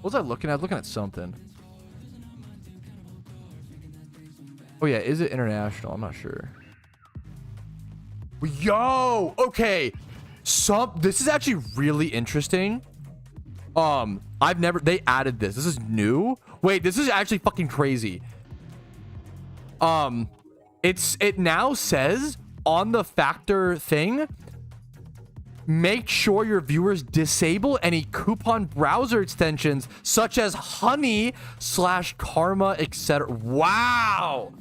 What was I looking at? Looking at something. Oh yeah, is it international? I'm not sure. Yo, okay. This is actually really interesting. They added this. This is new. Wait, this is actually fucking crazy. It now says on the factor thing, make sure your viewers disable any coupon browser extensions such as honey / karma, etc. Wow.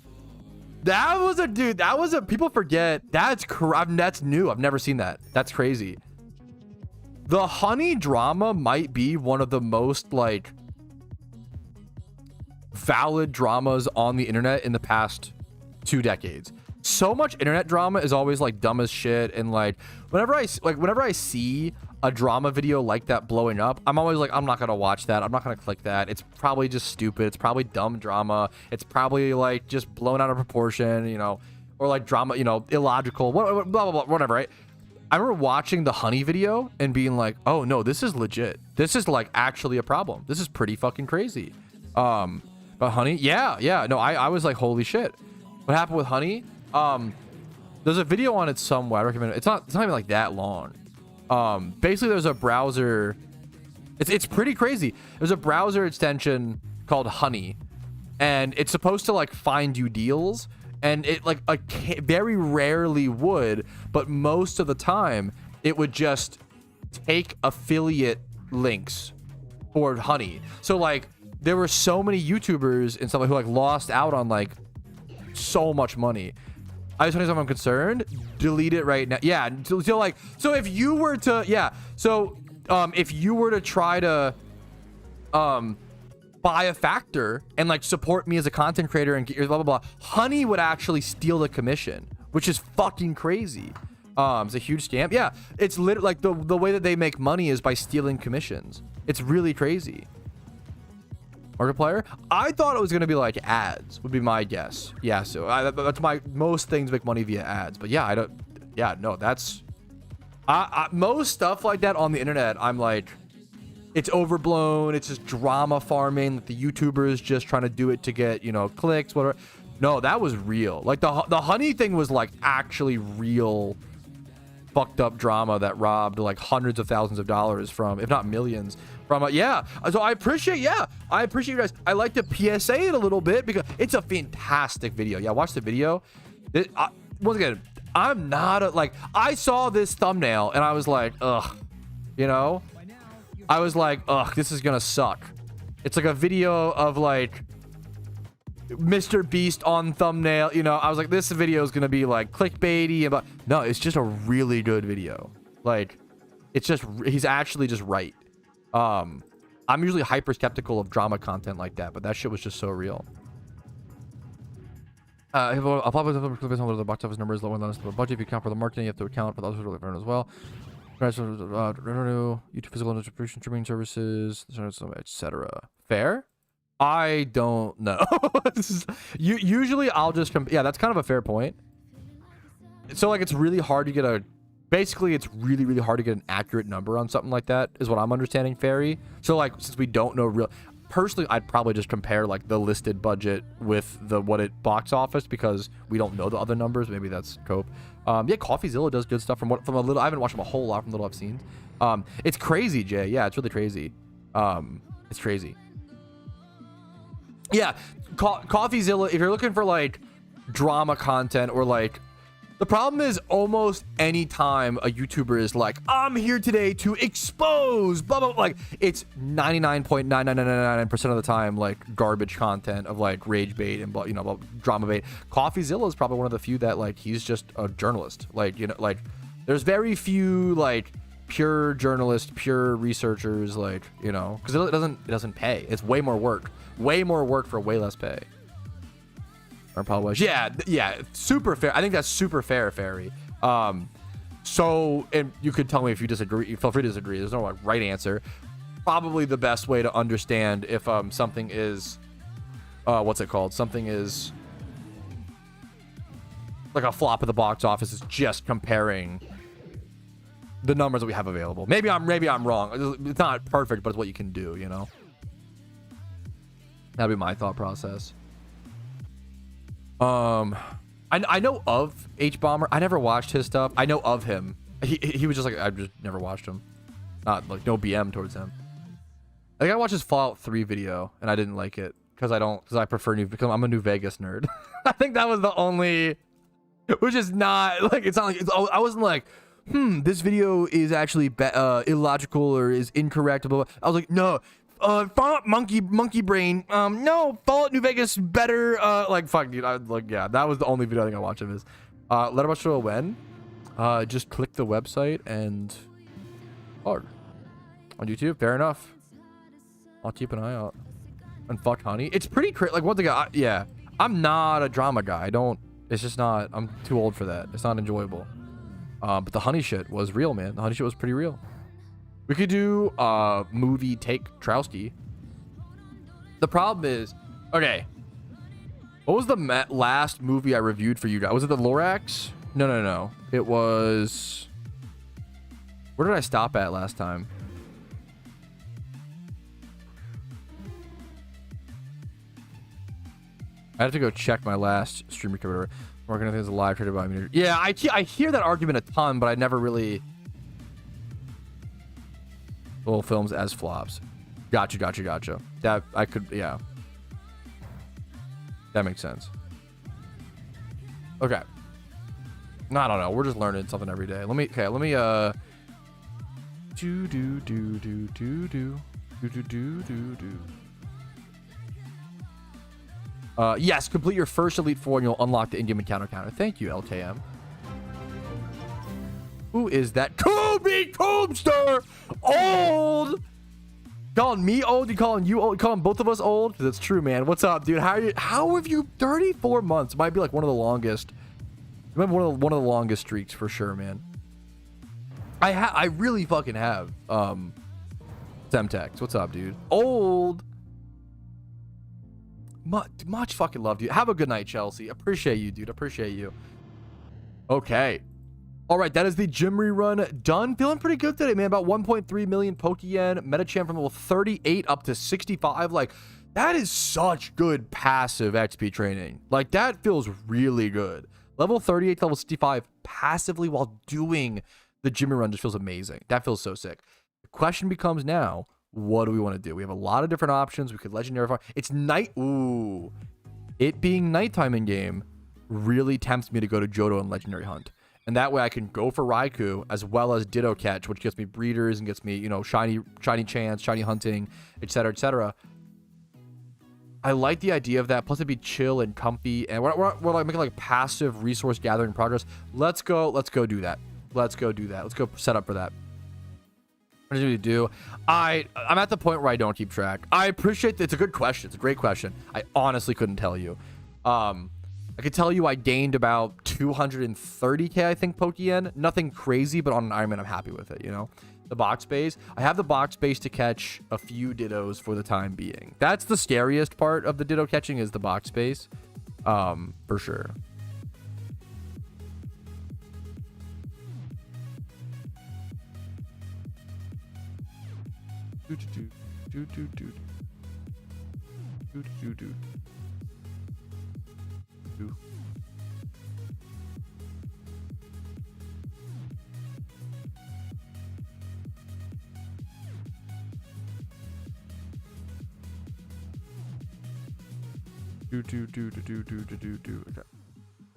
People forget. That's new. I've never seen that. That's crazy. The honey drama might be one of the most like valid dramas on the internet in the past 2 decades. So much internet drama is always like dumb as shit, and like whenever I see a drama video like that blowing up, I'm always like, I'm not gonna watch that. I'm not gonna click that. It's probably just stupid. It's probably dumb drama. It's probably like just blown out of proportion, you know, or like drama, you know, illogical, blah blah blah, whatever. Right? I remember watching the honey video and being like, oh no, this is legit. This is like actually a problem. This is pretty fucking crazy. But honey, yeah, no, I was like, holy shit, what happened with honey? There's a video on it somewhere. I recommend it. It's not even like that long. Basically there's a browser. It's pretty crazy. There's a browser extension called Honey, and it's supposed to like find you deals, and it like very rarely would, but most of the time it would just take affiliate links for Honey. So like there were so many YouTubers and stuff like who like lost out on like so much money. I just want to say I'm concerned. Delete it right now. Yeah. So like, so if you were to, if you were to try to, buy a factor and like support me as a content creator and get your blah, blah, blah, Honey would actually steal the commission, which is fucking crazy. It's a huge scam. Yeah. It's literally like the way that they make money is by stealing commissions. It's really crazy. Markiplier? I thought it was going to be like ads would be my guess. Yeah, so that's most things make money via ads. But yeah, that's most stuff like that on the internet. I'm like, it's overblown. It's just drama farming. Like the YouTubers just trying to do it to get, you know, clicks, whatever. No, that was real. Like the honey thing was like actually real fucked up drama that robbed like hundreds of thousands of dollars from, if not millions, from so I appreciate you guys. I like to PSA it a little bit because it's a fantastic video. Yeah, watch the video. Once again, I'm not like, I saw this thumbnail and I was like, ugh, you know, I was like, ugh, this is gonna suck. It's like a video of like Mr. Beast on thumbnail, you know. I was like, this video is gonna be like clickbaity, but no, it's just a really good video. Like, it's just, he's actually just right. I'm usually hyper skeptical of drama content like that, but that shit was just so real. I'll probably based on whether the box office number is lower than the budget. If you account for the marketing, you have to account for the other sort of as well. Revenue, YouTube physical distribution, streaming services, etc. Fair? I don't know. Usually I'll just yeah, that's kind of a fair point. So like, it's really hard to get it's really hard to get an accurate number on something like that, is what I'm understanding, Fairy. So like, since we don't know personally, I'd probably just compare like the listed budget with what it box office, because we don't know the other numbers. Maybe that's cope. Yeah, CoffeeZilla does good stuff from a little. I haven't watched them a whole lot, from little I've seen. It's crazy, Jay. Yeah, it's really crazy. It's crazy. Yeah, CoffeeZilla, if you're looking for like drama content, or like, the problem is almost any time a YouTuber is like, I'm here today to expose blah blah, like it's 99.9999% of the time like garbage content of like rage bait and you know, drama bait. CoffeeZilla is probably one of the few that like, he's just a journalist. Like, you know, like there's very few like pure journalists, pure researchers, like, you know, because it doesn't pay. It's way more work for way less pay. Yeah, super fair. I think that's super fair, Fairy. So, and you could tell me if you disagree. Feel free to disagree. There's no like right answer. Probably the best way to understand if something is what's it called? Something is like a flop at the box office is just comparing the numbers that we have available. Maybe I'm wrong. It's not perfect, but it's what you can do, you know. That'd be my thought process. I know of H Bomber. I never watched his stuff. I know of him. He was just like, I just never watched him. Not like no BM towards him. I think I watched his Fallout 3 video and I didn't like it because I prefer because I'm a New Vegas nerd. I think that was the only, which is not like, it's not like I wasn't like, this video is actually illogical or is incorrect. Blah, blah. I was like, no, Fallout monkey brain. No, Fallout New Vegas better. Like fuck, dude. Yeah, that was the only video I think I watched of his. Letterboxd show when. Just click the website and on YouTube. Fair enough. I'll keep an eye out. And fuck honey. It's pretty like one thing. Yeah, I'm not a drama guy. I don't. It's just not. I'm too old for that. It's not enjoyable. But the honey shit was real, man. The honey shit was pretty real. We could do movie take Patrouski. The problem is, okay. What was the last movie I reviewed for you guys? Was it the Lorax? No. It was. Where did I stop at last time? I have to go check my last stream recovery. Working on things live traded by me. Yeah, I hear that argument a ton, but I never really. Little films as flops. Gotcha. That I could, yeah. That makes sense. Okay. No, I don't know. We're just learning something every day. Let me yes, complete your first Elite Four and you'll unlock the in-game encounter counter. Thank you, LKM. Who is that? Kobe Coobster! Old! Calling me old? You calling you old? You calling both of us old? Because it's true, man. What's up, dude? How have you 34 months? Might be like one of the longest. Remember one of the longest streaks for sure, man. I really fucking have. Semtex. What's up, dude? Old. Much fucking love, dude. Have a good night, Chelsea. Appreciate you, dude. Appreciate you. Okay. All right, that is the gym rerun done. Feeling pretty good today, man. About 1.3 million Pokeyen. Metachamp from level 38 up to 65. Like, that is such good passive XP training. Like, that feels really good. Level 38 to level 65 passively while doing the gym rerun just feels amazing. That feels so sick. The question becomes now, what do we want to do? We have a lot of different options. We could legendary farm. It's night. Ooh. It being nighttime in game really tempts me to go to Johto and legendary hunt. And that way I can go for Raikou as well as Ditto catch, which gets me breeders and gets me, you know, shiny chance, shiny hunting, etc., etc. I like the idea of that. Plus it'd be chill and comfy. And we're like making like passive resource gathering progress. Let's go do that. Let's go set up for that. What do we do? I'm at the point where I don't keep track. I appreciate that. It's a good question. It's a great question. I honestly couldn't tell you. I could tell you I gained about 230k, I think, Pokeyen. Nothing crazy, but on an Ironman, I'm happy with it, you know? The box base. I have the box base to catch a few Dittos for the time being. That's the scariest part of the Ditto catching is the box base. For sure. Okay.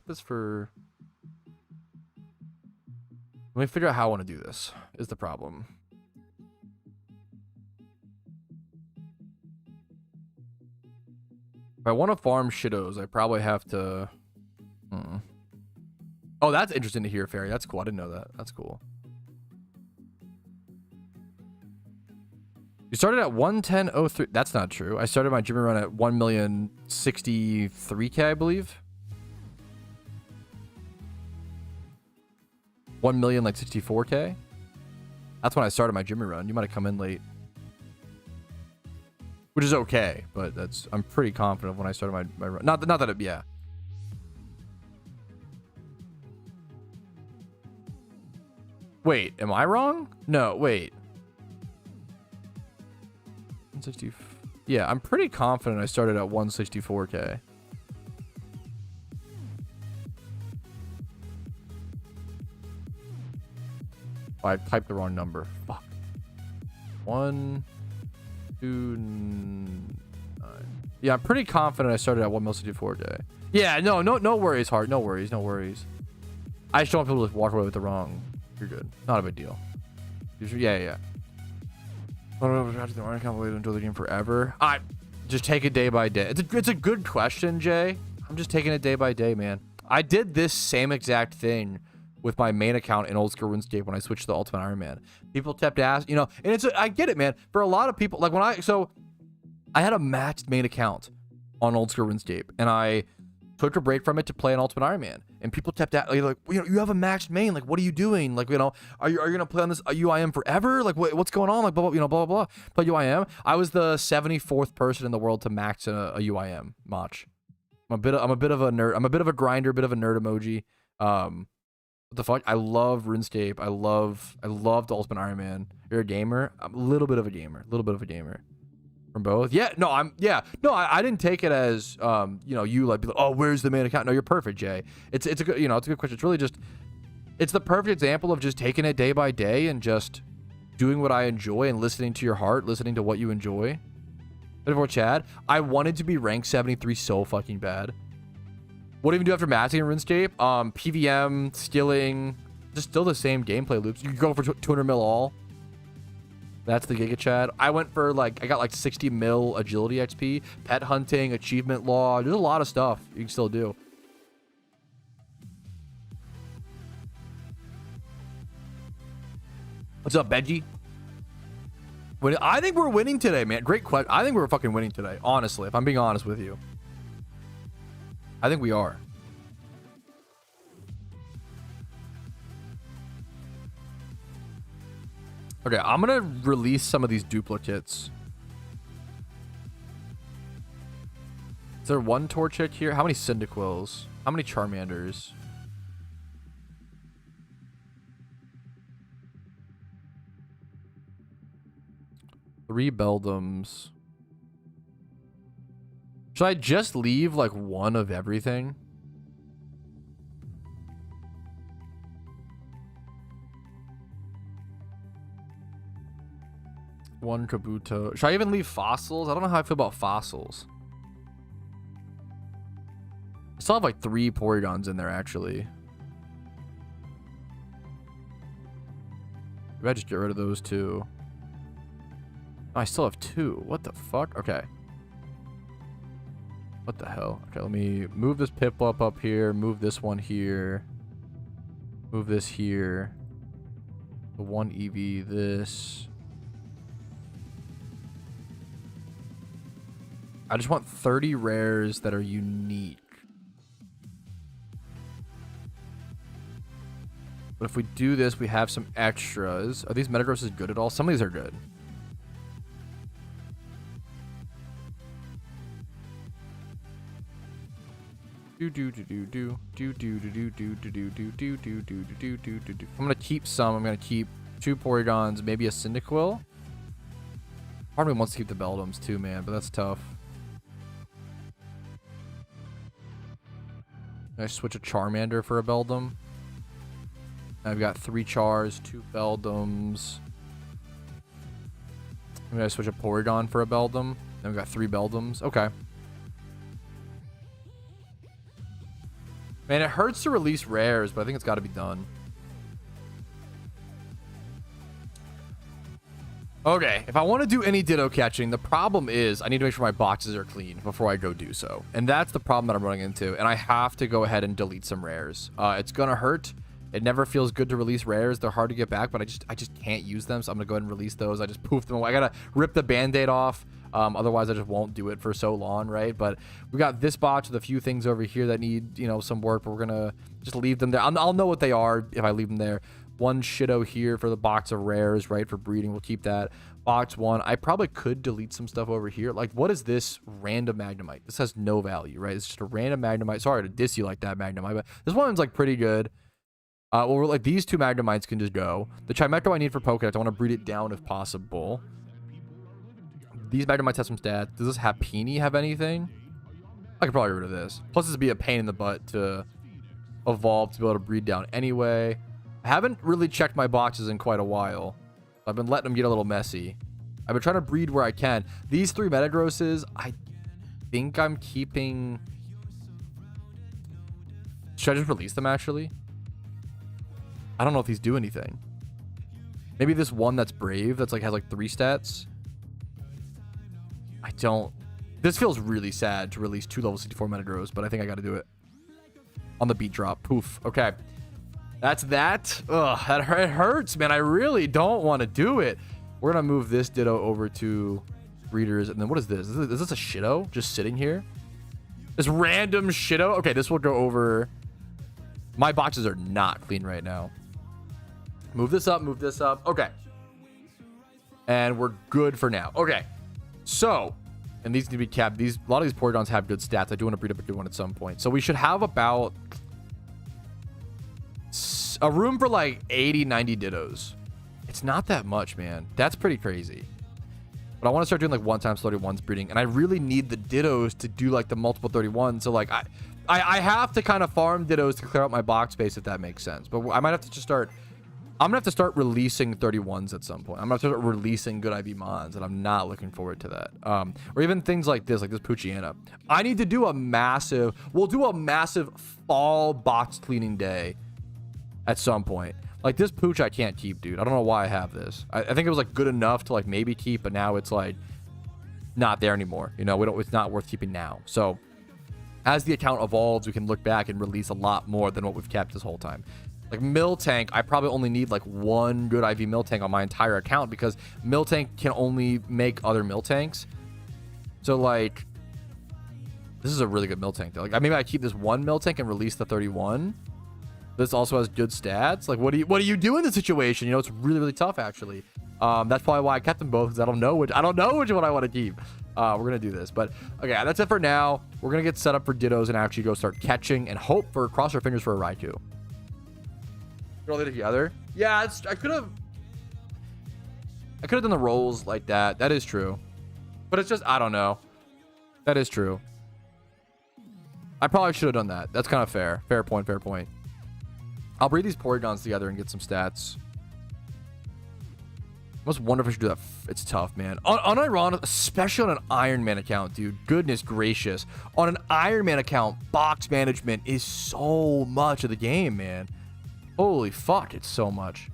This for. Let me figure out how I want to do this. Is the problem. If I want to farm Shiddos, I probably have to. Oh, that's interesting to hear, Fairy. That's cool. I didn't know that. That's cool. You started at 110.03. That's not true. I started my gym run at 1,063,000, I believe. 1,064,000. That's when I started my gym run. You might have come in late, which is okay, but I'm pretty confident when I started my run. Not that it, yeah. Wait, am I wrong? No, wait. 160. Yeah, I'm pretty confident I started at 164K. I typed the wrong number. Fuck. 1, 2, 9. Yeah, I'm pretty confident I started at 164K. Yeah, no worries, Hart. No worries. I just don't want people to walk away with the wrong. You're good. Not a big deal. Yeah. I don't know if I can't wait to enjoy the game forever. I just take it day by day. It's a good question, Jay. I'm just taking it day by day, man. I did this same exact thing with my main account in old school RuneScape when I switched to the Ultimate Iron Man. People kept asking, and I get it, man. For a lot of people, like I had a maxed main account on old school RuneScape, and I took a break from it to play an Ultimate Iron Man. And people kept asking, like, you have a maxed main. Like, what are you doing? Like, are you gonna play on this UIM forever? Like, what's going on? Like, blah blah. Play UIM. I was the 74th person in the world to max a UIM match. I'm a bit of a nerd. I'm a bit of a grinder, bit of a nerd emoji. What the fuck? I love RuneScape. I loved Ultimate Iron Man. You're a gamer? I'm a little bit of a gamer. From both? Yeah. No, I didn't take it as you like, oh, where's the main account? No, you're perfect, Jay. It's a good, it's a good question. It's really just, it's the perfect example of just taking it day by day and just doing what I enjoy and listening to your heart, listening to what you enjoy. Before Chad, I wanted to be ranked 73 so fucking bad. What do you even do after maxing in RuneScape? PVM, skilling, just still the same gameplay loops. You can go for 200 mil all. That's the Giga Chad. I went for I got 60 mil agility XP, pet hunting, achievement log. There's a lot of stuff you can still do. What's up, Benji? I think we're winning today, man. Great question. I think we're fucking winning today, honestly, if I'm being honest with you. I think we are. Okay, I'm gonna release some of these duplicates. Is there one Torchic here? How many Cyndaquils? How many Charmanders? Three Beldums. Should I just leave one of everything? One Kabuto. Should I even leave fossils? I don't know how I feel about fossils. I still have 3 Porygons in there, actually. Maybe I just get rid of those 2. Oh, I still have 2. What the fuck? Okay. What the hell? Okay, let me move this Piplup up here. Move this one here. Move this here. The 1 EV, this. I just want 30 rares that are unique. But if we do this, we have some extras. Are these Metagrosses good at all? Some of these are good. I'm gonna keep some. I'm gonna keep 2 Porygons, maybe a Cyndaquil. Part of me wants to keep the Beldums too, man, but that's tough. I switch a Charmander for a Beldum. I've got 3 Chars, 2 Beldums. I'm gonna switch a Porygon for a Beldum. Then we've got 3 Beldums. Okay. Man, it hurts to release rares, but I think it's got to be done. Okay, if I want to do any Ditto catching, the problem is I need to make sure my boxes are clean before I go do so. And that's the problem that I'm running into. And I have to go ahead and delete some rares. It's going to hurt. It never feels good to release rares. They're hard to get back, but I just can't use them. So I'm going to go ahead and release those. I just poof them away. I got to rip the Band-Aid off. Otherwise, I just won't do it for so long, right? But we got this box with a few things over here that need, some work. But we're going to just leave them there. I'll know what they are if I leave them there. 1 Shido here for the box of rares, right? For breeding, we'll keep that. Box 1. I probably could delete some stuff over here. What is this random Magnemite? This has no value, right? It's just a random Magnemite. Sorry to diss you like that, Magnemite, but this one's pretty good. Well, we're like these two Magnemites can just go. The Chimetro I need for Pokedex. I want to breed it down if possible. These Magnemites have some stats. Does this Happiny have anything? I could probably get rid of this. Plus, this would be a pain in the butt to evolve to be able to breed down anyway. I haven't really checked my boxes in quite a while. I've been letting them get a little messy. I've been trying to breed where I can. These 3 Metagrosses, I think I'm keeping... Should I just release them, actually? I don't know if these do anything. Maybe this one that's brave, that's like has like 3 stats. I don't... This feels really sad to release 2 level 64 Metagross, but I think I got to do it. On the beat drop. Poof. Okay. That's that. Ugh, that hurts, man. I really don't want to do it. We're going to move this Ditto over to breeders. And then what is this? Is this a Shitto just sitting here? This random Shitto? Okay, this will go over... My boxes are not clean right now. Move this up, move this up. Okay. And we're good for now. Okay. So, and these need to be capped. A lot of these Porygons have good stats. I do want to breed up a good one at some point. So we should have about a room for like 80, 90 Dittos. It's not that much, man. That's pretty crazy. But I want to start doing like 1 times 31s breeding. And I really need the Dittos to do like the multiple 31s. So like I have to kind of farm Dittos to clear out my box space, if that makes sense. But I might have to just start... I'm going to have to start releasing 31s at some point. I'm going to start releasing good IV Mons, and I'm not looking forward to that. Or even things like this Poochyena. I need to do a massive... We'll do a massive fall box cleaning day at some point. Like, this Pooch I can't keep, dude. I don't know why I have this. I think it was, like, good enough to, like, maybe keep, but now it's, like, not there anymore. You know, it's not worth keeping now. So, as the account evolves, we can look back and release a lot more than what we've kept this whole time. Like Miltank, I probably only need like 1 good IV Miltank on my entire account because Miltank can only make other Miltanks. So like, this is a really good Miltank though. Like maybe I keep this 1 Miltank and release the 31. This also has good stats. Like what do you do in this situation? You know, it's really, really tough actually. That's probably why I kept them both because I don't know which one I want to keep. We're gonna do this, but okay, that's it for now. We're gonna get set up for Dittos and actually go start catching and hope for cross our fingers for a Raikou. All together. Yeah, I could have done the rolls like that. That is true. But it's just, I don't know. That is true. I probably should have done that. That's kind of fair. Fair point, fair point. I'll breed these Porygons together and get some stats. I must wonder if I should do that. It's tough, man. Unironic, especially on an Iron Man account, dude. Goodness gracious. On an Iron Man account, box management is so much of the game, man. Holy fuck, it's so much.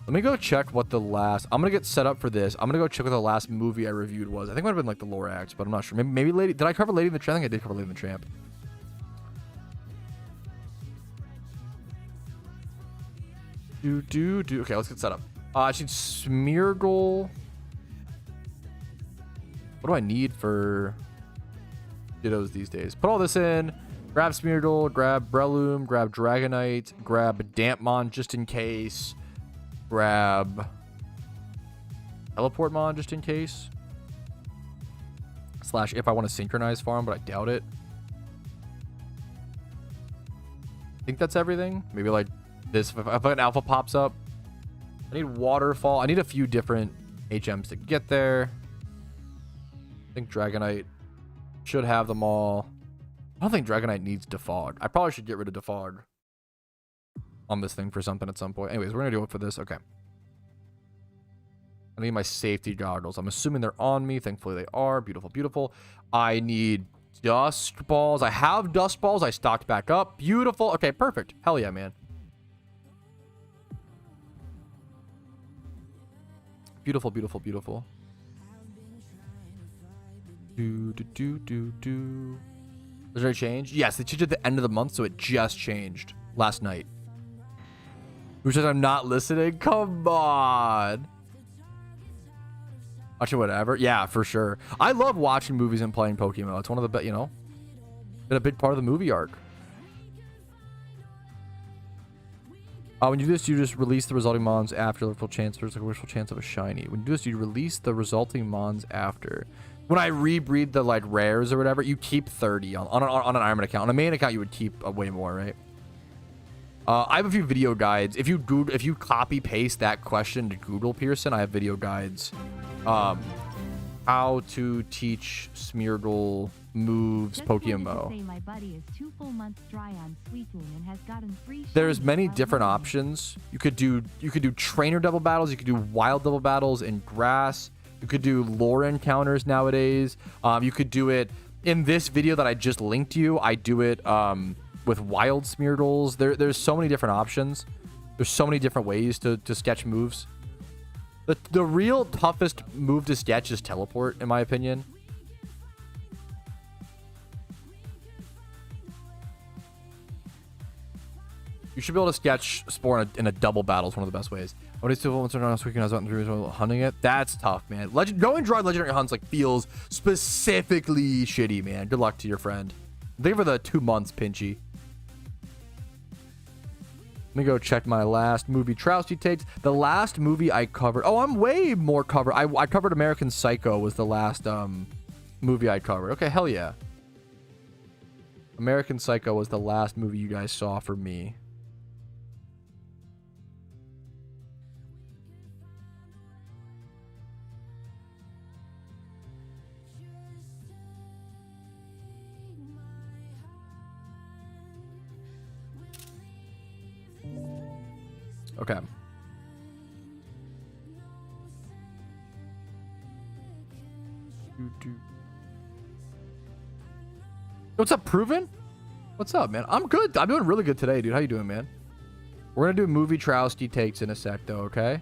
Let me go check what the last... I'm going to get set up for this. I'm going to go check what the last movie I reviewed was. I think it might have been like the Lorax, but I'm not sure. Maybe Lady... Did I cover Lady and the Tramp? I think I did cover Lady and the Tramp. Okay, let's get set up. I should Smeargle. What do I need for Dittos these days? Put all this in. Grab Smeargle, grab Breloom, grab Dragonite, grab Dampmon just in case. Grab Teleportmon just in case. / if I want to synchronize farm, but I doubt it. I think that's everything. Maybe like this, if an alpha pops up. I need Waterfall. I need a few different HMs to get there. I think Dragonite should have them all. I don't think Dragonite needs Defog. I probably should get rid of Defog on this thing for something at some point. Anyways, we're going to do it for this. Okay. I need my safety goggles. I'm assuming they're on me. Thankfully, they are. Beautiful, beautiful. I need Dust Balls. I have Dust Balls. I stocked back up. Beautiful. Okay, perfect. Hell yeah, man. Beautiful, beautiful, beautiful. Was there a change? Yes, they changed at the end of the month, so it just changed last night. Who says I'm not listening? Come on. Watching whatever. Yeah, for sure. I love watching movies and playing Pokemon. It's one of the best, you know. Been a big part of the movie arc. When you do this, you just release the resulting mons after the full chance. There's like a wishful chance of a shiny. When you do this, you release the resulting mons after. When I rebreed the like rares or whatever, you keep 30 on an Iron Man account. On a main account, you would keep way more, right? I have a few video guides. If you copy paste that question to Google, Pearson, I have video guides. How to teach Smeargle moves PokeMMO. My buddy is 2 full months dry on Suicune and has gotten free. There's many different options. You could do trainer double battles. You could do wild double battles in grass. You could do lore encounters nowadays. You could do it in this video that I just linked you. I do it with wild Smeargles. There's so many different options. There's so many different ways to sketch moves. The real toughest move to sketch is teleport, in my opinion. You should be able to sketch Spore in a double battle is one of the best ways. What is still once on weekend I was out through hunting it? That's tough, man. Going dry legendary hunts like feels specifically shitty, man. Good luck to your friend. Thank you for the 2 months, Pinchy. Let me go check my last movie Patrouski takes. The last movie I covered. Oh, I'm way more covered. I covered American Psycho was the last movie I covered. Okay, hell yeah. American Psycho was the last movie you guys saw for me. Okay. What's up, Proven? What's up, man? I'm good. I'm doing really good today, dude. How you doing, man? We're gonna do movie Patrouski takes in a sec, though, okay?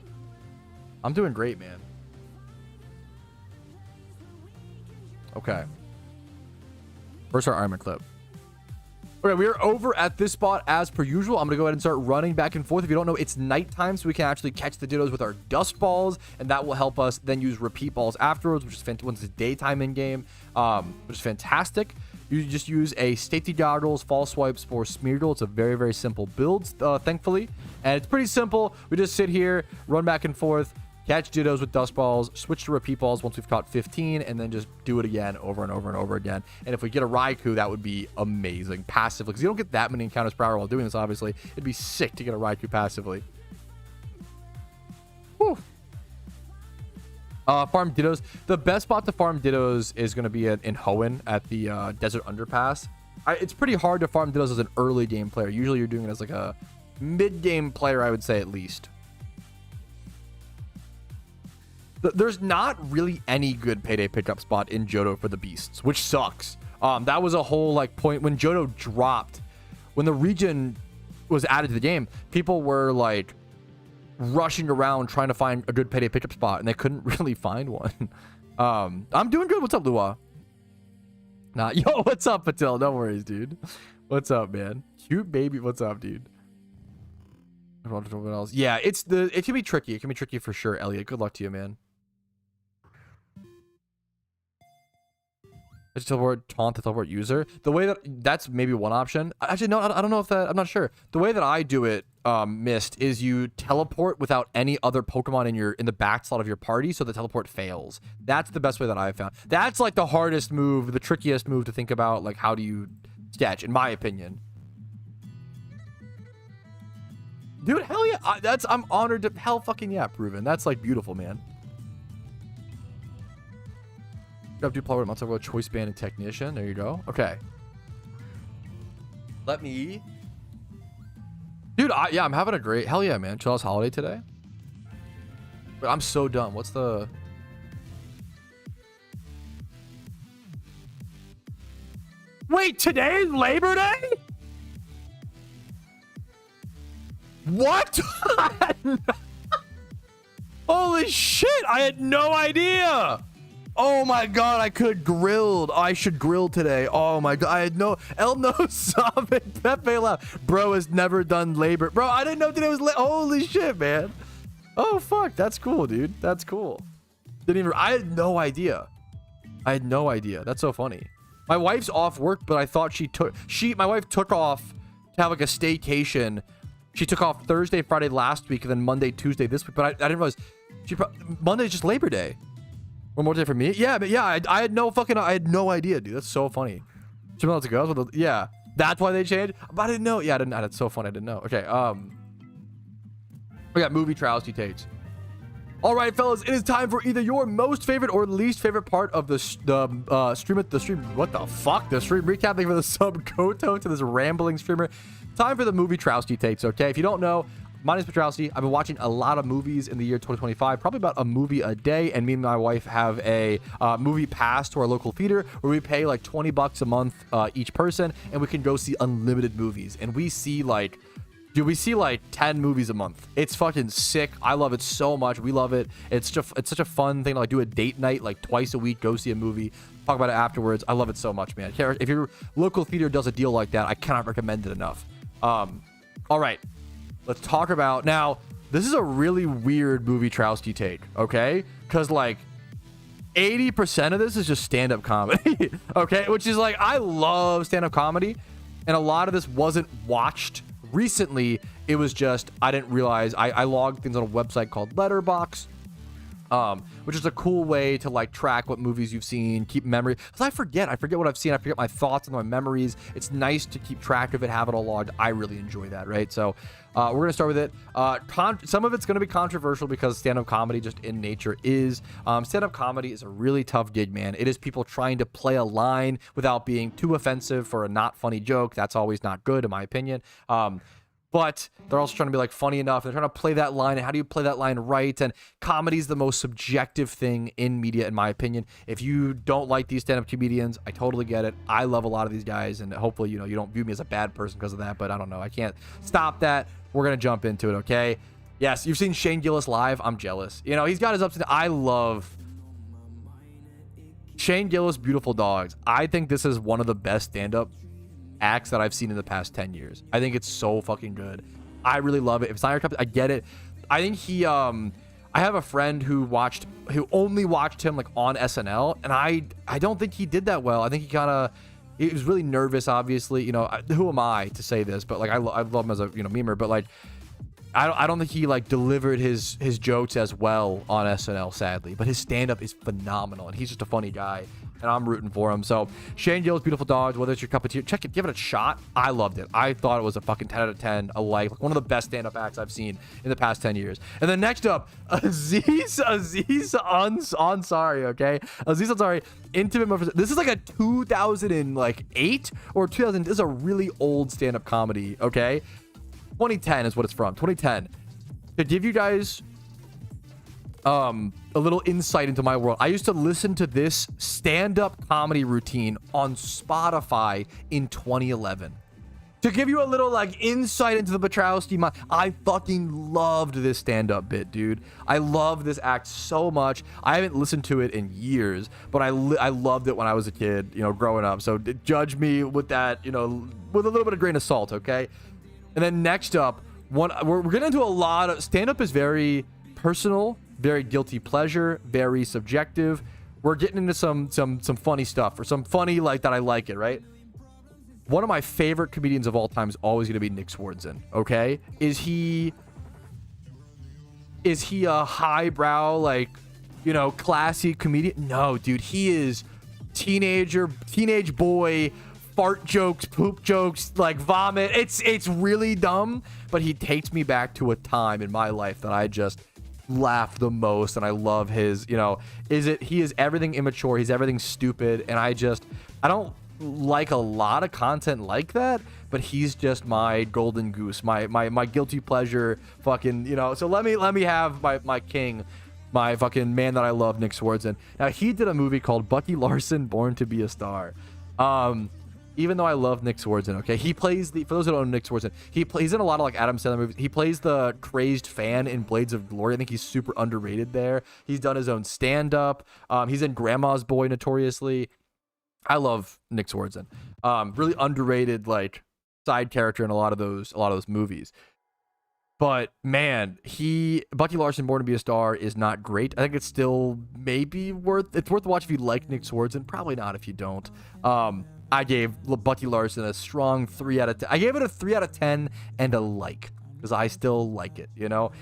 I'm doing great, man. Okay. Where's our armor clip? Okay, we are over at this spot as per usual. I'm going to go ahead and start running back and forth. If you don't know, it's nighttime, so we can actually catch the Dittos with our dust balls, and that will help us then use repeat balls afterwards, which is fantastic once it's daytime in-game, which is fantastic. You just use a safety goggles, false swipe, Spore, Smeargle. It's a very, very simple build, thankfully, and it's pretty simple. We just sit here, run back and forth, catch Dittos with dust balls, switch to repeat balls once we've caught 15, and then just do it again over and over and over again. And if we get a Raikou, that would be amazing passively, because you don't get that many encounters per hour while doing this, obviously. It'd be sick to get a Raikou passively. Whew. Farm Dittos. The best spot to farm Dittos is going to be in Hoenn at the Desert Underpass. It's pretty hard to farm Dittos as an early game player. Usually you're doing it as like a mid-game player, I would say, at least. There's not really any good payday pickup spot in Johto for the beasts, which sucks. That was a whole like point when Johto dropped, when the region was added to the game, people were like rushing around trying to find a good payday pickup spot, and they couldn't really find one. I'm doing good. What's up, Lua? Nah, yo, what's up, Patil? No worries, dude. What's up, man? Cute baby. What's up, dude? What else? Yeah, it can be tricky. It can be tricky for sure, Elliot. Good luck to you, man. Just teleport, taunt the teleport user. The way that's maybe one option. Actually, no, I don't know if that. I'm not sure. The way that I do it, Mist, is you teleport without any other Pokemon in the back slot of your party, so the teleport fails. That's the best way that I've found. That's like the hardest move, the trickiest move to think about. Like, how do you sketch? In my opinion. Dude, hell yeah. I'm honored to hell fucking yeah, Proven. That's like beautiful, man. Do play months ago, choice band and technician. There you go. Okay. Let me. Dude, yeah, I'm having a great hell yeah, man. Chill holiday today. But I'm so dumb. What's the wait, today is Labor Day? What? Holy shit, I had no idea. Oh my god, I could grilled. I should grill today. Oh my god, I had no El no Summit. Pepe left. Bro has never done labor. Bro, I didn't know today was holy shit, man. Oh fuck, that's cool, dude. That's cool. I had no idea. I had no idea. That's so funny. My wife's off work, but I thought my wife took off to have like a staycation. She took off Thursday, Friday last week, and then Monday, Tuesday this week. But I didn't realize Monday's just Labor Day. One more day for me? Yeah, but yeah, I had no idea, dude. That's so funny. 2 minutes ago, yeah. That's why they changed. But I didn't know. Yeah, I didn't. That's so funny. I didn't know. Okay. We got movie Patrouski takes. All right, fellas, it is time for either your most favorite or least favorite part of the stream. What the fuck? The stream recap. Thank you for the sub Koto to this rambling streamer. Time for the movie Patrouski takes. Okay, if you don't know, my name is Patrouski. I've been watching a lot of movies in the year 2025, probably about a movie a day. And me and my wife have a movie pass to our local theater where we pay like $20 a month each person, and we can go see unlimited movies. And we see like, dude, we see like 10 movies a month. It's fucking sick. I love it so much. We love it. It's such a fun thing to like do a date night like twice a week, go see a movie, talk about it afterwards. I love it so much, man. If your local theater does a deal like that, I cannot recommend it enough. All right, let's talk about now. This is a really weird movie Patrouski take, okay? Because like 80% of this is just stand-up comedy, okay? Which is like, I love stand-up comedy, and a lot of this wasn't watched recently. It was just, I didn't realize I logged things on a website called Letterboxd, which is a cool way to like track what movies you've seen, keep memory. Because I forget what I've seen. I forget my thoughts and my memories. It's nice to keep track of it, have it all logged. I really enjoy that, right? So we're gonna start with it. Some of it's gonna be controversial because stand-up comedy just in nature is. Stand-up comedy is a really tough gig, man. It is people trying to play a line without being too offensive for a not funny joke. That's always not good, in my opinion. But they're also trying to be like funny enough. They're trying to play that line. And how do you play that line right? And comedy is the most subjective thing in media, in my opinion. If you don't like these stand-up comedians, I totally get it. I love a lot of these guys, and hopefully, you know, you don't view me as a bad person because of that. But I don't know. I can't stop that. We're gonna jump into it, okay? Yes, you've seen Shane Gillis live. I'm jealous. You know, he's got his ups and downs. I love Shane Gillis, Beautiful Dogs. I think this is one of the best stand-up acts that I've seen in the past 10 years. I think it's so fucking good. I really love it. If it's not your cup, I get it. I think he I have a friend who only watched him like on SNL, and I don't think he did that well. I think he was really nervous, obviously. You know, who am I to say this? But like I love him as a, you know, memer, but like I don't think he like delivered his jokes as well on SNL, sadly. But his stand-up is phenomenal, and he's just a funny guy, and I'm rooting for him. So Shane Gillis, Beautiful Dogs, whether it's your cup of tea, check it, give it a shot. I loved it. I thought it was a fucking 10 out of 10, like one of the best stand-up acts I've seen in the past 10 years. And then next up, Aziz Ansari, okay? Aziz Ansari, Intimate. This is like a 2008 or 2000. This is a really old stand-up comedy, okay? 2010 is what it's from. 2010. To give you guys a little insight into my world, I used to listen to this stand-up comedy routine on Spotify in 2011. To give you a little like insight into the Patrouski mind, I fucking loved this stand-up bit, dude. I love this act so much. I haven't listened to it in years, but I loved it when I was a kid, you know, growing up. So judge me with that, you know, with a little bit of grain of salt, okay? And then next up, we're getting into a lot of stand-up is very personal, very guilty pleasure, very subjective. We're getting into some funny stuff, or some funny like that I like it, right? One of my favorite comedians of all time is always going to be Nick Swardson, okay? Is he a highbrow, like, you know, classy comedian? No, dude, he is teenage boy, fart jokes, poop jokes, like vomit. It's really dumb, but he takes me back to a time in my life that I just laughed the most, and I love his, you know, he is everything immature, he's everything stupid, and I don't like a lot of content like that, but he's just my golden goose, my guilty pleasure, fucking, you know. So let me have my king, my fucking man that I love, Nick Swardson. Now, he did a movie called Bucky Larson, Born to Be a Star. Even though I love Nick Swardson, okay, he plays for those who don't know Nick Swardson, he's in a lot of like Adam Sandler movies. He plays the crazed fan in Blades of Glory. I think he's super underrated there. He's done his own stand-up. He's in Grandma's Boy notoriously. I love Nick Swardson. Really underrated like side character in a lot of those movies. But man, Bucky Larson, Born to Be a Star is not great. I think it's still maybe worth the watch if you like Nick Swardson. Probably not if you don't. I gave Bucky Larson a strong 3 out of 10. I gave it a 3 out of 10 and a like, because I still like it, you know?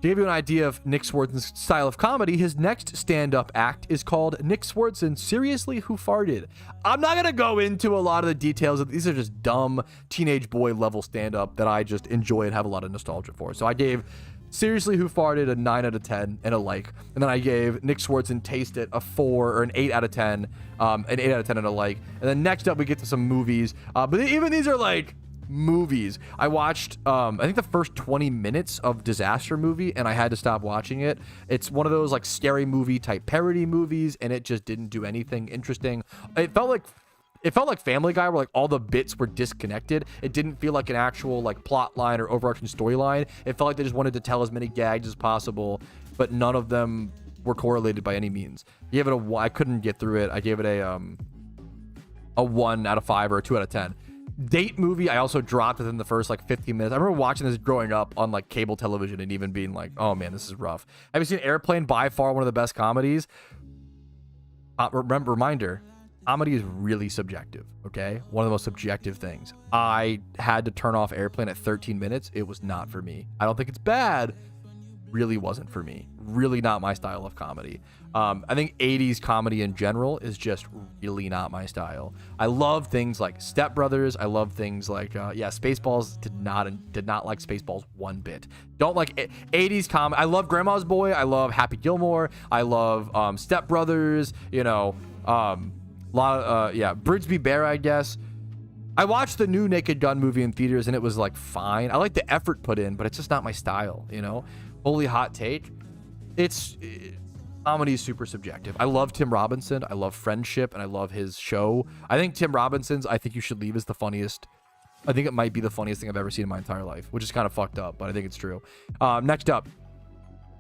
To give you an idea of Nick Swartzen's style of comedy, his next stand-up act is called Nick Swartzen Seriously Who Farted. I'm not going to go into a lot of the details. These are just dumb teenage boy level stand-up that I just enjoy and have a lot of nostalgia for. So I gave Seriously Who Farted a 9 out of 10 and a like. And then I gave Nick Swartzen Taste It a 4 or an 8 out of 10, an 8 out of 10 and a like. And then next up we get to some movies. But even these are like movies. I watched I think the first 20 minutes of Disaster Movie and I had to stop watching it. It's one of those like scary movie type parody movies and it just didn't do anything interesting. It felt like Family Guy, where like all the bits were disconnected. It didn't feel like an actual like plot line or overarching storyline. It felt like they just wanted to tell as many gags as possible, but none of them were correlated by any means. I gave it a, I couldn't get through it. I gave it a 1 out of 5 or a 2 out of 10. Date Movie, I also dropped within the first like 15 minutes. I remember watching this growing up on like cable television and even being like, oh man, this is rough. Have you seen Airplane? By far one of the best comedies. Reminder, comedy is really subjective, okay? One of the most subjective things. I had to turn off Airplane at 13 minutes. It was not for me. I don't think it's bad. Really wasn't for me. Really not my style of comedy. I think 80s comedy in general is just really not my style. I love things like Step Brothers. I love things like Spaceballs. Did not like Spaceballs one bit. Don't like 80s comedy. I love Grandma's Boy. I love Happy Gilmore. I love Step Brothers. You know, Brigsby Bear, I guess. I watched the new Naked Gun movie in theaters and it was like fine. I like the effort put in, but it's just not my style, you know? Holy hot take. Comedy is super subjective. I love Tim Robinson. I love Friendship and I love his show. I think Tim Robinson's I Think You Should Leave is the funniest. I think it might be the funniest thing I've ever seen in my entire life, which is kind of fucked up, but I think it's true. Next up,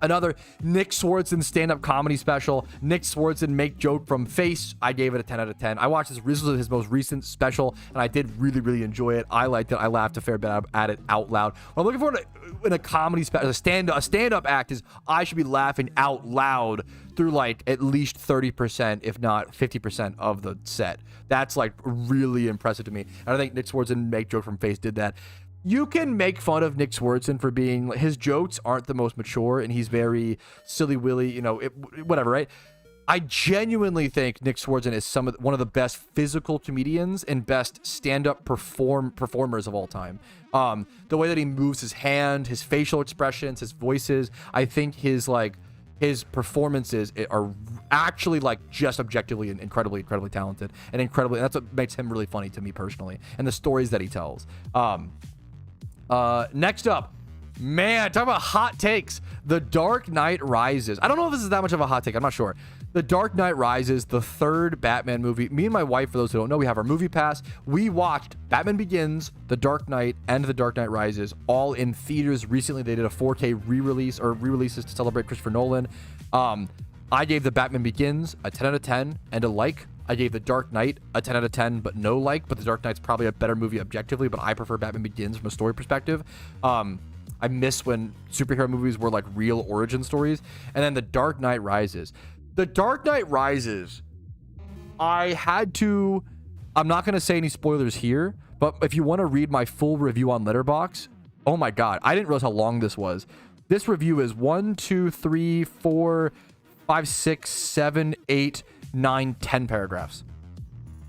another Nick Swartzen stand-up comedy special. Nick Swartzen Make Joke from Face. I gave it a 10 out of 10. I watched this recently, his most recent special, and I did really, really enjoy it. I liked it. I laughed a fair bit at it out loud. What I'm looking for in a comedy special, a stand-up act, is I should be laughing out loud through like at least 30%, if not 50% of the set. That's like really impressive to me. And I think Nick Swartzen Make Joke from Face did that. You can make fun of Nick Swartzen for being, his jokes aren't the most mature and he's very silly willy, you know, whatever, right? I genuinely think Nick Swartzen is one of the best physical comedians and best stand-up performers of all time. The way that he moves his hand, his facial expressions, his voices, I think his performances are actually like just objectively and incredibly talented and that's what makes him really funny to me personally, and the stories that he tells. Next up, man, talk about hot takes. The Dark Knight Rises. I don't know if this is that much of a hot take. I'm not sure. The Dark Knight Rises, the third Batman movie. Me and my wife, for those who don't know, we have our movie pass. We watched Batman Begins, The Dark Knight, and The Dark Knight Rises all in theaters recently. They did a 4K re-releases to celebrate Christopher Nolan. I gave The Batman Begins a 10 out of 10 and a like. I gave The Dark Knight a 10 out of 10, but no like. But The Dark Knight's probably a better movie objectively, but I prefer Batman Begins from a story perspective. I miss when superhero movies were like real origin stories. And then The Dark Knight Rises. The Dark Knight Rises, I'm not going to say any spoilers here, but if you want to read my full review on Letterboxd, oh my God, I didn't realize how long this was. This review is 1, 2, 3, 4, 5, 6, 7, 8, 9, 10 paragraphs.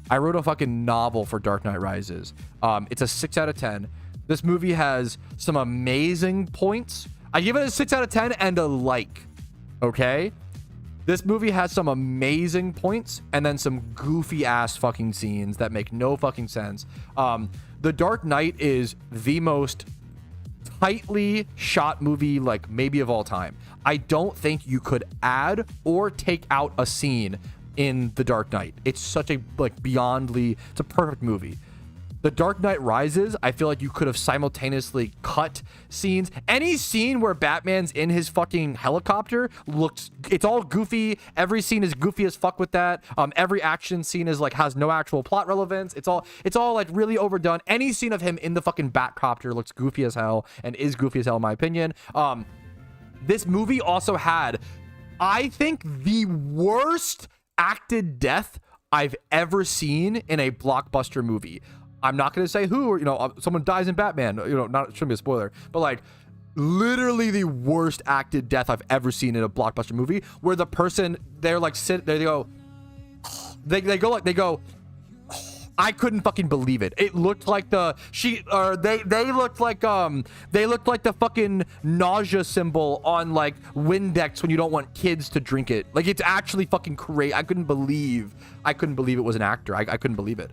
I wrote a fucking novel for Dark Knight Rises. It's a 6 out of 10. This movie has some amazing points. I give it a 6 out of 10 and a like. Okay? This movie has some amazing points and then some goofy ass fucking scenes that make no fucking sense. The Dark Knight is the most tightly shot movie like maybe of all time. I don't think you could add or take out a scene in The Dark Knight. It's such a it's a perfect movie. The Dark Knight Rises, I feel like you could have simultaneously cut scenes. Any scene where Batman's in his fucking helicopter it's all goofy. Every scene is goofy as fuck with that. Every action scene is like has no actual plot relevance. It's all like really overdone. Any scene of him in the fucking Batcopter looks goofy as hell and is goofy as hell in my opinion. This movie also had, I think, the worst acted death I've ever seen in a blockbuster movie. I'm not going to say who, or, someone dies in Batman, shouldn't be a spoiler, but like literally the worst acted death I've ever seen in a blockbuster movie, where the person, they're like sit there, they go, I couldn't fucking believe it. It looked like they looked like the fucking nausea symbol on like Windex when you don't want kids to drink it. Like, it's actually fucking crazy. I couldn't believe it was an actor. I couldn't believe it.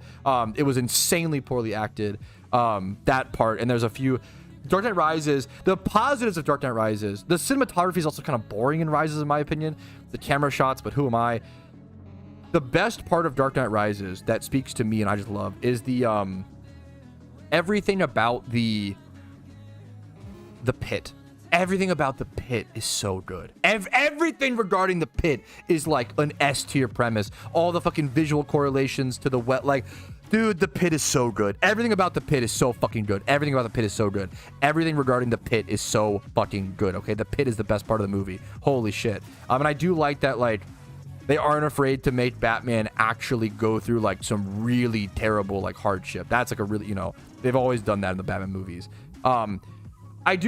It was insanely poorly acted, that part. And there's a few Dark Knight Rises. The positives of Dark Knight Rises, the cinematography is also kind of boring in Rises, in my opinion. The camera shots, but who am I? The best part of Dark Knight Rises that speaks to me and I just love is the everything about the pit. Everything about the pit is so good. Everything regarding the pit is like an S tier premise. All the fucking visual correlations to the wet, like, dude, the pit is so good. Everything about the pit is so fucking good. Everything about the pit is so good. Everything regarding the pit is so fucking good. Okay, the pit is the best part of the movie. Holy shit. And I do like that, like, they aren't afraid to make Batman actually go through like some really terrible like hardship. That's like a really, they've always done that in the Batman movies. This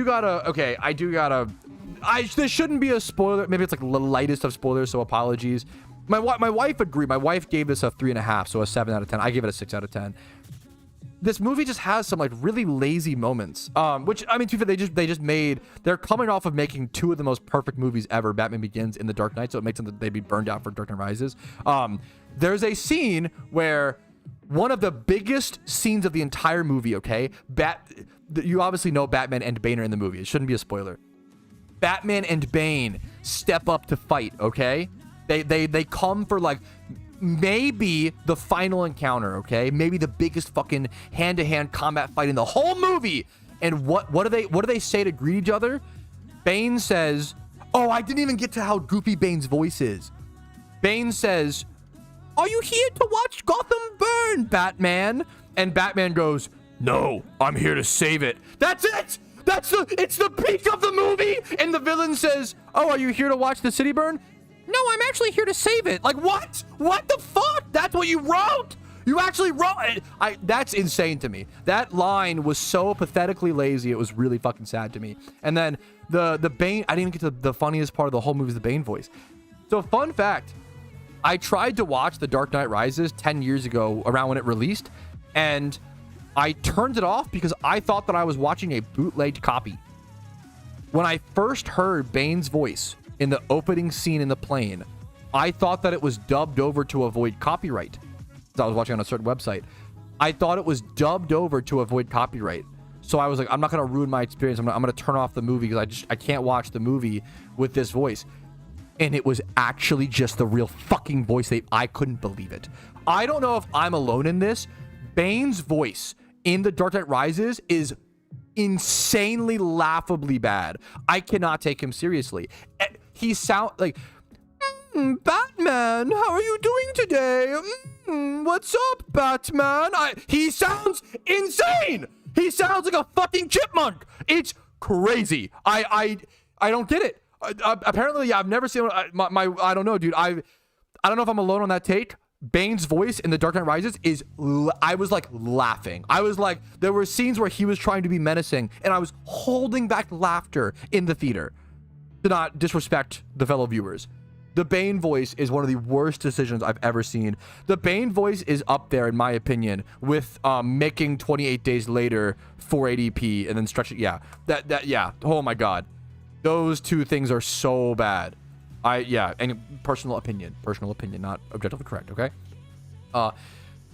shouldn't be a spoiler. Maybe it's like the lightest of spoilers, so apologies. My wife agreed. My wife gave this a 3.5, so a 7 out of 10. I gave it a 6 out of 10. This movie just has some like really lazy moments, which, I mean, to be fair, they're coming off of making 2 of the most perfect movies ever, Batman Begins and The Dark Knight, so it makes them that they'd be burned out for Dark Knight Rises. There's a scene where one of the biggest scenes of the entire movie, okay, you obviously know Batman and Bane are in the movie. It shouldn't be a spoiler. Batman and Bane step up to fight, okay? They come for like maybe the final encounter, okay? Maybe the biggest fucking hand-to-hand combat fight in the whole movie. And what do they say to greet each other? Bane says, oh, I didn't even get to how goofy Bane's voice is. Bane says, are you here to watch Gotham burn, Batman? And Batman goes, no, I'm here to save it. That's it! It's the peak of the movie! And the villain says, oh, are you here to watch the city burn? No, I'm actually here to save it. Like, what? What the fuck? That's what you wrote? You actually wrote it? That's insane to me. That line was so pathetically lazy. It was really fucking sad to me. And then the Bane, I didn't even get to the funniest part of the whole movie is the Bane voice. So fun fact, I tried to watch The Dark Knight Rises 10 years ago around when it released, and I turned it off because I thought that I was watching a bootlegged copy. When I first heard Bane's voice in the opening scene in the plane, I thought that it was dubbed over to avoid copyright. I was watching on a certain website. I thought it was dubbed over to avoid copyright. So I was like, I'm not going to ruin my experience. I'm going to turn off the movie because I can't watch the movie with this voice. And it was actually just the real fucking voice. I couldn't believe it. I don't know if I'm alone in this. Bane's voice in The Dark Knight Rises is insanely laughably bad. I cannot take him seriously. He sound like, Batman, how are you doing today? What's up, Batman? He sounds insane. He sounds like a fucking chipmunk. It's crazy. I don't get it. Apparently, yeah, I've never seen I don't know, dude. I don't know if I'm alone on that take. Bane's voice in The Dark Knight Rises is, I was like laughing. I was like, there were scenes where he was trying to be menacing and I was holding back laughter in the theater to not disrespect the fellow viewers. The Bane voice is one of the worst decisions I've ever seen. The Bane voice is up there, in my opinion, with making 28 Days Later 480p and then stretching. Yeah, yeah. Oh my God. Those two things are so bad. And personal opinion, not objectively correct. Okay.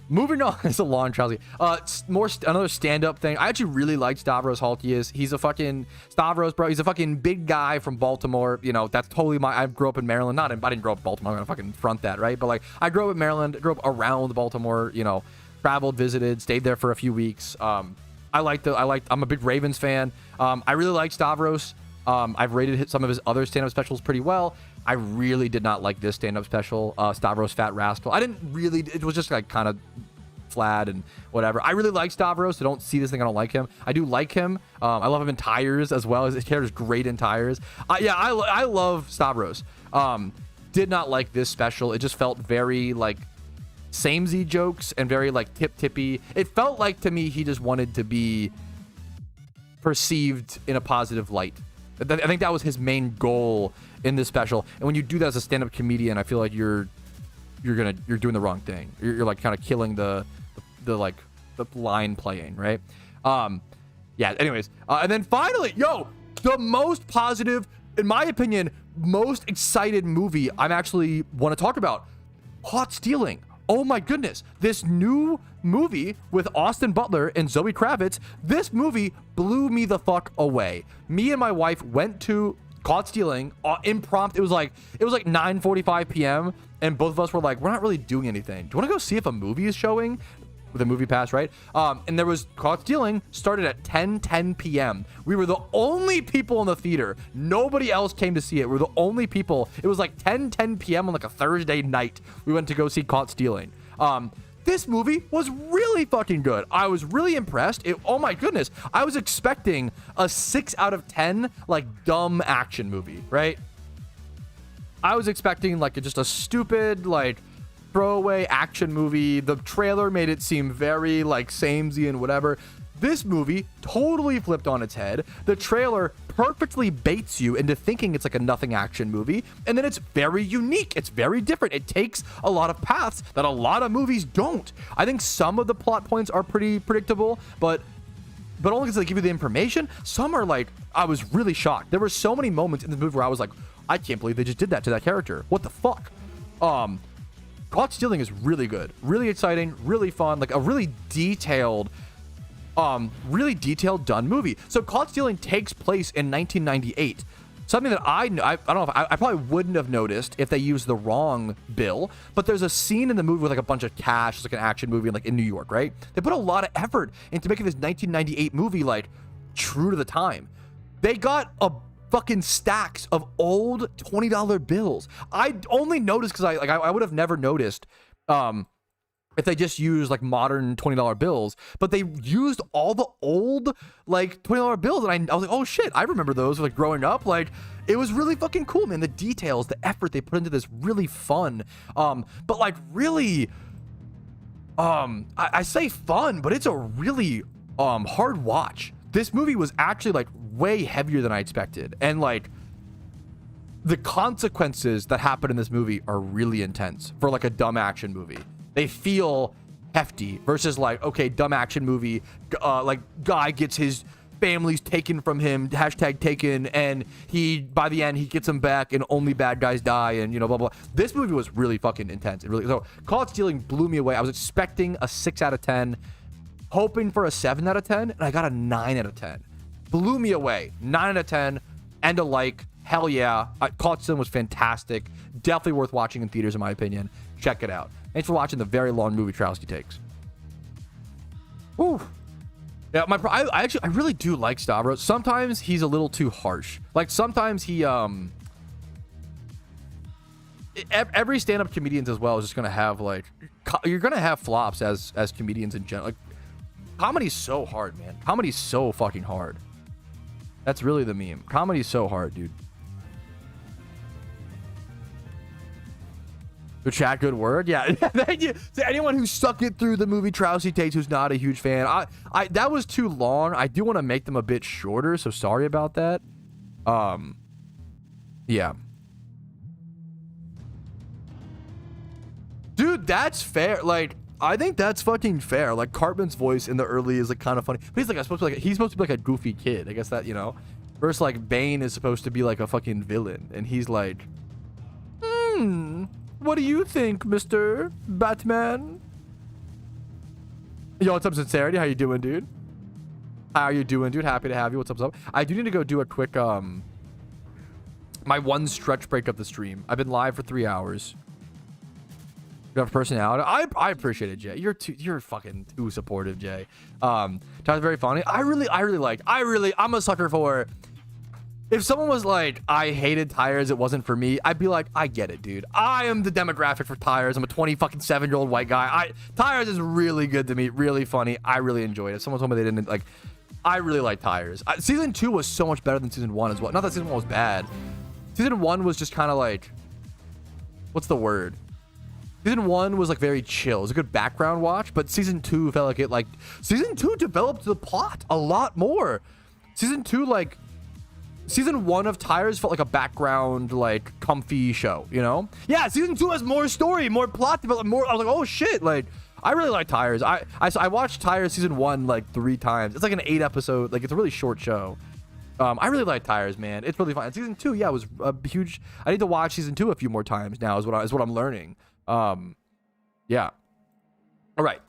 Moving on, it's a long trilogy. Another stand-up thing. I actually really like Stavros Halkias. He's a fucking Stavros, bro. He's a fucking big guy from Baltimore. That's totally I grew up in Maryland. I didn't grow up in Baltimore. I'm gonna fucking front that, right? But like, I grew up in Maryland. Grew up around Baltimore. Traveled, visited, stayed there for a few weeks. I'm a big Ravens fan. I really like Stavros. I've rated some of his other stand-up specials pretty well. I really did not like this stand-up special, Stavros Fat Rascal. It was just like kind of flat and whatever. I really like Stavros, so don't see this thing, I don't like him. I do like him. I love him in Tires as well. His character's great in Tires. I love Stavros. Did not like this special. It just felt very like samey jokes and very like tip-tippy. It felt like to me he just wanted to be perceived in a positive light. I think that was his main goal in this special. And when you do that as a stand-up comedian, I feel like you're doing the wrong thing. You're like kind of killing the line playing, right? Yeah, anyways. And then finally, the most positive, in my opinion, most excited movie I'm actually want to talk about. Caught Stealing. Oh my goodness. This new movie with Austin Butler and Zoe Kravitz, this movie blew me the fuck away. Me and my wife went to Caught Stealing impromptu. It was like 9:45 p.m. and both of us were like, we're not really doing anything. Do you want to go see if a movie is showing? With a movie pass, right? And there was Caught Stealing, started at 10 p.m. We were the only people in the theater. Nobody else came to see it. We were the only people. It was like 10 p.m. on like a Thursday night. We went to go see Caught Stealing. This movie was really fucking good. I was really impressed. Oh my goodness. I was expecting a 6 out of 10 like dumb action movie, right? I was expecting like just a stupid like throwaway action movie. The trailer made it seem very like samey and whatever. This movie totally flipped on its head. The trailer perfectly baits you into thinking it's like a nothing action movie, and then it's very unique. It's very different. It takes a lot of paths that a lot of movies don't. I think some of the plot points are pretty predictable, but only because they give you the information. Some are like, I was really shocked. There were so many moments in the movie where I was like, I can't believe they just did that to that character. What the fuck? Caught Stealing is really good, really exciting, really fun, like a really detailed done movie. So Caught Stealing takes place in 1998. Something that I don't know if I probably wouldn't have noticed if they used the wrong bill, but there's a scene in the movie with like a bunch of cash. It's like an action movie like in New York, right? They put a lot of effort into making this 1998 movie like true to the time. They got a fucking stacks of old $20 bills. I only noticed because I would have never noticed if they just used like modern $20 bills, but they used all the old like $20 bills, and I was like, oh shit, I remember those like growing up. Like it was really fucking cool, man. The details, the effort they put into this, really fun. But like really, I say fun, but it's a really hard watch. This movie was actually like way heavier than I expected. And like the consequences that happen in this movie are really intense for like a dumb action movie. They feel hefty versus like, okay, dumb action movie, like guy gets his family's taken from him, #taken, and by the end he gets them back and only bad guys die and blah blah. This movie was really fucking intense. So Caught Stealing blew me away. I was expecting a 6 out of 10, hoping for a 7 out of 10, and I got a 9 out of 10. Blew me away. 9 out of 10. And a like. Hell yeah. Caught Stealing was fantastic. Definitely worth watching in theaters, in my opinion. Check it out. Thanks for watching the very long movie Patrouski takes. Ooh. Yeah, I really do like Stavros. Sometimes he's a little too harsh. Like sometimes he every stand-up comedians as well is just gonna have like you're gonna have flops as comedians in general. Like comedy's so hard, man. Comedy's so fucking hard. That's really the meme. Comedy's so hard, dude. Good chat, good word. Yeah, thank you to anyone who stuck it through the movie Patrouski Takes who's not a huge fan. I that was too long. I do want to make them a bit shorter, so sorry about that. Yeah. Dude, that's fair. Like, I think that's fucking fair. Like, Cartman's voice in the early is like kind of funny. But he's supposed to be like a goofy kid. I guess that, Versus like Bane is supposed to be like a fucking villain, and he's like, what do you think, Mr. Batman? Yo, what's up, Sincerity? How you doing, dude? How you doing, dude? Happy to have you. What's up, I do need to go do a quick, my one stretch break of the stream. I've been live for 3 hours. You have personality. I appreciate it, Jay. You're fucking too supportive, Jay. That's very funny. I'm a sucker for, if someone was like, I hated tires, it wasn't for me, I'd be like, I get it, dude. I am the demographic for tires. I'm a 27-year-old white guy. Tires is really good to me, really funny. I really enjoyed it. Someone told me they didn't like. I really like tires. Season 2 was so much better than season 1 as well. Not that season 1 was bad. Season 1 was just kind of like, what's the word? Season 1 was like very chill. It was a good background watch, but season 2 felt like season 2 developed the plot a lot more. Season 2, like, season 1 of Tires felt like a background, like, comfy show, you know? Yeah, season 2 has more story, more plot development, more. I was like, oh shit, like, I really like Tires. I watched Tires season 1 like 3 times. It's like an 8 episode, like, it's a really short show. I really like Tires, man. It's really fun. And season 2, yeah, was a huge. I need to watch season 2 a few more times now. Is what I'm learning. Yeah. All right.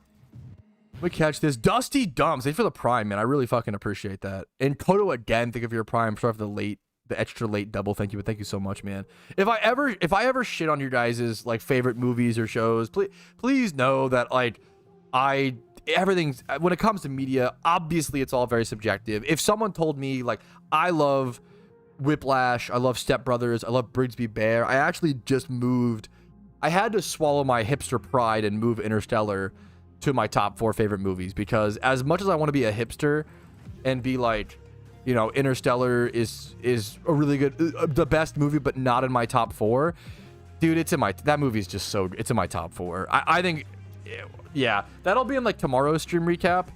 Let me catch this. Dusty Dumps. Thanks for the Prime, man. I really fucking appreciate that. And Kodo again, thank you for your Prime. Sorry for the extra late double. Thank you, but thank you so much, man. If I ever shit on your guys' like favorite movies or shows, please know that like everything's, when it comes to media, obviously it's all very subjective. If someone told me like I love Whiplash, I love Step Brothers, I love Brigsby Bear, I actually just moved. I had to swallow my hipster pride and move Interstellar to my top 4 favorite movies, because as much as I want to be a hipster and be like, you know, Interstellar is a really good, the best movie, but not in my top 4, dude, that movie is just so, it's in my top 4. I think, yeah, that'll be in like tomorrow's stream recap.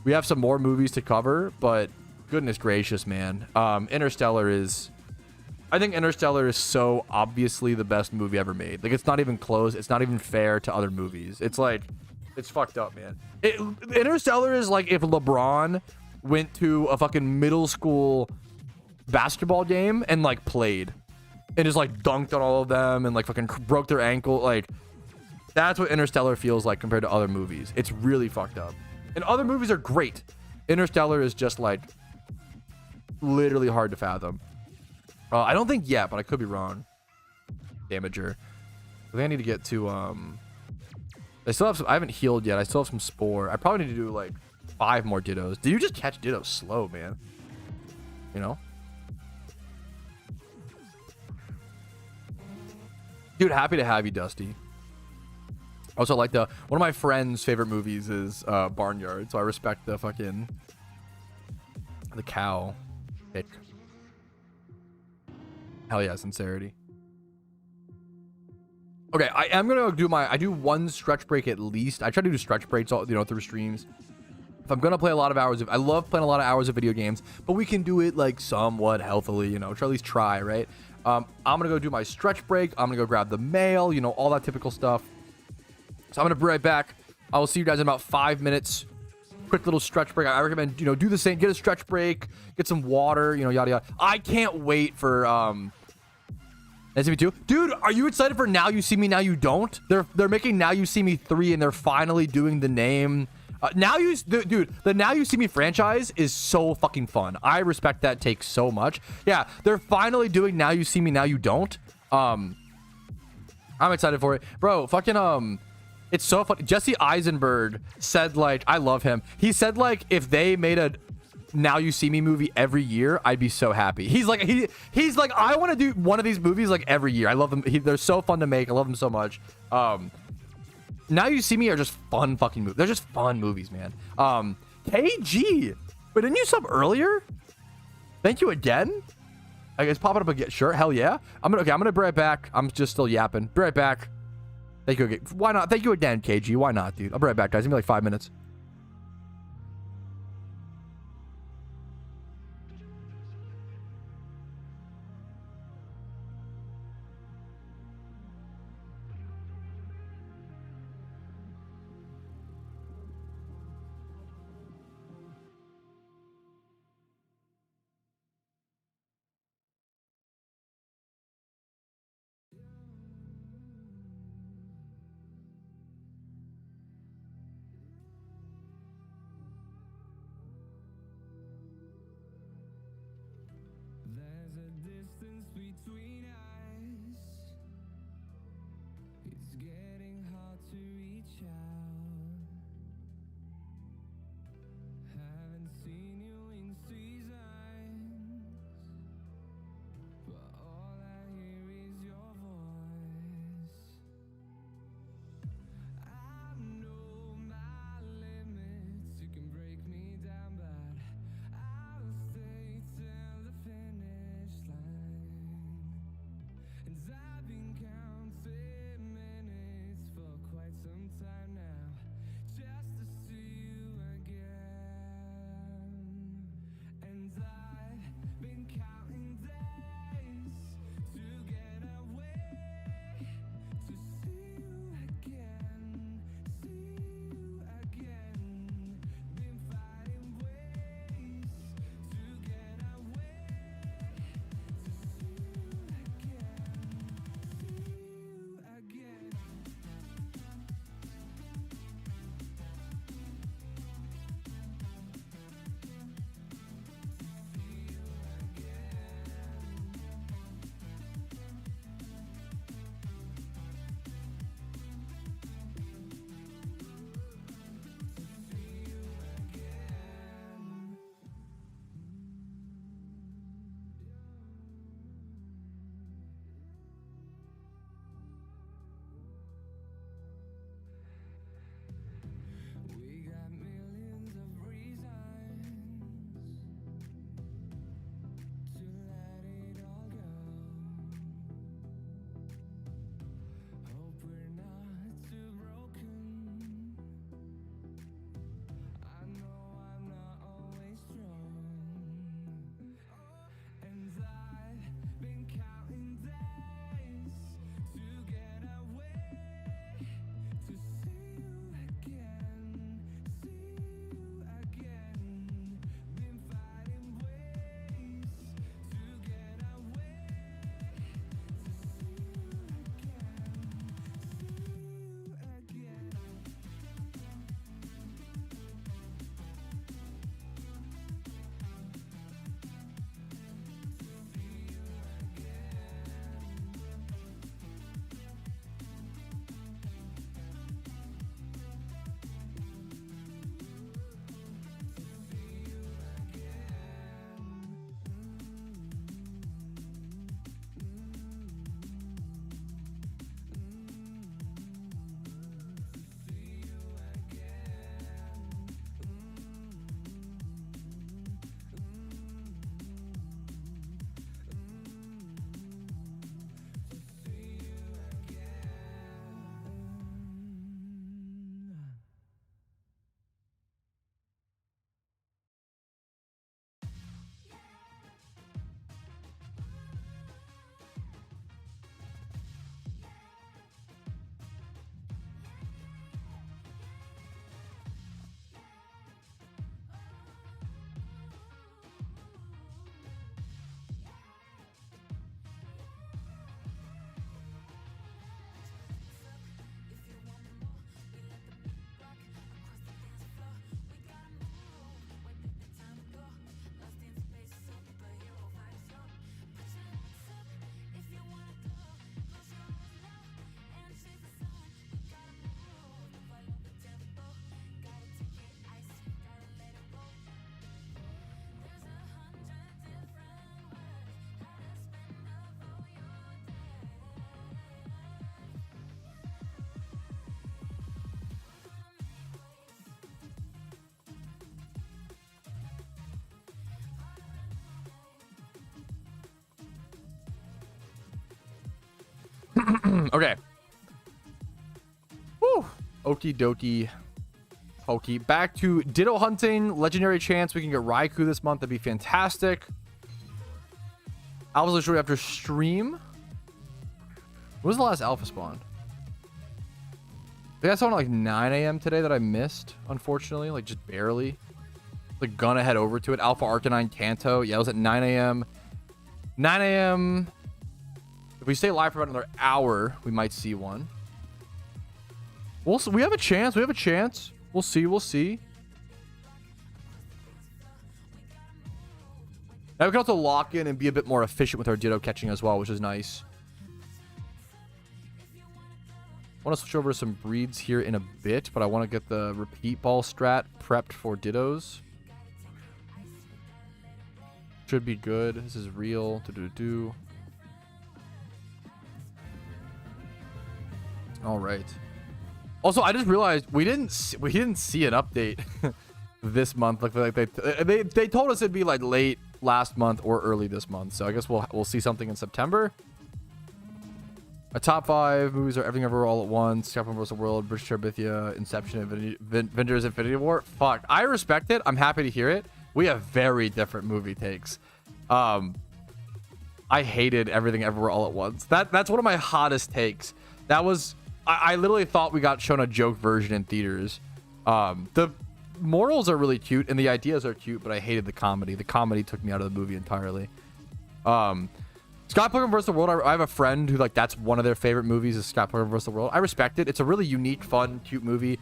We have some more movies to cover, but goodness gracious, man. Interstellar is, I think Interstellar is so obviously the best movie ever made. Like, it's not even close. It's not even fair to other movies. It's like, it's fucked up, man. Interstellar is like if LeBron went to a fucking middle school basketball game and like played and just like dunked on all of them and like fucking broke their ankle. Like, that's what Interstellar feels like compared to other movies. It's really fucked up. And other movies are great. Interstellar is just like literally hard to fathom. I don't think yet, but I could be wrong. Damager. I think I need to get to I still have some. I haven't healed yet. I still have some Spore. I probably need to do like 5 more Dittos. Did you just catch Ditto slow, man? You know? Dude, happy to have you, Dusty. Also, like one of my friend's favorite movies is Barnyard, so I respect the fucking the cow pick. Hell yeah, sincerity. Okay, I am gonna do I do 1 stretch break at least. I try to do stretch breaks all, you know, through streams. If I'm gonna play a lot of hours I love playing a lot of hours of video games, but we can do it like somewhat healthily, you know, at least try, right? I'm gonna go do my stretch break. I'm gonna go grab the mail, you know, all that typical stuff. So I'm gonna be right back. I will see you guys in about 5 minutes. Quick little stretch break. I recommend, you know, do the same, get a stretch break, get some water, you know, yada yada. I can't wait for SCP2. Dude, are you excited for Now You See Me, Now You Don't? They're making Now You See Me 3, and they're finally doing the name. Dude, the Now You See Me franchise is so fucking fun. I respect that take so much. Yeah, they're finally doing Now You See Me, Now You Don't. I'm excited for it. Bro, fucking, it's so funny. Jesse Eisenberg said, like, I love him. He said, like, if they made a Now You See Me movie every year, I'd be so happy. He's like, he's like, I want to do one of these movies like every year. I love them. They're so fun to make. I love them so much. Now You See Me are just fun fucking movies. They're just fun movies, man. KG, but didn't you sub earlier? Thank you again. I guess pop it up again. Sure, hell yeah. I'm gonna be right back. I'm just still yapping. Be right back. Thank you again. Why not? Thank you again, KG. Why not, dude? I'll be right back, guys. It's gonna be like 5 minutes. Okay. Woo. Okie dokie. Pokey. Back to Ditto hunting. Legendary chance we can get Raikou this month. That'd be fantastic. Alpha's shortly after stream. When was the last alpha spawn? I think I saw it at like 9 a.m. today that I missed, unfortunately. Like, just barely. Like, gonna head over to it. Alpha Arcanine Kanto. Yeah, it was at 9 a.m. 9 a.m. If we stay live for about another hour, we might see one. We have a chance. We have a chance. We'll see. We'll see. Now we can also lock in and be a bit more efficient with our Ditto catching as well, which is nice. I want to switch over to some breeds here in a bit, but I want to get the repeat ball strat prepped for Dittos. Should be good. This is real. All right. Also, I just realized we didn't see an update this month. Like they told us it'd be like late last month or early this month. So I guess we'll see something in September. A top 5 movies are Everything Everywhere All at Once, Captain vs. the World, British Terabithia, Inception, Avengers Infinity War. Fuck, I respect it. I'm happy to hear it. We have very different movie takes. I hated Everything Everywhere All at Once. That's one of my hottest takes. That was, I literally thought we got shown a joke version in theaters. The morals are really cute and the ideas are cute, but I hated the comedy. The comedy took me out of the movie entirely. Scott Pilgrim vs. the World, I have a friend who, like, that's one of their favorite movies is Scott Pilgrim vs. the World. I respect it. It's a really unique, fun, cute movie.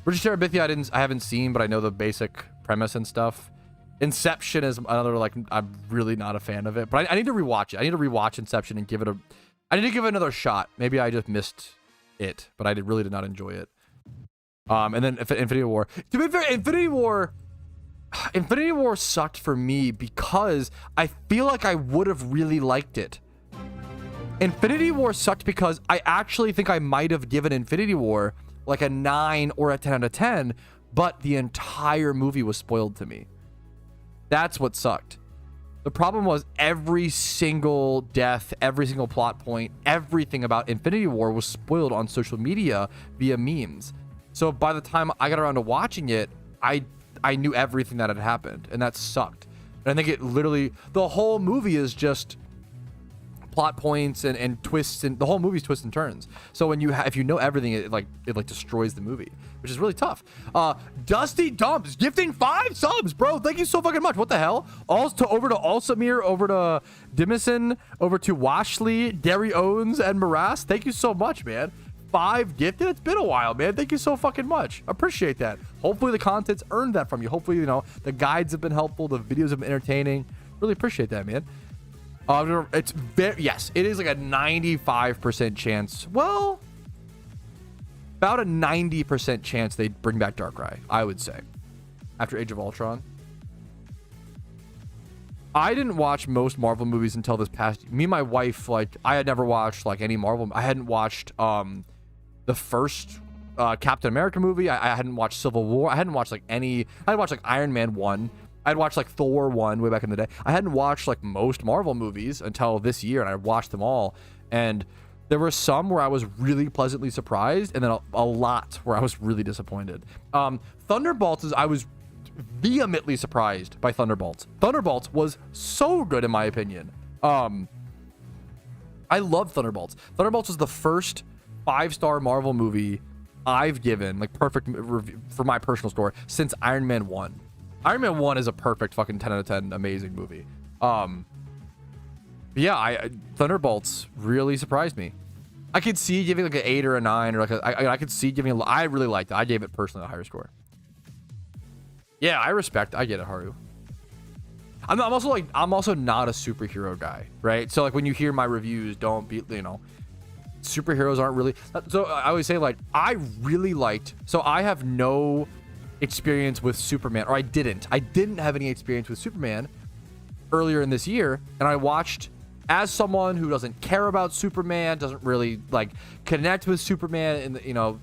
British Terabithia I haven't seen, but I know the basic premise and stuff. Inception is another, like, I'm really not a fan of it, but I need to rewatch it. I need to rewatch Inception and I need to give it another shot. Maybe I just missed it, but I really did not enjoy it. And then Infinity War. To be fair, Infinity War sucked for me because I feel like I would have really liked it. Infinity War sucked because I actually think I might have given Infinity War like a 9 or a 10 out of 10, but the entire movie was spoiled to me. That's what sucked. The problem was every single death, every single plot point, everything about Infinity War was spoiled on social media via memes. So by the time I got around to watching it, I knew everything that had happened, and that sucked. And I think it literally, the whole movie is just plot points and twists, and the whole movie's twists and turns. So when if you know everything, it destroys the movie, which is really tough. Dusty Dumps gifting 5 subs, bro. Thank you so fucking much. What the hell? Over to Alsamir, over to Dimison, over to Washley, Derry Owens, and Morass. Thank you so much, man. 5 gifted. It's been a while, man. Thank you so fucking much. Appreciate that. Hopefully the content's earned that from you. Hopefully, you know, the guides have been helpful, the videos have been entertaining. Really appreciate that, man. It's very, yes, it is like a 95% chance. Well, about a 90% chance they bring back Darkrai, I would say, after Age of Ultron. I didn't watch most Marvel movies until this past. Me and my wife, like, I had never watched like any Marvel. I hadn't watched the first Captain America movie. I hadn't watched Civil War. I hadn't watched like any. I had watched like Iron Man 1. I'd watched like Thor 1 way back in the day. I hadn't watched like most Marvel movies until this year, and I watched them all. And there were some where I was really pleasantly surprised, and then a lot where I was really disappointed. Thunderbolts is, I was vehemently surprised by Thunderbolts. Thunderbolts was so good in my opinion. I love Thunderbolts. Thunderbolts was the first 5-star Marvel movie I've given, like, perfect review for my personal score since Iron Man 1. Iron Man 1 is a perfect fucking 10 out of 10 amazing movie. Yeah, Thunderbolts really surprised me. I could see giving like an 8 or a 9, or like I could see giving I really liked it. I gave it personally a higher score. Yeah, I get it, Haru. I'm also not a superhero guy, right? So like when you hear my reviews, don't be, you know, superheroes aren't really. So I always say, like, I really liked. So I have no experience with Superman, or I didn't have any experience with Superman earlier in this year, and I watched, as someone who doesn't care about Superman, doesn't really like connect with Superman in the, you know,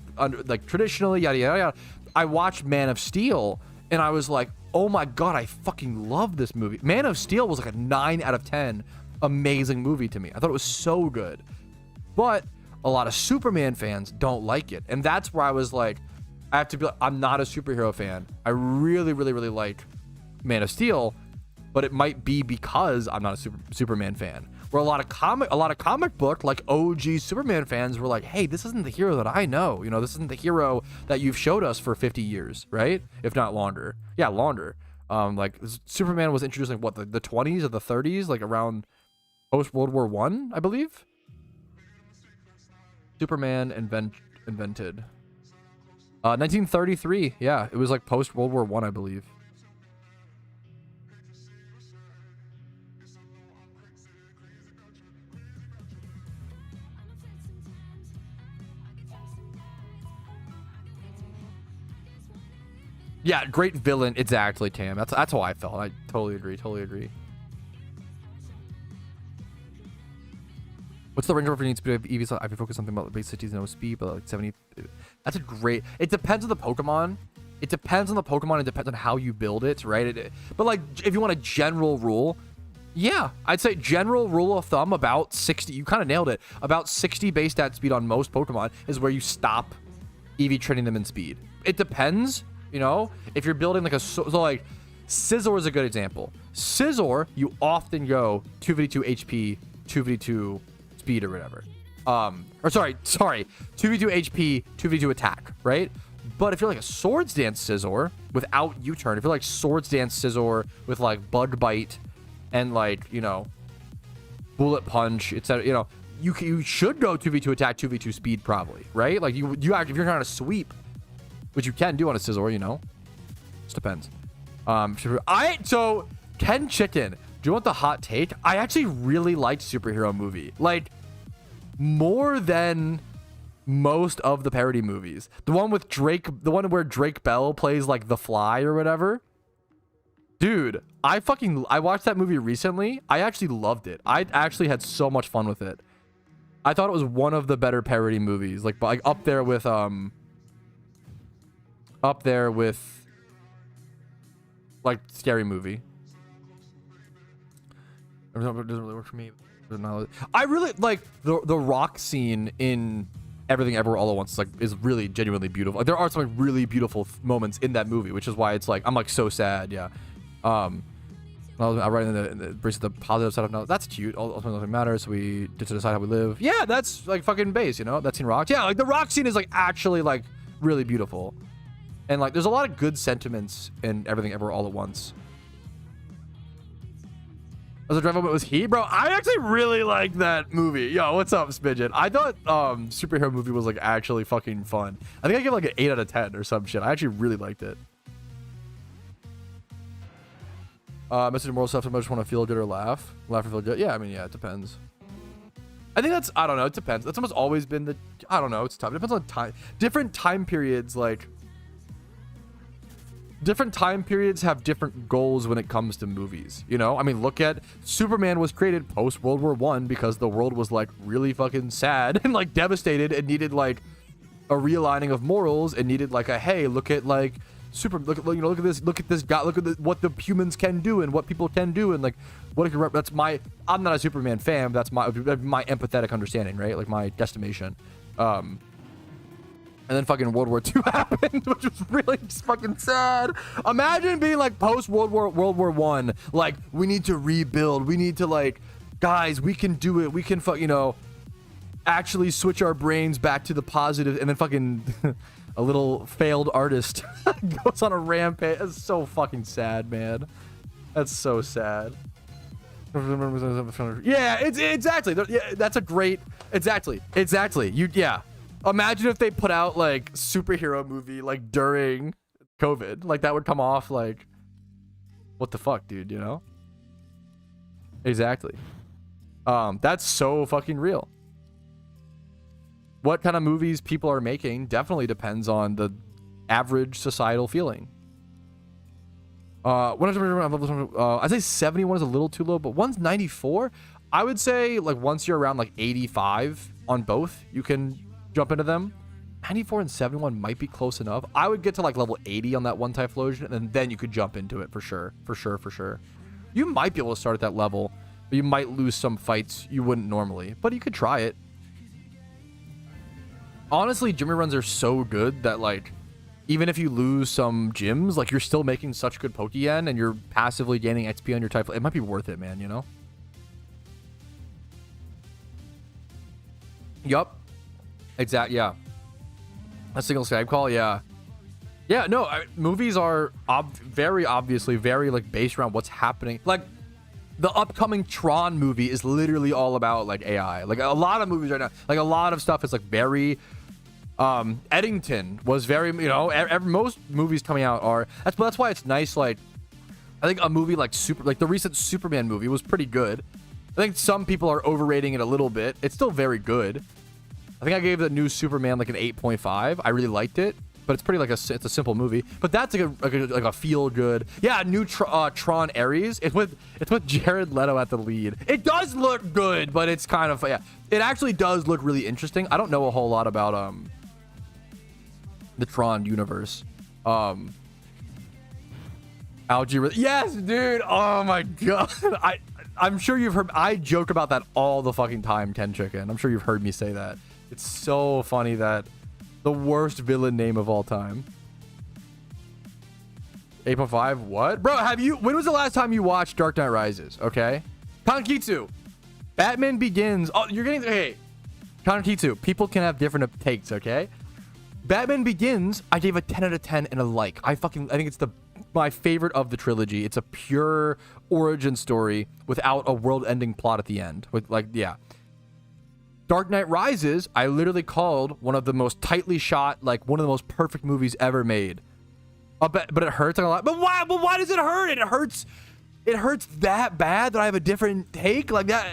like traditionally, yada yada yada. I watched Man of Steel, and I was like, oh my god, I fucking love this movie. Man of Steel was like a 9 out of 10 amazing movie to me. I thought it was so good, but a lot of Superman fans don't like it, and that's where I was like, I have to be like, I'm not a superhero fan. I really like Man of Steel, but it might be because I'm not a Superman fan. Where a lot of comic book, like OG Superman fans were like, hey, this isn't the hero that I know. You know, this isn't the hero that you've showed us for 50 years, right? If not longer. Yeah, longer. Like Superman was introduced like what, the 20s or the 30s, like around post World War I, I believe. Superman invented 1933. Yeah, it was like post World War I believe. Yeah, great villain. Exactly, Tam. That's how I felt. I totally agree. What's the range for needs speed of EVs? I focus something about base cities and no speed, but like 70. That's a great. It depends on the Pokemon. It depends on how you build it, right? But like, if you want a general rule, yeah, I'd say general rule of thumb about 60. You kind of nailed it. About 60 base stat speed on most Pokemon is where you stop EV training them in speed. It depends, you know. If you're building like so like Scizor is a good example. Scizor, you often go 2v2 HP, 2v2 speed or whatever. Or sorry, 2v2 HP, 2v2 attack, right? But if you're like a Swords Dance Scizor without U-turn, if you're like Swords Dance Scizor with like Bug Bite and like, you know, Bullet Punch, etc., you know, you should go 2v2 attack, 2v2 speed probably, right? Like you if you're trying to sweep, which you can do on a Scizor, you know, just depends. So Ken Chicken, do you want the hot take? I actually really liked Superhero Movie, like more than most of the parody movies. The one with Drake, the one where Drake Bell plays like the Fly or whatever. Dude, I watched that movie recently. I actually loved it. I actually had so much fun with it. I thought it was one of the better parody movies, like up there with like Scary Movie. It doesn't really work for me. I really like the rock scene in Everything Everywhere All at Once. Is really genuinely beautiful. Like, there are some like, really beautiful moments in that movie, which is why it's like I'm like so sad. Yeah. I write in the embrace the positive side of no. That's cute. Ultimately, nothing matters. So we get to decide how we live. Yeah, that's like fucking base. You know, that scene rocks. Yeah, like the rock scene is like actually like really beautiful, and like there's a lot of good sentiments in Everything Everywhere All at Once. As a drive moment was he, bro. I actually really like that movie. Yo, what's up, Smidgen? I thought Superhero Movie was like actually fucking fun. I think I give like an 8 out of 10 or some shit. I actually really liked it. Message moral stuff. I just want to feel good or laugh or feel good. Yeah, I mean, yeah, it depends. I think that's, I don't know, it depends. That's almost always been the, I don't know, it's tough. It depends on time. Different time periods, like different time periods have different goals when it comes to movies, you know? I mean, look at Superman was created post World War I because the world was like really fucking sad and like devastated and needed like a realigning of morals and needed like a, hey, look at like look at this guy, look at what the humans can do and what people can do and like what it can that's my, I'm not a Superman fan, but that's my empathetic understanding, right? Like my guesstimation. And then fucking World War II happened, which was really just fucking sad. Imagine being like post World War I, like we need to rebuild, we need to like, guys, we can do it, we can you know, actually switch our brains back to the positive, and then fucking a little failed artist goes on a rampage. That's so fucking sad, man. That's so sad. Yeah, it's exactly. Yeah, that's a great. Exactly. Yeah. Imagine if they put out like Superhero Movie like during COVID, like that would come off like, what the fuck, dude? You know? Exactly. That's so fucking real. What kind of movies people are making definitely depends on the average societal feeling. I'd say 71 is a little too low, but one's 94. I would say like once you're around like 85 on both, you can jump into them. 94 and 71 might be close enough. I would get to like level 80 on that one Typhlosion, and then you could jump into it for sure. You might be able to start at that level, but you might lose some fights you wouldn't normally, but you could try it. Honestly, gym runs are so good that like even if you lose some gyms, like you're still making such good Pokeyen and you're passively gaining XP on your type. It might be worth it, man, you know? Yup. Exactly, yeah. A single Skype call, yeah. Yeah, no, movies are very obviously very like based around what's happening. Like the upcoming Tron movie is literally all about like AI. Like a lot of movies right now, like a lot of stuff is like very Eddington was very, you know, most movies coming out are, that's why it's nice. Like I think a movie like the recent Superman movie was pretty good. I think some people are overrating it a little bit. It's still very good. I think I gave the new Superman like an 8.5. I really liked it, but it's pretty like it's a simple movie. But that's like a feel good. Yeah, new Tron Ares. It's with Jared Leto at the lead. It does look good, but it's kind of, yeah. It actually does look really interesting. I don't know a whole lot about the Tron universe. Algae. Yes, dude. Oh my god. I'm sure you've heard. I joke about that all the fucking time, Ken Chicken. I'm sure you've heard me say that. It's so funny that the worst villain name of all time. 8.5? What? Bro, when was the last time you watched Dark Knight Rises? Okay. Kankitsu. Batman Begins. Oh, you're getting, hey. Kankitsu. People can have different takes, okay? Batman Begins, I gave a 10 out of 10 and a like. I think it's my favorite of the trilogy. It's a pure origin story without a world-ending plot at the end. With yeah. Dark Knight Rises, I literally called one of the most tightly shot, like one of the most perfect movies ever made. But it hurts a lot. But why? But why does it hurt? It hurts. It hurts that bad that I have a different take like that.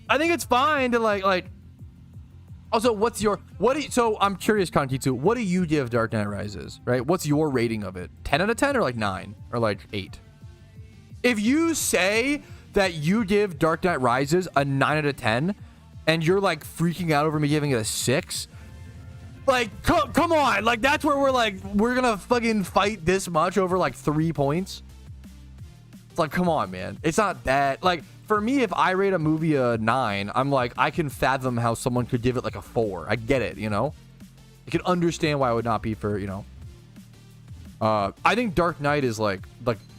I think it's fine to like. Also, so I'm curious, Kankitsu, what do you give Dark Knight Rises, right? What's your rating of it? 10 out of 10 or like 9 or like 8? If you say that you give Dark Knight Rises a 9 out of 10 and you're like freaking out over me giving it a 6, like, come on. Like, that's where we're gonna fucking fight this much over like 3 points. It's like, come on, man. It's not that, like, for me, if I rate a movie a 9, I'm like, I can fathom how someone could give it like a 4. I get it, you know? I can understand why it would not be for, you know? I think Dark Knight is like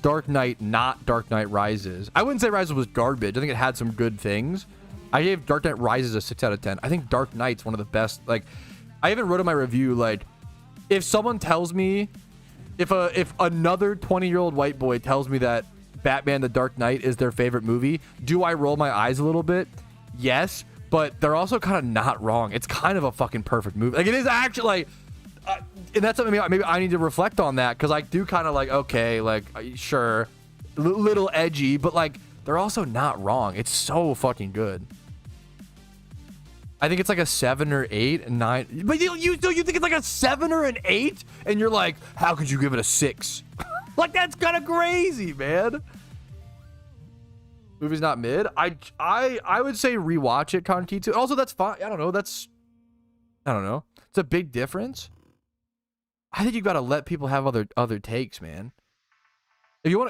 Dark Knight, not Dark Knight Rises. I wouldn't say Rises was garbage. I think it had some good things. I gave Dark Knight Rises a 6 out of 10. I think Dark Knight's one of the best. Like, I even wrote in my review, like, if someone tells me, if another 20-year-old white boy tells me that Batman the Dark Knight is their favorite movie, do I roll my eyes a little bit? Yes, but they're also kind of not wrong. It's kind of a fucking perfect movie. Like, it is actually, like, and that's something maybe I need to reflect on that, because I do kind of like, okay, like, sure, little edgy, but like, they're also not wrong. It's so fucking good. I think it's like a 7 or 8, 9. But you think it's like a 7 or an 8, and you're like, how could you give it a 6? Like, that's kind of crazy, man. Movie's not mid. I would say rewatch it, Kankitsu. Also, that's fine. I don't know. It's a big difference. I think you got to let people have other takes, man. If you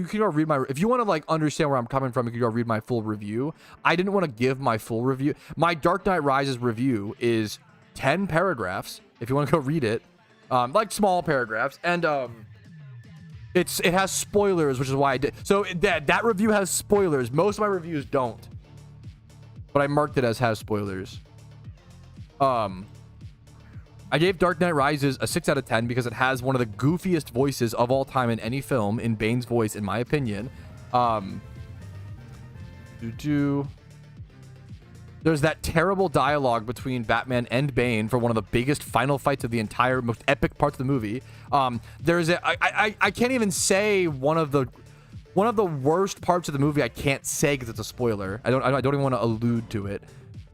can go read if you want to like understand where I'm coming from, you can go read my full review. I didn't want to give my full review. My Dark Knight Rises review is 10 paragraphs. If you want to go read it, like small paragraphs, and it has spoilers, which is why I did. So that review has spoilers. Most of my reviews don't, but I marked it as has spoilers. I gave Dark Knight Rises a 6 out of 10 because it has one of the goofiest voices of all time in any film, in Bane's voice, in my opinion. There's that terrible dialogue between Batman and Bane for one of the biggest final fights of the entire, most epic parts of the movie. I can't even say one of the worst parts of the movie. I can't say because it's a spoiler. I don't even want to allude to it.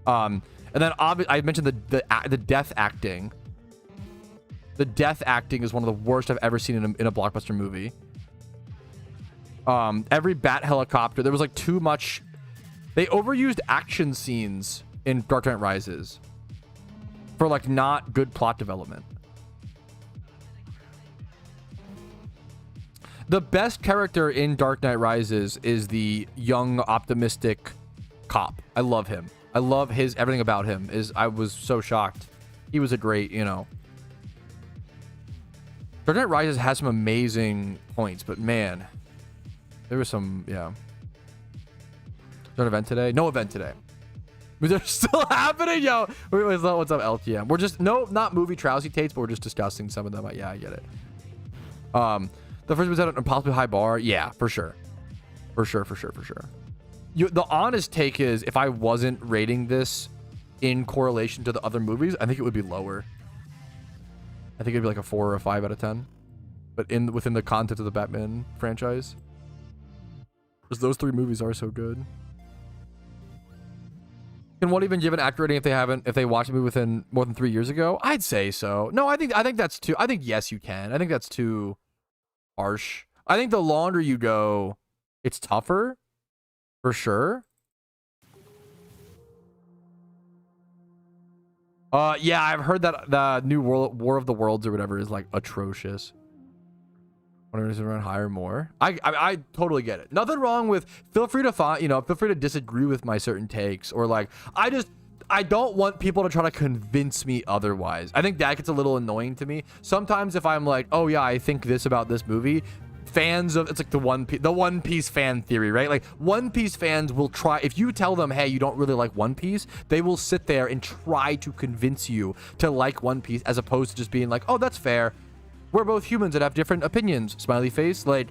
And then I mentioned the death acting. The death acting is one of the worst I've ever seen in a blockbuster movie. Every bat helicopter, there was like too much. They overused action scenes in Dark Knight Rises for like not good plot development. The best character in Dark Knight Rises is the young, optimistic cop. I love him. I love everything about him. I was so shocked. He was a great, you know. Dark Knight Rises has some amazing points, but man, there was some, yeah. Is there an event today? No event today. They're still happening, yo. What's up, LTM? We're just, no, not movie Trousy Tates, but we're just discussing some of them. Yeah, I get it. The first was at an impossibly high bar. Yeah, for sure. For sure. The honest take is, if I wasn't rating this in correlation to the other movies, I think it would be lower. I think it'd be like a 4 or a 5 out of 10. But within the context of the Batman franchise. Because those 3 movies are so good. Can one even give an accurate rating if they watched the movie within more than 3 years ago? I'd say so. No, I think that's too, I think yes you can. I think that's too harsh. I think the longer you go, it's tougher. For sure. Yeah, I've heard that the new War of the Worlds or whatever is like atrocious. Whatever is around higher more. I totally get it. Nothing wrong with, feel free to feel free to disagree with my certain takes, or like, I don't want people to try to convince me otherwise. I think that gets a little annoying to me. Sometimes if I'm like, oh yeah, I think this about this movie, fans of, it's like the One Piece fan theory, right? Like One Piece fans will try, if you tell them, hey, you don't really like One Piece, they will sit there and try to convince you to like One Piece, as opposed to just being like, oh, that's fair. We're both humans that have different opinions, smiley face. Like,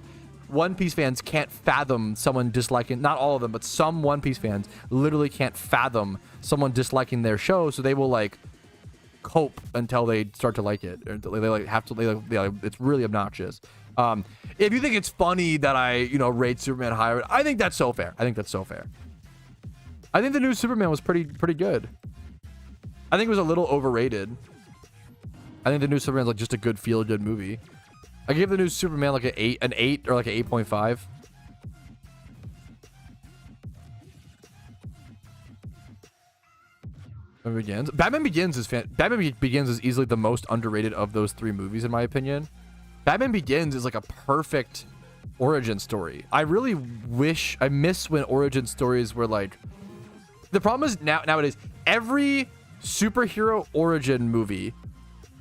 One Piece fans can't fathom someone disliking, not all of them, but some One Piece fans literally can't fathom someone disliking their show, so they will like cope until they start to like it, or they like have to, it's really obnoxious. If you think it's funny that I, you know, rate Superman higher, I think that's so fair. I think the new Superman was pretty good. I think it was a little overrated. I think the new Superman's like just a good feel-good movie. I gave the new Superman like an 8 or like an 8.5. Batman Begins is easily the most underrated of those three movies, in my opinion. Batman Begins is like a perfect origin story. I really miss when origin stories were like, the problem is nowadays, every superhero origin movie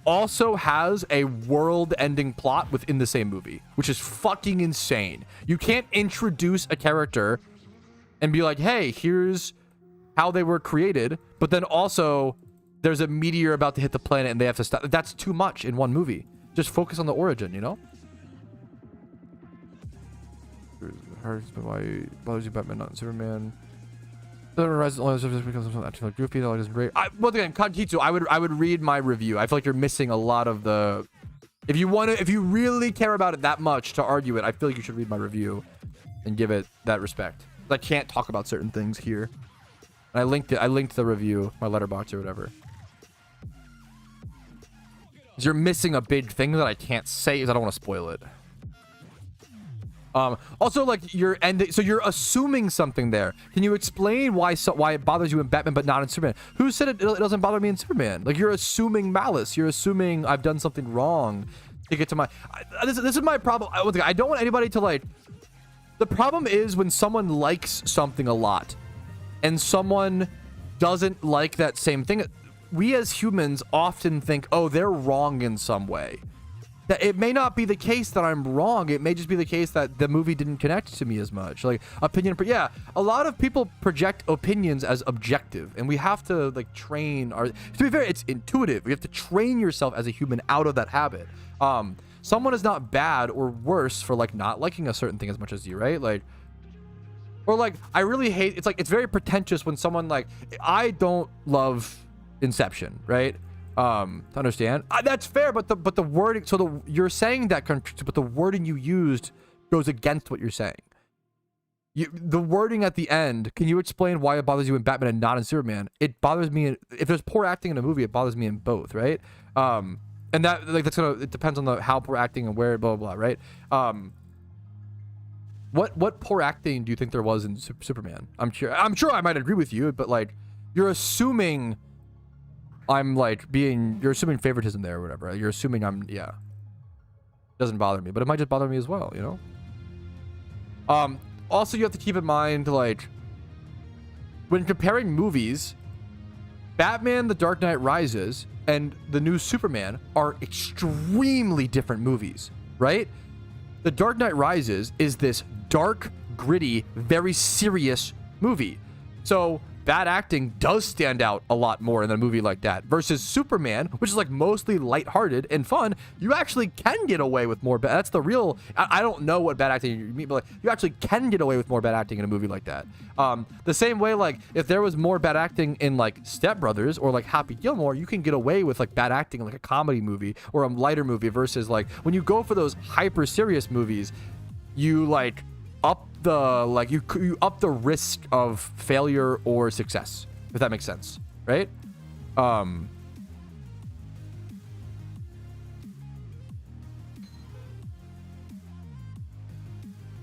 also has a world-ending plot within the same movie, which is fucking insane. You can't introduce a character and be like, hey, here's how they were created, but then also there's a meteor about to hit the planet and they have to stop. That's too much in one movie. Just focus on the origin, you know? Why bothers you Batman, not Superman? The Rise only because of actually like goofy, though it is great. Once again, Kankitsu, I would read my review. I feel like you're missing a lot of the. If you really care about it that much to argue it, I feel like you should read my review and give it that respect. I can't talk about certain things here. And I linked the review, my letterbox or whatever. You're missing a big thing that I can't say, because I don't want to spoil it. Also, like, you're ending, so you're assuming something there. Can you explain why it bothers you in Batman but not in Superman? Who said it doesn't bother me in Superman? Like, you're assuming malice. You're assuming I've done something wrong to get to my. This is my problem. I don't want anybody to like. The problem is when someone likes something a lot, and someone doesn't like that same thing. We as humans often think, oh, they're wrong in some way. That it may not be the case that I'm wrong. It may just be the case that the movie didn't connect to me as much. Like opinion, yeah, a lot of people project opinions as objective, and we have to like train our. To be fair, it's intuitive. We have to train yourself as a human out of that habit. Someone is not bad or worse for like not liking a certain thing as much as you, right? Like, or like I really hate. It's like it's very pretentious when someone like I don't love Inception, right? To understand that's fair, but the wording, so you're saying that, but the wording you used goes against what you're saying. The wording at the end, can you explain why it bothers you in Batman and not in Superman? It bothers me if there's poor acting in a movie, it bothers me in both, right? And that like it depends on how poor acting and where, blah blah blah, right? What poor acting do you think there was in Superman? I'm sure I might agree with you, but like you're assuming you're assuming favoritism there or whatever. You're assuming it doesn't bother me, but it might just bother me as well, you know? Also, you have to keep in mind, like, when comparing movies, Batman The Dark Knight Rises and the new Superman are extremely different movies, right? The Dark Knight Rises is this dark, gritty, very serious movie. So bad acting does stand out a lot more in a movie like that versus Superman, which is like mostly lighthearted and fun. You actually can get away with more. That's the real. I don't know what bad acting you mean, but like, you actually can get away with more bad acting in a movie like that. The same way, like if there was more bad acting in like Step Brothers or like Happy Gilmore, you can get away with like bad acting in like a comedy movie or a lighter movie versus like when you go for those hyper serious movies, you like up the you up the risk of failure or success, if that makes sense, right?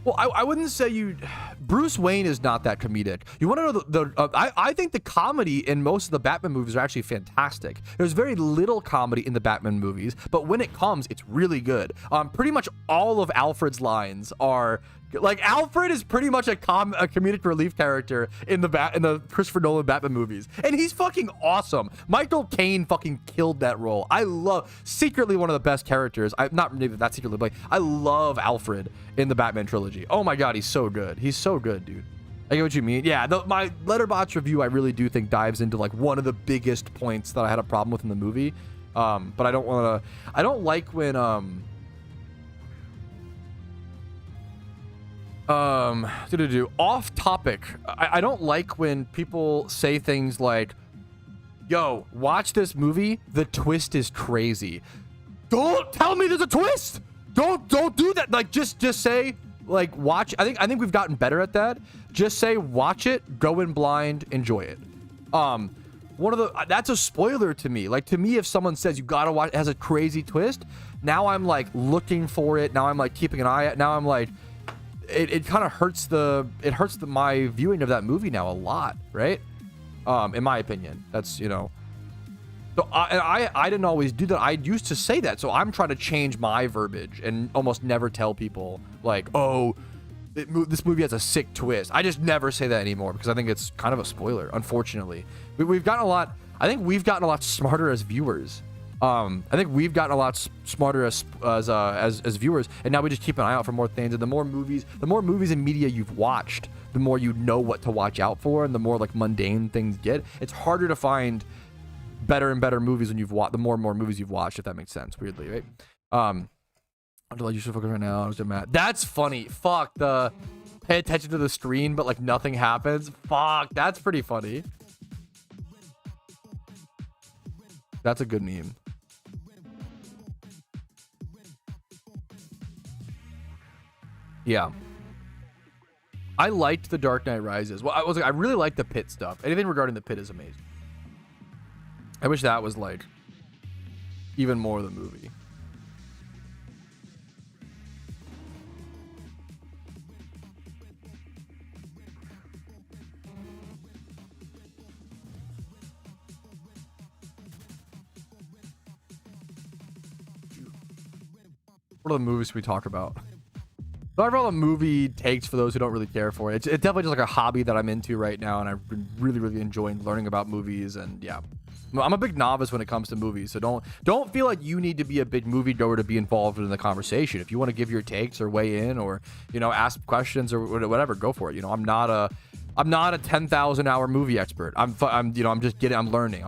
Well, I wouldn't say Bruce Wayne is not that comedic. You want to know I think the comedy in most of the Batman movies are actually fantastic. There's very little comedy in the Batman movies, but when it comes, it's really good. Pretty much all of Alfred's lines are Like Alfred is pretty much a comedic relief character in the Christopher Nolan Batman movies, and he's fucking awesome. Michael Caine fucking killed that role. I love secretly one of the best characters. I not maybe that secretly, but like, I love Alfred in the Batman trilogy. Oh my god, he's so good. He's so good, dude. I get what you mean. Yeah, my Letterboxd review I really do think dives into like one of the biggest points that I had a problem with in the movie. But I don't like when off topic. I don't like when people say things like, yo, watch this movie, the twist is crazy. Don't tell me there's a twist. Don't do that. Like just say like watch. I think we've gotten better at that. Just say watch it, go in blind, enjoy it. That's a spoiler to me. Like to me, if someone says you gotta watch, it has a crazy twist, now I'm like looking for it. Now I'm like keeping an eye out. Now I'm like, it kind of hurts my viewing of that movie now a lot, right? In my opinion, that's, you know. So I didn't always do that. I used to say that, so I'm trying to change my verbiage and almost never tell people like, oh, this movie has a sick twist. I just never say that anymore because I think it's kind of a spoiler. Unfortunately, we've gotten a lot. I think we've gotten a lot smarter as viewers. I think we've gotten a lot smarter as viewers, and now we just keep an eye out for more things. And the more movies and media you've watched, the more you know what to watch out for, and the more like mundane things get. It's harder to find better and better movies when you've watched the more and more movies you've watched, if that makes sense. Weirdly, right? I'm like, you should focus right now. I was mad. That's funny. Fuck the pay attention to the screen, but like nothing happens. Fuck, that's pretty funny. That's a good meme. Yeah. I liked The Dark Knight Rises. Well, I really liked the Pit stuff. Anything regarding the Pit is amazing. I wish that was like even more of the movie. What are the movies we talk about? Not all the movie takes for those who don't really care for it. It's definitely just like a hobby that I'm into right now, and I've been really enjoying learning about movies. And yeah, I'm a big novice when it comes to movies, so don't feel like you need to be a big movie goer to be involved in the conversation. If you want to give your takes or weigh in, or you know, ask questions or whatever, go for it. You know, I'm not a 10,000 hour movie expert. I'm learning.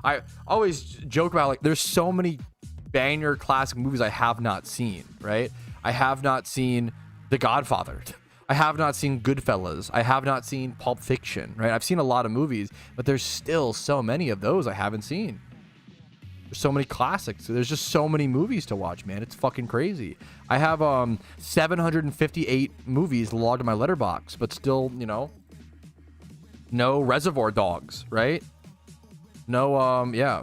I always joke about like there's so many banger classic movies I have not seen, right? I have not seen The Godfather. I have not seen Goodfellas. I have not seen Pulp Fiction, right? I've seen a lot of movies, but there's still so many of those I haven't seen. There's so many classics. There's just so many movies to watch, man. It's fucking crazy. I have 758 movies logged in my letterbox, but still, you know, no Reservoir Dogs, right? No, yeah.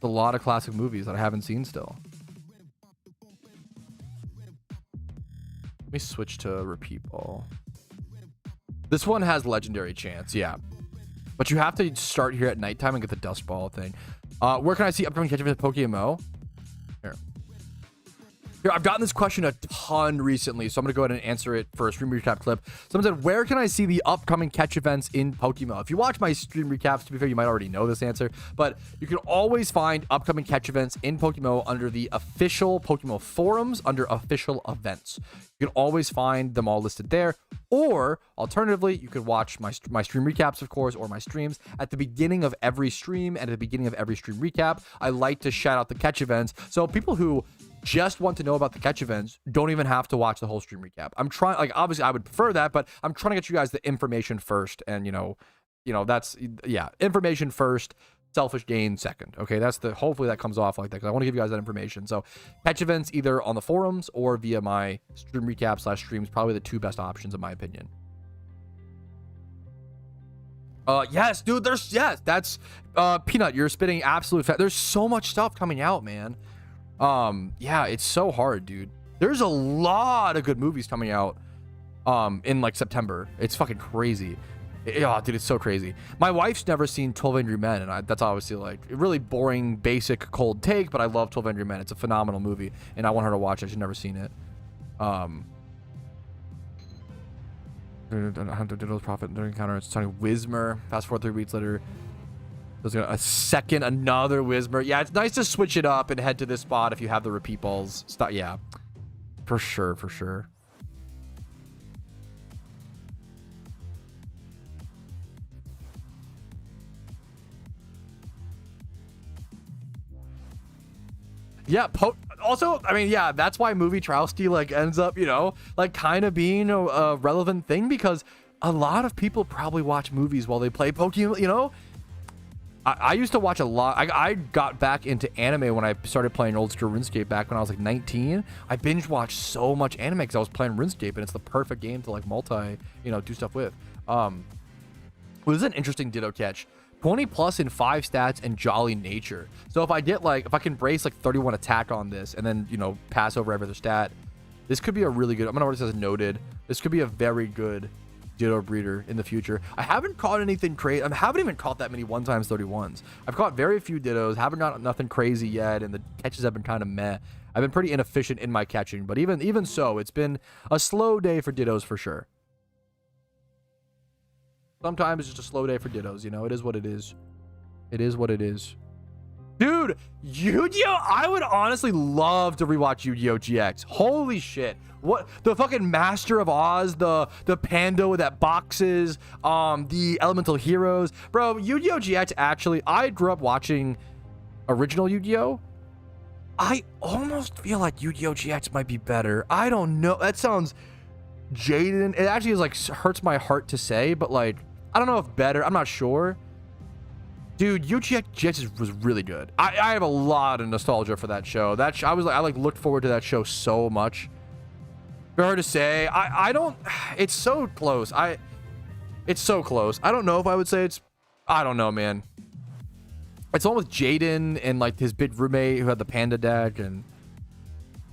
A lot of classic movies that I haven't seen still. Let me switch to repeat ball. This one has legendary chance, yeah. But you have to start here at nighttime and get the dust ball thing. Where can I see upcoming catch events with PokeMMO? Here, I've gotten this question a ton recently, so I'm going to go ahead and answer it for a stream recap clip. Someone said, where can I see the upcoming catch events in PokeMMO? If you watch my stream recaps, to be fair, you might already know this answer, but you can always find upcoming catch events in PokeMMO under the official PokeMMO forums under official events. You can always find them all listed there, or alternatively, you could watch my stream recaps, of course, or my streams at the beginning of every stream and at the beginning of every stream recap. I like to shout out the catch events, so people who just want to know about the catch events don't even have to watch the whole stream recap. I'm trying, like, obviously I would prefer that, but I'm trying to get you guys the information first, and you know that's, yeah, information first, selfish gain second. Okay, that's the, hopefully that comes off like that, because I want to give you guys that information. So catch events either on the forums or via my stream recap / streams, probably the two best options in my opinion. Yes, dude, that's Peanut, you're spitting absolute fat. There's so much stuff coming out, man. Yeah, it's so hard, dude. There's a lot of good movies coming out in like September. It's fucking crazy. Oh, dude, it's so crazy. My wife's never seen 12 Angry Men, and that's obviously like a really boring, basic, cold take, but I love 12 Angry Men. It's a phenomenal movie, and I want her to watch it. She's never seen it. Hunter Diddle's profit during encounter. It's starting Whismer. Fast forward 3 weeks later. There's a second, another Whismer. Yeah, it's nice to switch it up and head to this spot if you have the repeat balls. Stop. Yeah, for sure, for sure. Yeah, also, I mean, yeah, that's why movie Patrouski like ends up, you know, like kind of being a relevant thing, because a lot of people probably watch movies while they play Pokemon, you know. I used to watch a lot. I got back into anime when I started playing old school RuneScape back when I was like 19. I binge watched so much anime because I was playing RuneScape, and it's the perfect game to like you know, do stuff with. Well, this is an interesting Ditto catch. 20 plus in 5 stats and jolly nature. So if I get like, if I can brace like 31 attack on this and then, you know, pass over every other stat, this could be a really good, I'm gonna write this as noted. This could be a very good Ditto breeder in the future. I haven't caught anything crazy. I haven't even caught that many 1x31s. I've caught very few Dittos, haven't got nothing crazy yet, and the catches have been kind of meh. I've been pretty inefficient in my catching, but even so, it's been a slow day for Dittos for sure. Sometimes it's just a slow day for Dittos, you know. It is what it is. It is what it is. Dude, Yu-Gi-Oh! I would honestly love to rewatch Yu-Gi-Oh! GX. Holy shit. What? The fucking Master of Oz, the Pando that boxes, the Elemental Heroes. Bro, Yu-Gi-Oh! GX actually, I grew up watching original Yu-Gi-Oh! I almost feel like Yu-Gi-Oh! GX might be better. I don't know. That sounds jaded. It actually is like hurts my heart to say, but like, I don't know if better. I'm not sure. Dude, Yu-Gi-Oh! GX was really good. I have a lot of nostalgia for that show. I like looked forward to that show so much. Very hard to say. I don't. It's so close. It's so close. I don't know if I would say it's. I don't know, man. It's one with Jaden and like his big roommate who had the panda deck, and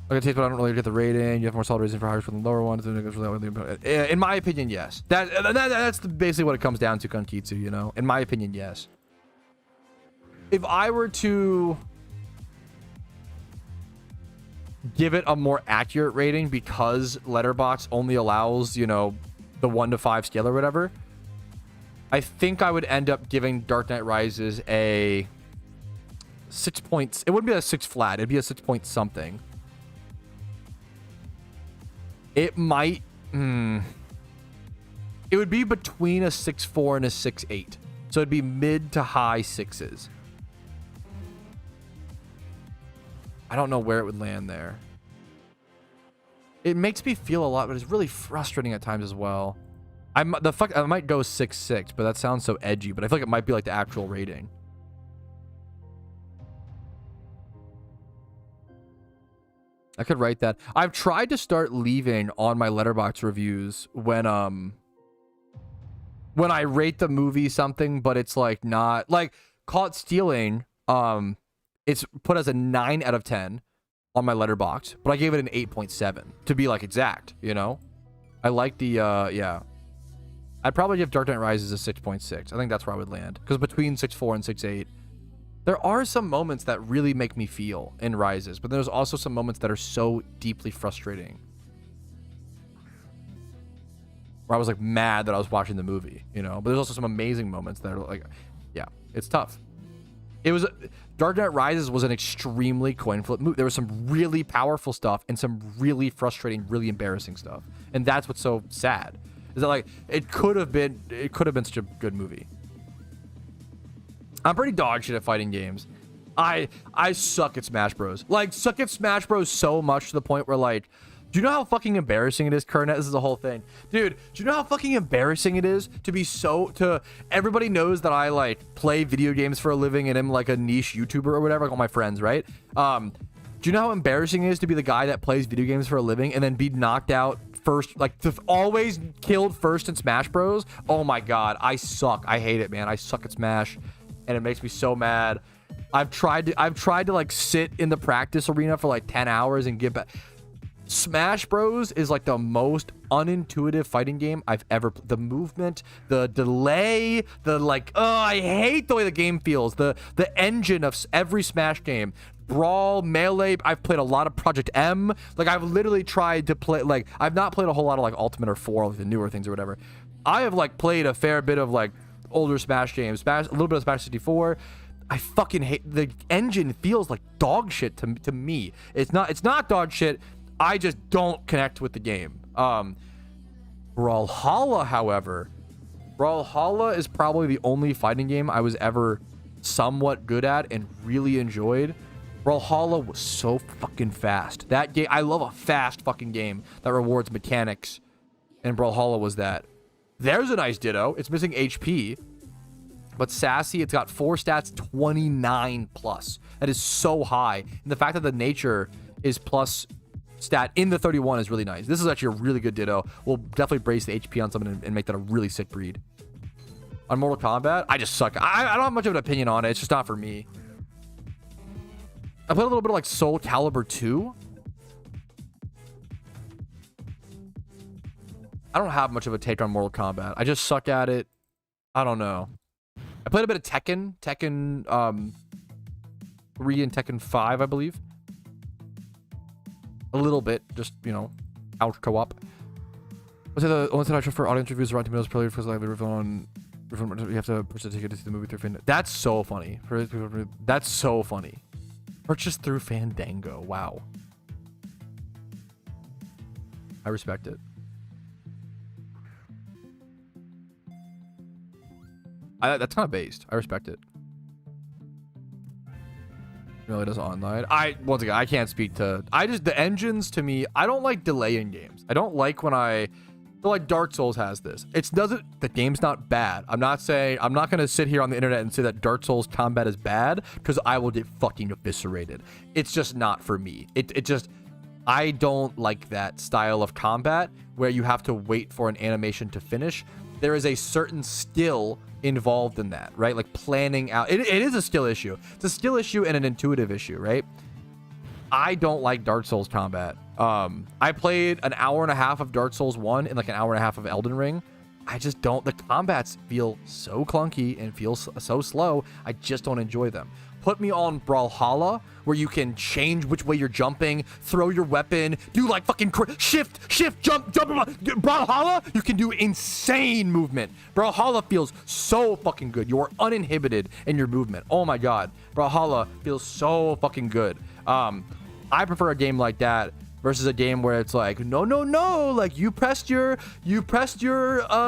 like I but I don't really get the rating. You have more solid reason for higher for the lower ones. In my opinion, yes. That's basically what it comes down to, Kunkitsu. You know, in my opinion, yes. If I were to give it a more accurate rating, because Letterboxd only allows, you know, the 1 to 5 scale or whatever, I think I would end up giving Dark Knight Rises a 6 points. It wouldn't be a 6 flat. It'd be a 6 point something. It might. It would be between a 6.4 and a 6.8. So it'd be mid to high 6s. I don't know where it would land there. It makes me feel a lot, but it's really frustrating at times as well. I might go 6.6, but that sounds so edgy. But I feel like it might be like the actual rating. I could write that. I've tried to start leaving on my Letterboxd reviews when I rate the movie something, but it's like not like Caught Stealing. It's put as a 9 out of 10 on my Letterboxd, but I gave it an 8.7 to be like exact, you know? I like the, yeah. I'd probably give Dark Knight Rises a 6.6. I think that's where I would land. Because between 6.4 and 6.8, there are some moments that really make me feel in Rises, but there's also some moments that are so deeply frustrating. Where I was like mad that I was watching the movie, you know? But there's also some amazing moments that are like, yeah, it's tough. It was Dark Knight Rises was an extremely coin flip movie. There was some really powerful stuff and some really frustrating, really embarrassing stuff, and that's what's so sad. Is that like it could have been such a good movie. I'm pretty dog shit at fighting games. I suck at Smash Bros. Like suck at Smash Bros. So much to the point where like, do you know how fucking embarrassing it is, Kernet? This is the whole thing. Dude, do you know how fucking embarrassing it is to everybody knows that I like play video games for a living and am like a niche YouTuber or whatever, like all my friends, right? Do you know how embarrassing it is to be the guy that plays video games for a living and then be knocked out first, like to always killed first in Smash Bros? Oh my God, I suck. I hate it, man. I suck at Smash and it makes me so mad. I've tried to like sit in the practice arena for like 10 hours and get back. Smash Bros is like the most unintuitive fighting game I've ever played. The movement, the delay, the like, oh, I hate the way the game feels. The engine of every Smash game. Brawl, Melee, I've played a lot of Project M. Like, I've literally tried to play, like, I've not played a whole lot of like Ultimate or 4, like the newer things or whatever. I have like played a fair bit of like older Smash games, a little bit of Smash 64. I fucking hate the engine. Feels like dog shit to me. It's not dog shit. I just don't connect with the game. Brawlhalla, however, Brawlhalla is probably the only fighting game I was ever somewhat good at and really enjoyed. Brawlhalla was so fucking fast. That game, I love a fast fucking game that rewards mechanics, and Brawlhalla was that. There's a nice Ditto. It's missing HP, but sassy. It's got 4 stats, 29 plus. That is so high. And the fact that the nature is plus stat in the 31 is really nice. This is actually a really good Ditto. We'll definitely brace the HP on someone and make that a really sick breed. On Mortal Kombat, I just suck. I don't have much of an opinion on it. It's just not for me. I played a little bit of like Soul Calibur 2. I don't have much of a take on Mortal Kombat. I just suck at it. I don't know. I played a bit of Tekken 3 and Tekken 5, I believe. A little bit, just, you know, out co-op. Let's say the only time I trust for audience reviews around tomatoes probably because I have a review on. You have to purchase a ticket to see the movie through Fandango. That's so funny. That's so funny. Purchase through Fandango. Wow. I respect it. That's kind of based. I respect it. Really does online. Once again, I can't speak to. The engines to me. I don't like delay in games. I don't like when I. So like Dark Souls has this. The game's not bad. I'm not gonna sit here on the internet and say that Dark Souls combat is bad because I will get fucking eviscerated. It's just not for me. I don't like that style of combat where you have to wait for an animation to finish. There is a certain skill involved in that, right? Like planning out. It is a skill issue. It's a skill issue and an intuitive issue, right? I don't like Dark Souls combat. I played an hour and a half of Dark Souls 1 and like an hour and a half of Elden Ring. I just don't. The combats feel so clunky and feel so slow. I just don't enjoy them. Put me on Brawlhalla, where you can change which way you're jumping, throw your weapon, do like fucking shift, jump. Brawlhalla, you can do insane movement. Brawlhalla feels so fucking good. You are uninhibited in your movement. Oh my god. Brawlhalla feels so fucking good. I prefer a game like that versus a game where it's like, no, like you pressed your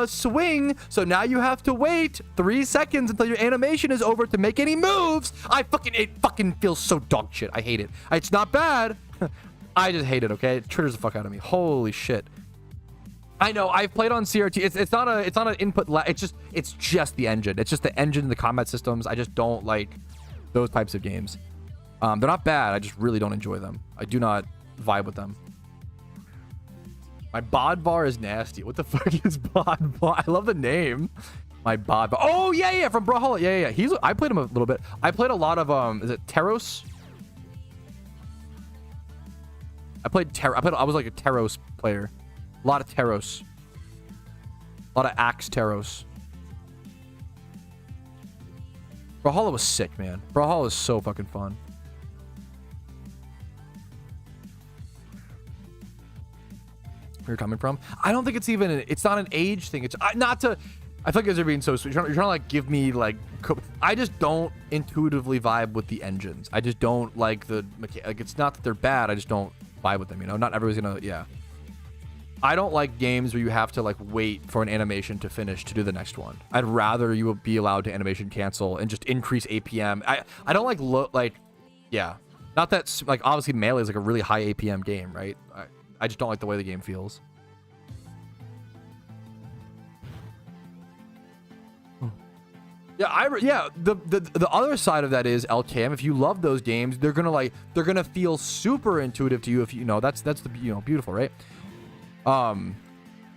swing, so now you have to wait 3 seconds until your animation is over to make any moves. It fucking feels so dog shit. I hate it. It's not bad. I just hate it, okay? It triggers the fuck out of me. Holy shit. I know, I've played on CRT. It's not an input it's just the engine. It's just the engine and the combat systems. I just don't like those types of games. They're not bad. I just really don't enjoy them. I do not vibe with them. My Bodvar is nasty. What the fuck is Bodvar? I love the name. My Bodvar. Oh yeah, from Brawlhalla. Yeah. I played him a little bit. I played a lot of is it Teros? I was like a Teros player. A lot of Teros. A lot of Axe Teros. Brawlhalla was sick, man. Brawlhalla is so fucking fun. Where you're coming from? I don't think it's not an age thing. It's not to. I feel like you guys are being so sweet. You're trying to like give me like. I just don't intuitively vibe with the engines. I just don't like the like. It's not that they're bad. I just don't vibe with them. You know, not everybody's gonna. Yeah. I don't like games where you have to like wait for an animation to finish to do the next one. I'd rather you be allowed to animation cancel and just increase APM. I don't like yeah. Not that like obviously Melee is like a really high APM game, right? I just don't like the way the game feels. Yeah, the other side of that is LKM. If you love those games, they're gonna feel super intuitive to you. If you know that's the beautiful, right?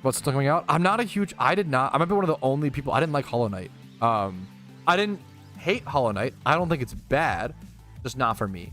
What's still coming out? I might be one of the only people. I didn't like Hollow Knight. I didn't hate Hollow Knight. I don't think it's bad. Just not for me.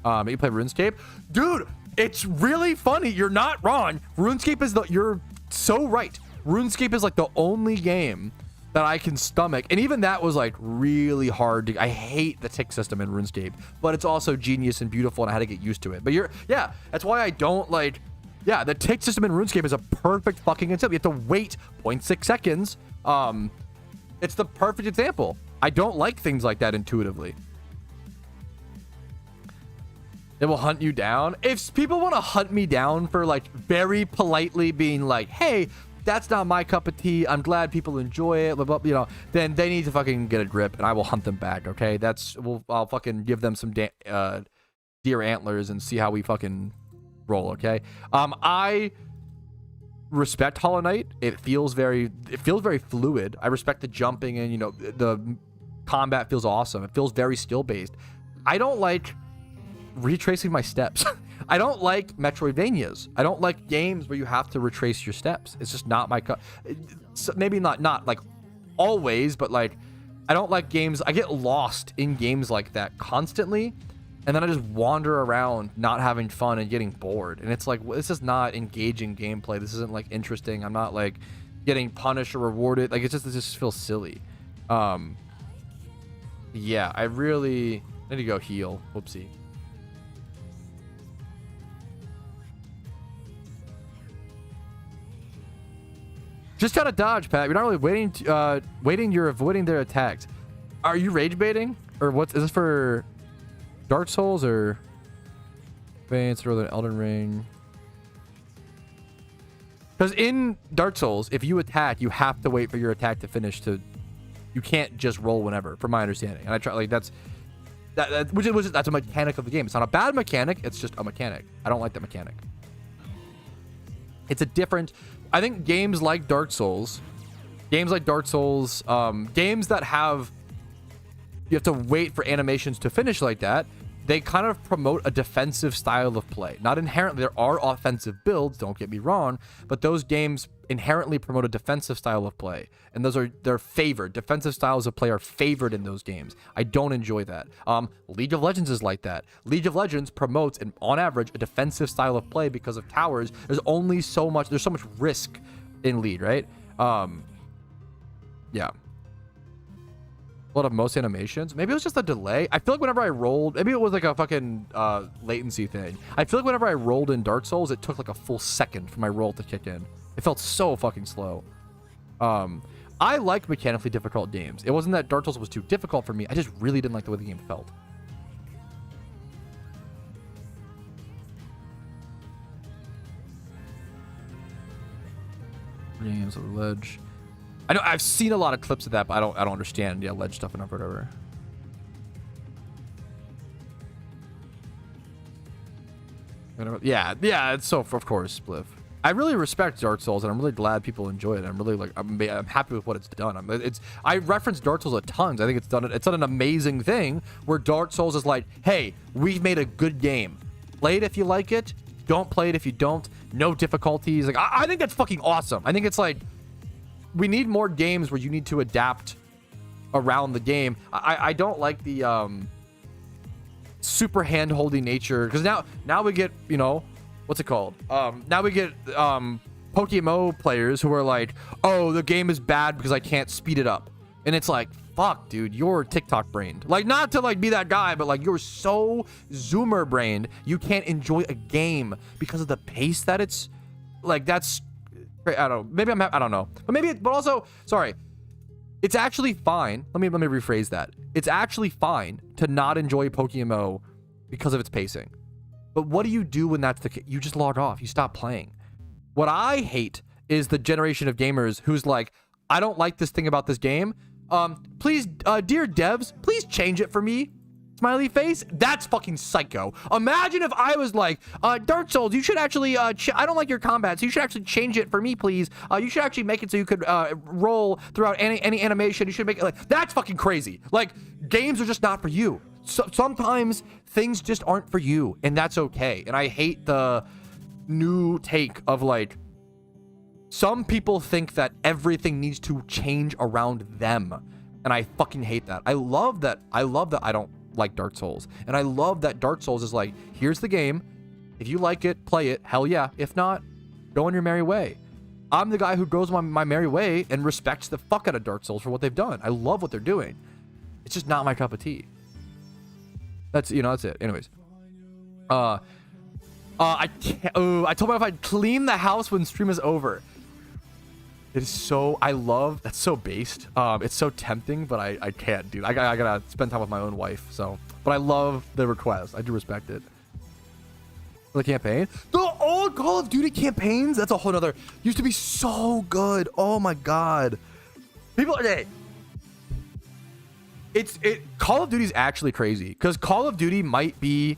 You play RuneScape, dude. It's really funny. You're not wrong. RuneScape is you're so right. RuneScape is like the only game that I can stomach, and even that was like really hard I hate the tick system in RuneScape, but it's also genius and beautiful, and I had to get used to it. But yeah, that's why I don't like. Yeah, the tick system in RuneScape is a perfect fucking example. You have to wait 0.6 seconds. It's the perfect example. I don't like things like that intuitively. It will hunt you down. If people want to hunt me down for like very politely being like, hey, that's not my cup of tea, I'm glad people enjoy it, blah, blah, you know, then they need to fucking get a grip, and I will hunt them back. Okay, I'll fucking give them some deer antlers and see how we fucking roll. Okay, I respect Hollow Knight. It feels very fluid. I respect the jumping, and you know, the combat feels awesome. It feels very skill based. I don't like retracing my steps. I don't like Metroidvanias. I don't like games where you have to retrace your steps. It's just not my maybe not like always, but like I don't like games. I get lost in games like that constantly, and then I just wander around not having fun and getting bored. And it's like, this is not engaging gameplay. This isn't like interesting. I'm not like getting punished or rewarded. Like it just feels silly. Yeah, I really need to go heal. Whoopsie. Just gotta dodge, Pat. You're not really waiting. You're avoiding their attacks. Are you rage baiting, or what? Is this for Dark Souls or Advanced or Elden Ring? Because in Dark Souls, if you attack, you have to wait for your attack to finish. You can't just roll whenever, from my understanding. And I try like that's a mechanic of the game. It's not a bad mechanic. It's just a mechanic. I don't like that mechanic. It's a different. I think games like Dark Souls, games that have, you have to wait for animations to finish like that, they kind of promote a defensive style of play. Not inherently, there are offensive builds, don't get me wrong, but those games inherently promote a defensive style of play. And they're favored. Defensive styles of play are favored in those games. I don't enjoy that. League of Legends is like that. League of Legends promotes, on average, a defensive style of play because of towers. There's so much risk in League, right? Yeah. A lot of most animations. Maybe it was just a delay. I feel like whenever I rolled, maybe it was like a fucking latency thing. I feel like whenever I rolled in Dark Souls, it took like a full second for my roll to kick in. It felt so fucking slow. I like mechanically difficult games. It wasn't that Dark Souls was too difficult for me. I just really didn't like the way the game felt. Games of the ledge. I know I've seen a lot of clips of that, but I don't understand ledge stuff and whatever. Yeah, it's so, of course, Spliff. I really respect Dark Souls, and I'm really glad people enjoy it. I'm really like, I'm happy with what it's done. I reference Dark Souls a ton. I think it's done an amazing thing where Dark Souls is like, hey, we've made a good game. Play it if you like it. Don't play it if you don't. No difficulties. Like I think that's fucking awesome. I think it's like, we need more games where you need to adapt around the game. I don't like the super hand-holding nature, because now we get, you know, what's it called? Now we get PokeMMO players who are like, oh, the game is bad because I can't speed it up. And it's like, fuck, dude, you're TikTok brained. Like, not to like be that guy, but like you're so zoomer brained, you can't enjoy a game because of the pace that it's like. That's, I don't know. Maybe I don't know. But also, sorry. It's actually fine. Let me rephrase that. It's actually fine to not enjoy PokeMMO because of its pacing. But what do you do when that's the case? You just log off. You stop playing. What I hate is the generation of gamers who's like, I don't like this thing about this game. Please, dear devs, please change it for me. Smiley face. That's fucking psycho. Imagine if I was like, Dark Souls, you should actually, I don't like your combat, so you should actually change it for me, please. You should actually make it so you could roll throughout any animation. You should make it like, that's fucking crazy. Like, games are just not for you. So, sometimes things just aren't for you, and that's okay. And I hate the new take of like, some people think that everything needs to change around them. And I fucking hate that. I love that I don't like Dark Souls. And I love that Dark Souls is like, here's the game. If you like it, play it. Hell yeah. If not, go on your merry way. I'm the guy who goes my merry way and respects the fuck out of Dark Souls for what they've done. I love what they're doing. It's just not my cup of tea. That's, you know, that's it. Anyways. I told myself I'd clean the house when stream is over. It is so, that's so based. It's so tempting, but I can't, dude. I gotta spend time with my own wife, so. But I love the request. I do respect it. The campaign? The old Call of Duty campaigns? That's a whole nother, used to be so good. Oh my God. People, okay. Call of Duty is actually crazy, because Call of Duty might be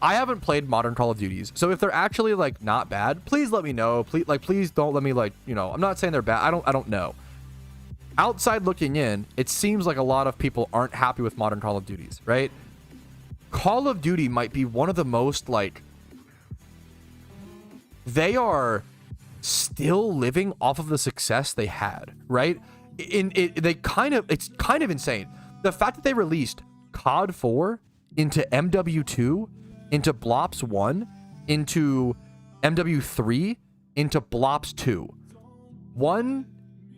I haven't played modern Call of Duties, so if they're actually like not bad, please let me know. Please don't let me, like, you know, I'm not saying they're bad. I don't know. Outside looking in, it seems like a lot of people aren't happy with modern Call of Duties, right? Call of Duty might be one of the most, like, they are still living off of the success they had, right? It's kind of insane. The fact that they released COD 4 into MW2, into Blops 1, into MW3, into Blops 2.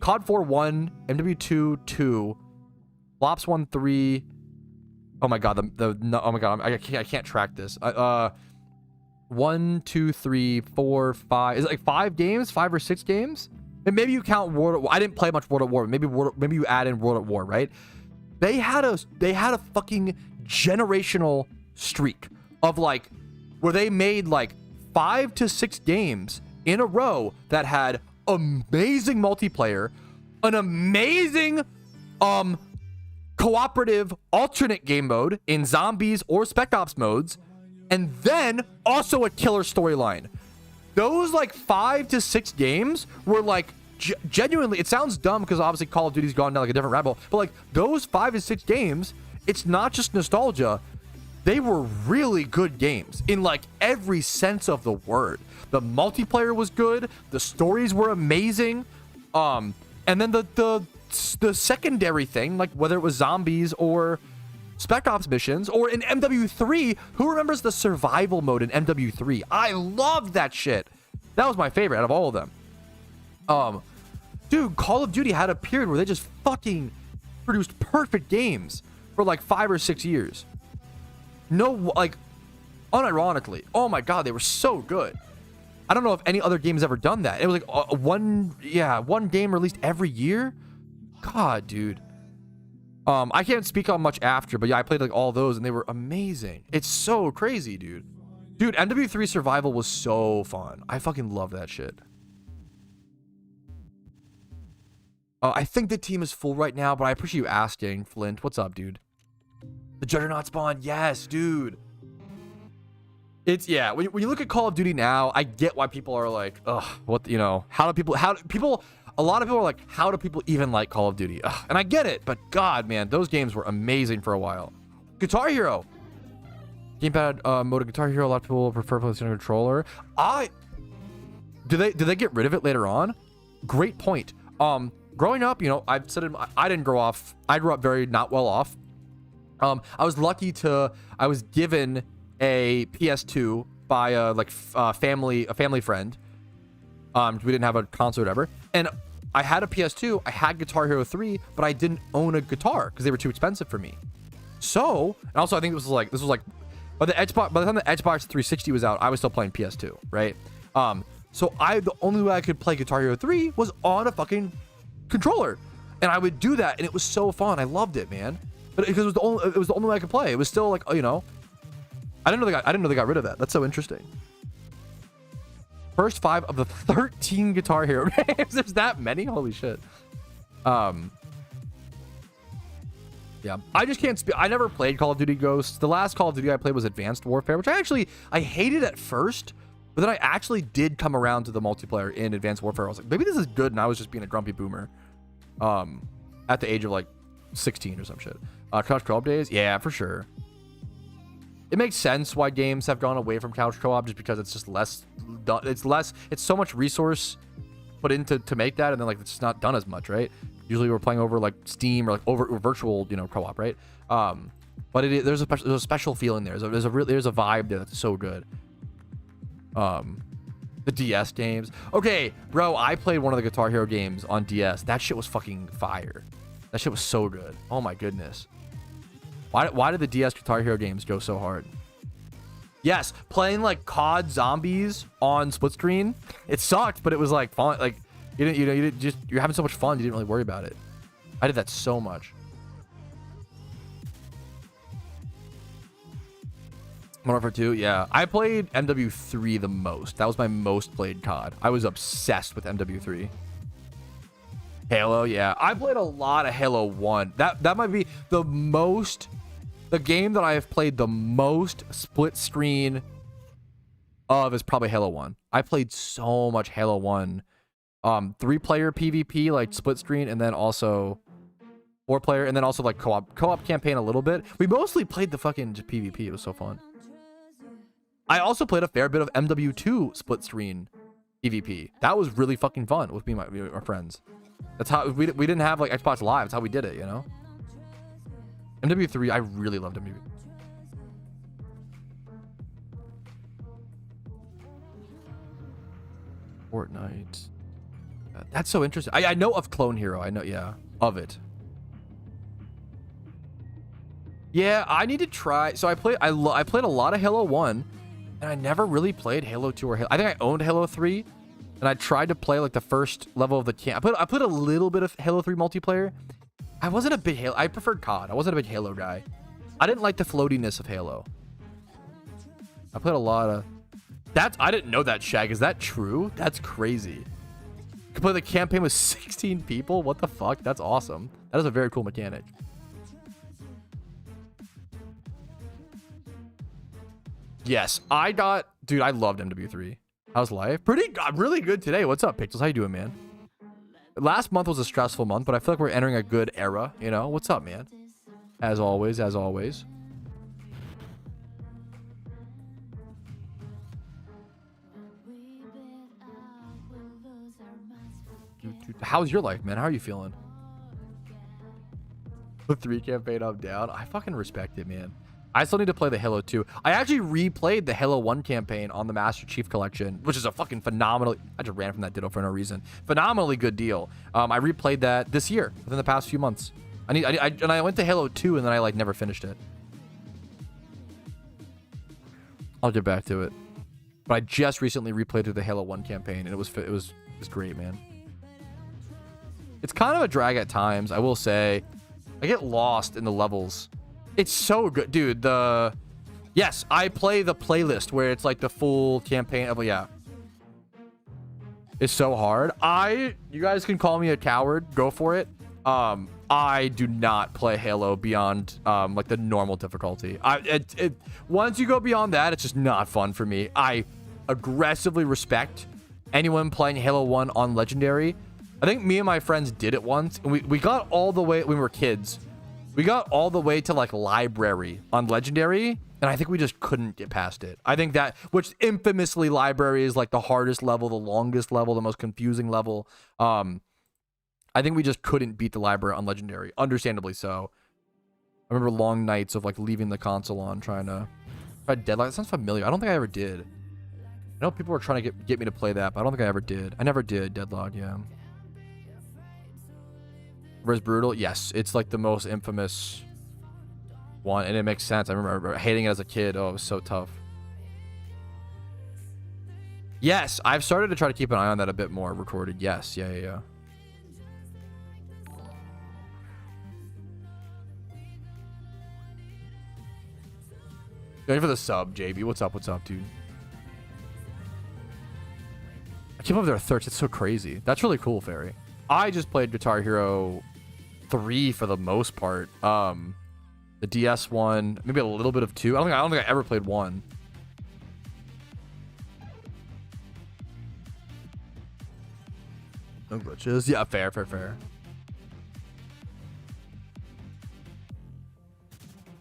COD 4 1, MW2 2, Blops 1 3. Oh my God, oh my God, I can't track this. 1, 2, 3, 4, 5. Is it like 5 games? 5 or 6 games? And maybe you count World at War. I didn't play much World at War. Maybe you add in World at War, right? They had a fucking generational streak of, like, where they made like 5 to 6 games in a row that had amazing multiplayer, an amazing cooperative alternate game mode in zombies or spec ops modes, and then also a killer storyline. Those like 5 to 6 games were like genuinely, it sounds dumb because obviously Call of Duty's gone down like a different rabbit hole, but like those 5 to 6 games, it's not just nostalgia. They were really good games in like every sense of the word. The multiplayer was good. The stories were amazing. And then the secondary thing, like whether it was zombies or spec ops missions or in MW3, who remembers the survival mode in MW3? I loved that shit. That was my favorite out of all of them. Dude, Call of Duty had a period where they just fucking produced perfect games for like 5 or 6 years. No, like, unironically, oh my God, they were so good. I don't know if any other game has ever done that. It was like one game released every year. God, dude. I can't speak on much after, but yeah, I played like all those and they were amazing. It's so crazy, dude. Dude, MW3 Survival was so fun. I fucking love that shit. I think the team is full right now, but I appreciate you asking, Flint. What's up, dude? The Juggernaut spawn, yes, dude. It's, yeah, when you look at Call of Duty now, I get why people are like, ugh, what, you know, a lot of people are like, how do people even like Call of Duty? Ugh, and I get it, but God, man, those games were amazing for a while. Guitar Hero. Gamepad mode of Guitar Hero, a lot of people prefer playing on a controller. Do they get rid of it later on? Great point. Growing up, you know, I've said it, I grew up very not well off. I was lucky I was given a PS2 by a family friend. We didn't have a console or whatever. And I had a PS2, I had Guitar Hero 3, but I didn't own a guitar because they were too expensive for me. So, and also I think this was like by the time the Xbox 360 was out, I was still playing PS2, right? So the only way I could play Guitar Hero 3 was on a fucking controller. And I would do that and it was so fun. I loved it, man. But because it was the only way I could play. It was still like, you know, I didn't know they got rid of that. That's so interesting. First 5 of the 13 Guitar Hero games. There's that many? Holy shit. Yeah, I just can't speak. I never played Call of Duty Ghosts. The last Call of Duty I played was Advanced Warfare, which I hated at first, but then I actually did come around to the multiplayer in Advanced Warfare. I was like, maybe this is good, and I was just being a grumpy boomer. At the age of like 16 or some shit. Couch co-op days? Yeah, for sure. It makes sense why games have gone away from couch co-op, just because it's just less, it's so much resource put into to make that, and then like it's just not done as much, right? Usually we're playing over like Steam or like over virtual, you know, co-op, right? But there's a special feeling there. There's a vibe there that's so good. The DS games. Okay, bro, I played one of the Guitar Hero games on DS. That shit was fucking fire. That shit was so good. Oh my goodness. Why did the DS Guitar Hero games go so hard? Yes, playing like COD Zombies on split screen. It sucked, but it was like fun. Like you're having so much fun, you didn't really worry about it. I did that so much. Modern Warfare 2, yeah. I played MW3 the most. That was my most played COD. I was obsessed with MW3. Halo, yeah. I played a lot of Halo 1. That might be the game that I have played the most split screen of is probably Halo 1. I played so much Halo 1. 3-player PvP, like split screen, and then also 4-player, and then also like co-op campaign a little bit. We mostly played the fucking PvP. It was so fun. I also played a fair bit of MW2 split screen PvP. That was really fucking fun with me and my friends. That's how we didn't have like Xbox Live. That's how we did it, you know. MW3, I really loved MW3. Fortnite. That's so interesting. I know of Clone Hero. I know, yeah, of it. Yeah, I need to try. So I played a lot of Halo 1, and I never really played Halo 2 or Halo. I think I owned Halo 3, and I tried to play like the first level of the camp. I played a little bit of Halo 3 multiplayer. I wasn't a big Halo. I preferred COD. I wasn't a big Halo guy. I didn't like the floatiness of Halo. I played a lot of that. I didn't know that, Shag. Is that true? That's crazy. You can play the campaign with 16 people. What the fuck? That's awesome. That is a very cool mechanic. Yes, dude, I loved MW3. How's life? Really good today. What's up, Pixels? How you doing, man? Last month was a stressful month, but I feel like we're entering a good era, you know? What's up, man? As always, as always. How's your life, man? How are you feeling? The 3 campaign up down. I fucking respect it, man. I still need to play the Halo 2. I actually replayed the Halo 1 campaign on the Master Chief Collection, which is a fucking phenomenal... I just ran from that ditto for no reason. Phenomenally good deal. I replayed that this year, within the past few months. And I went to Halo 2, and then I like never finished it. I'll get back to it. But I just recently replayed through the Halo 1 campaign, and it was great, man. It's kind of a drag at times, I will say. I get lost in the levels. It's so good, dude. Yes, I play the playlist where it's like the full campaign of, yeah. It's so hard. You guys can call me a coward. Go for it. I do not play Halo beyond like the normal difficulty. Once you go beyond that, it's just not fun for me. I aggressively respect anyone playing Halo 1 on Legendary. I think me and my friends did it once, and we got all the way when we were kids. We got all the way to like Library on Legendary, and I think we just couldn't get past it. I think that, which infamously Library is like the hardest level, the longest level, the most confusing level. I think we just couldn't beat the Library on Legendary, understandably so. I remember long nights of like leaving the console on trying to try Deadlock. That sounds familiar. I don't think I ever did. I know people were trying to get me to play that, but I don't think I ever did. I never did Deadlock, yeah. Res Brutal, yes, it's like the most infamous one, and it makes sense. I remember hating it as a kid. Oh, it was so tough. Yes, I've started to try to keep an eye on that a bit more. Recorded, yes, yeah. Thank you for the sub, JB. What's up, dude? I keep up their thirst. It's so crazy. That's really cool, Fairy. I just played Guitar Hero 3 for the most part. The DS one, maybe a little bit of 2. I don't think I ever played 1. No glitches. Yeah, fair.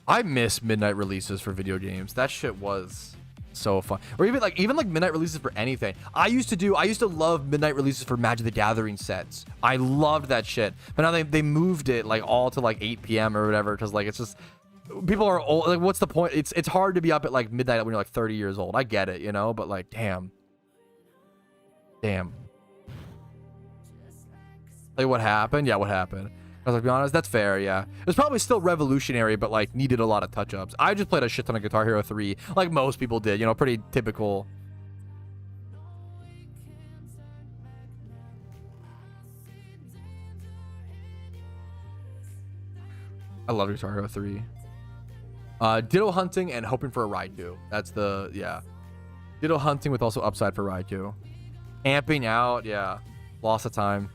I miss midnight releases for video games. That shit was so fun. Or even like midnight releases for anything. I used to love midnight releases for Magic the Gathering sets. I loved that shit. But now they moved it like all to like 8 p.m. or whatever, because like it's just people are old. Like, what's the point? It's hard to be up at like midnight when you're like 30 years old. I get it, you know, but like, damn. Like, what happened? Yeah, what happened? I was like, to be honest, that's fair, yeah. It was probably still revolutionary, but like needed a lot of touch-ups. I just played a shit ton of Guitar Hero 3, like most people did, you know, pretty typical. I love Guitar Hero 3. Ditto hunting and hoping for a Raikou. That's the, yeah. Ditto hunting with also upside for Raikou. Camping out, yeah. Loss of time.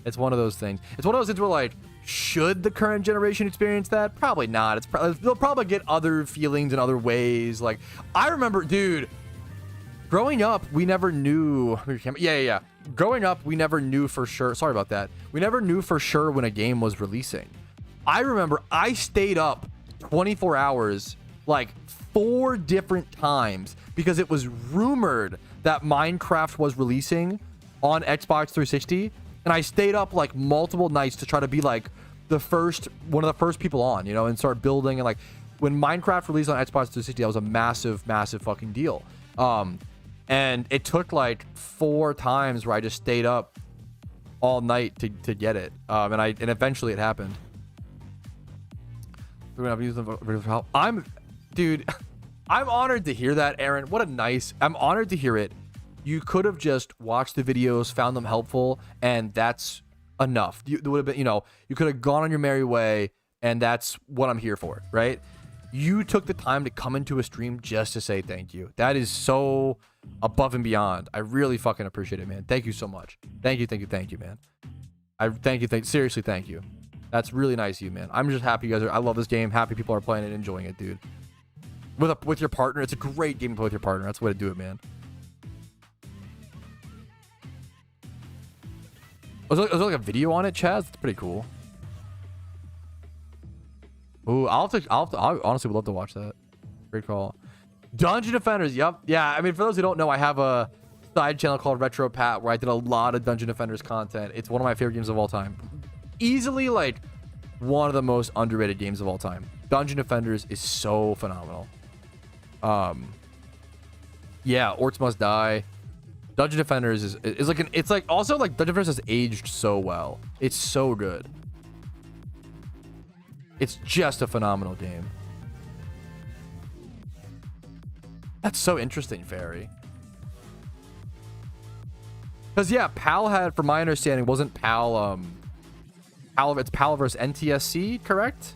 It's one of those things. It's one of those things where, like, should the current generation experience that? Probably not. They'll probably get other feelings in other ways. Like, I remember, dude, growing up, we never knew. Yeah. Growing up, we never knew for sure. Sorry about that. We never knew for sure when a game was releasing. I remember I stayed up 24 hours, like 4 different times, because it was rumored that Minecraft was releasing on Xbox 360. And I stayed up like multiple nights to try to be like one of the first people on, you know, and start building. And like when Minecraft released on Xbox 360, that was a massive fucking deal. And it took like 4 times where I just stayed up all night to get it. And eventually it happened. We're gonna have to use them for help. Dude, I'm honored to hear that, Aaron. I'm honored to hear it. You could have just watched the videos, found them helpful, and that's enough. You would have been, you know, you could have gone on your merry way, and that's what I'm here for, right? You took the time to come into a stream just to say thank you. That is so above and beyond. I really fucking appreciate it, man. Thank you so much. Thank you, man. Seriously, thank you. That's really nice of you, man. I'm just happy you guys I love this game. Happy people are playing it, enjoying it, dude. With your partner, it's a great game to play with your partner. That's the way to do it, man. Was there like a video on it, Chaz? It's pretty cool. Ooh, I honestly would love to watch that. Great call. Dungeon Defenders, yep. Yeah, I mean, for those who don't know, I have a side channel called Retro Pat where I did a lot of Dungeon Defenders content. It's one of my favorite games of all time. Easily, like, one of the most underrated games of all time. Dungeon Defenders is so phenomenal. Yeah, Orcs Must Die. Dungeon Defenders is like it's like also like Dungeon Defenders has aged so well. It's so good. It's just a phenomenal game. That's so interesting, Fairy. Because yeah, PAL had, from my understanding, wasn't PAL it's PAL versus NTSC, correct?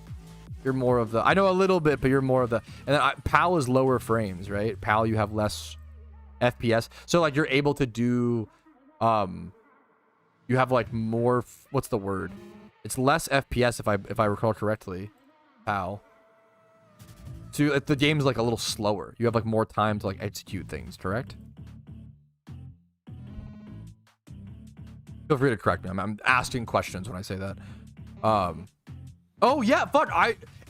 You're more of the, I know a little bit, but you're more of the, and then PAL is lower frames, right? PAL, you have less FPS, so like you're able to do you have like more, what's the word, it's less FPS if I recall correctly. PAL, so the game's like a little slower, you have like more time to like execute things, correct? Feel free to correct me. I'm asking questions when I say that. Oh yeah, fuck,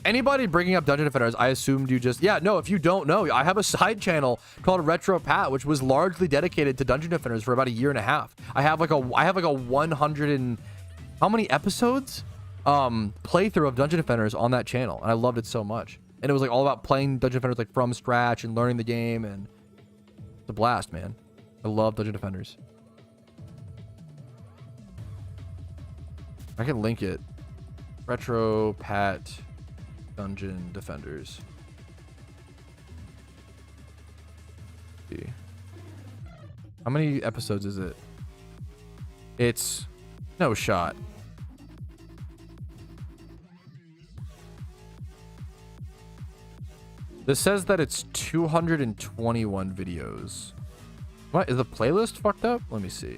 anybody bringing up Dungeon Defenders, I assumed you just, yeah, no, if you don't know, I have a side channel called Retro Pat, which was largely dedicated to Dungeon Defenders for about 1.5 years. I have like a 100 and how many episodes playthrough of Dungeon Defenders on that channel, and I loved it so much. And it was like all about playing Dungeon Defenders like from scratch and learning the game, and it's a blast, man. I love Dungeon Defenders. I can link it. Retro Pat Dungeon Defenders. Let's see. How many episodes is it? It's no shot. This says that it's 221 videos. What is the playlist fucked up? Let me see.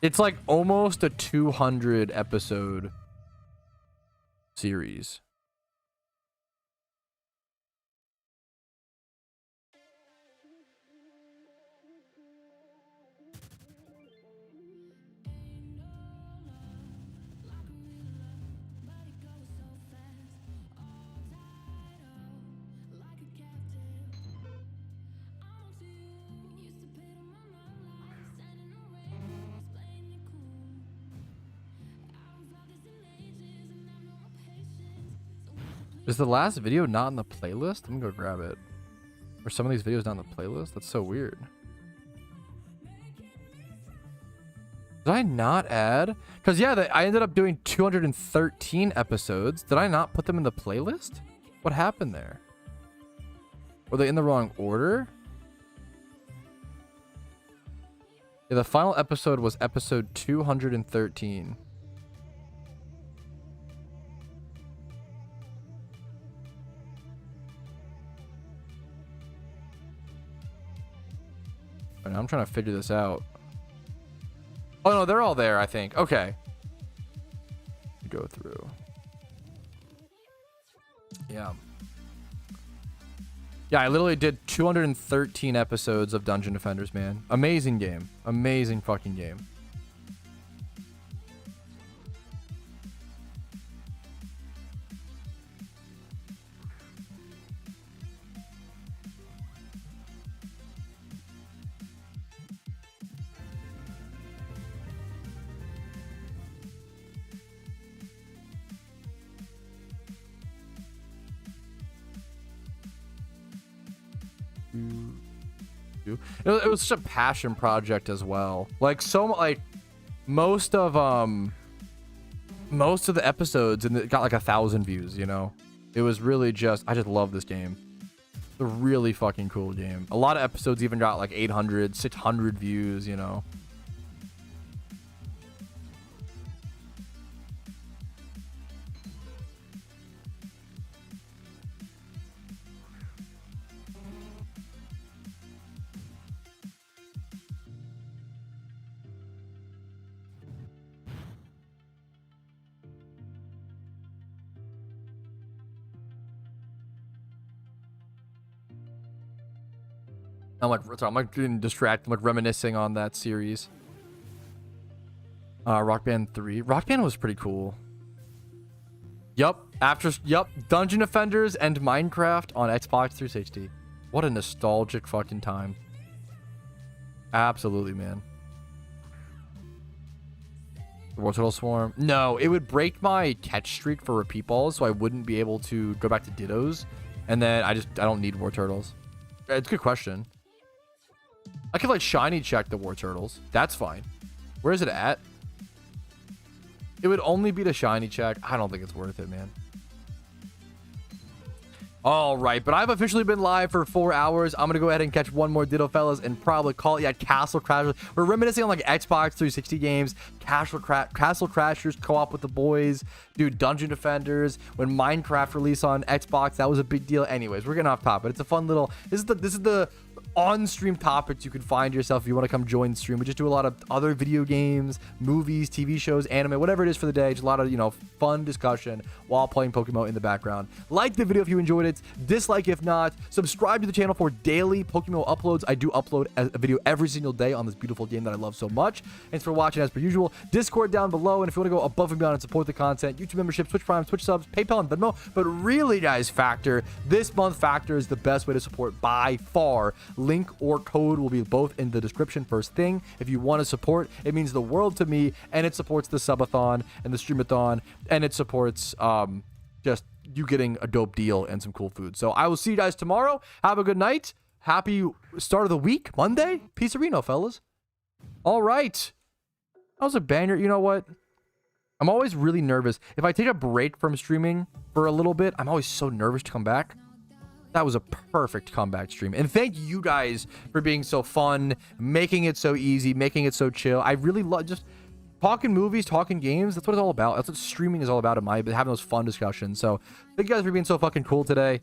It's like almost a 200 episode series. Is the last video not in the playlist? Let me go grab it. Are some of these videos not in the playlist? That's so weird. Did I not add? Because, yeah, I ended up doing 213 episodes. Did I not put them in the playlist? What happened there? Were they in the wrong order? Yeah, the final episode was episode 213. And I'm trying to figure this out. Oh no, they're all there, I think. Okay. Go through. Yeah. Yeah, I literally did 213 episodes of Dungeon Defenders, man. Amazing game. Amazing fucking game. It was such a passion project as well. Like most of the episodes, and it got like 1,000 views. You know, it was really I just love this game. It's a really fucking cool game. A lot of episodes even got like 800, 600 views. You know. I'm like getting distracted. I'm like reminiscing on that series. Rock Band 3. Rock Band was pretty cool. Yup. Dungeon Defenders and Minecraft on Xbox 360. What a nostalgic fucking time. Absolutely, man. The War Turtle Swarm. No, it would break my catch streak for repeat balls, so I wouldn't be able to go back to Dittos. And then I don't need War Turtles. It's a good question. I could like shiny check the War Turtles. That's fine. Where is it at? It would only be the shiny check. I don't think it's worth it, man. All right, but I've officially been live for 4 hours. I'm gonna go ahead and catch one more Ditto, fellas, and probably call it. Yeah, Castle Crashers. We're reminiscing on like Xbox 360 games. Castle Crashers co-op with the boys. Dude, Dungeon Defenders. When Minecraft released on Xbox, that was a big deal. Anyways, we're getting off topic. It's a fun little. This is the on-stream topics you can find yourself if you want to come join the stream. We just do a lot of other video games, movies, TV shows, anime, whatever it is for the day. Just a lot of, you know, fun discussion while playing Pokemon in the background. Like the video if you enjoyed it. Dislike if not. Subscribe to the channel for daily Pokemon uploads. I do upload a video every single day on this beautiful game that I love so much. Thanks for watching as per usual. Discord down below. And if you want to go above and beyond and support the content, YouTube membership, Twitch Prime, Twitch subs, PayPal, and Venmo. But really, guys, Factor. This month, Factor is the best way to support by far. Link or code will be both in the description first thing. If you want to support, it means the world to me, and it supports the subathon and the streamathon, and it supports just you getting a dope deal and some cool food. So I will see you guys tomorrow. Have a good night. Happy start of the week, Monday. Peace Reno, fellas. All right. That was a banger. You know what? I'm always really nervous. If I take a break from streaming for a little bit, I'm always so nervous to come back. That was a perfect comeback stream. And thank you guys for being so fun, making it so easy, making it so chill. I really love just talking movies, talking games. That's what it's all about. That's what streaming is all about in my opinion, having those fun discussions. So thank you guys for being so fucking cool today.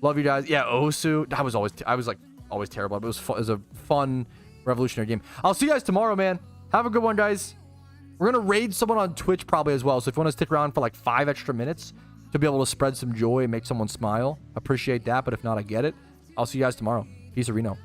Love you guys. Yeah, Osu. I was always terrible, but it was a fun revolutionary game. I'll see you guys tomorrow, man. Have a good one, guys. We're gonna raid someone on Twitch probably as well. So if you want to stick around for like 5 extra minutes to be able to spread some joy and make someone smile, appreciate that. But if not, I get it. I'll see you guys tomorrow. Peace, Reno.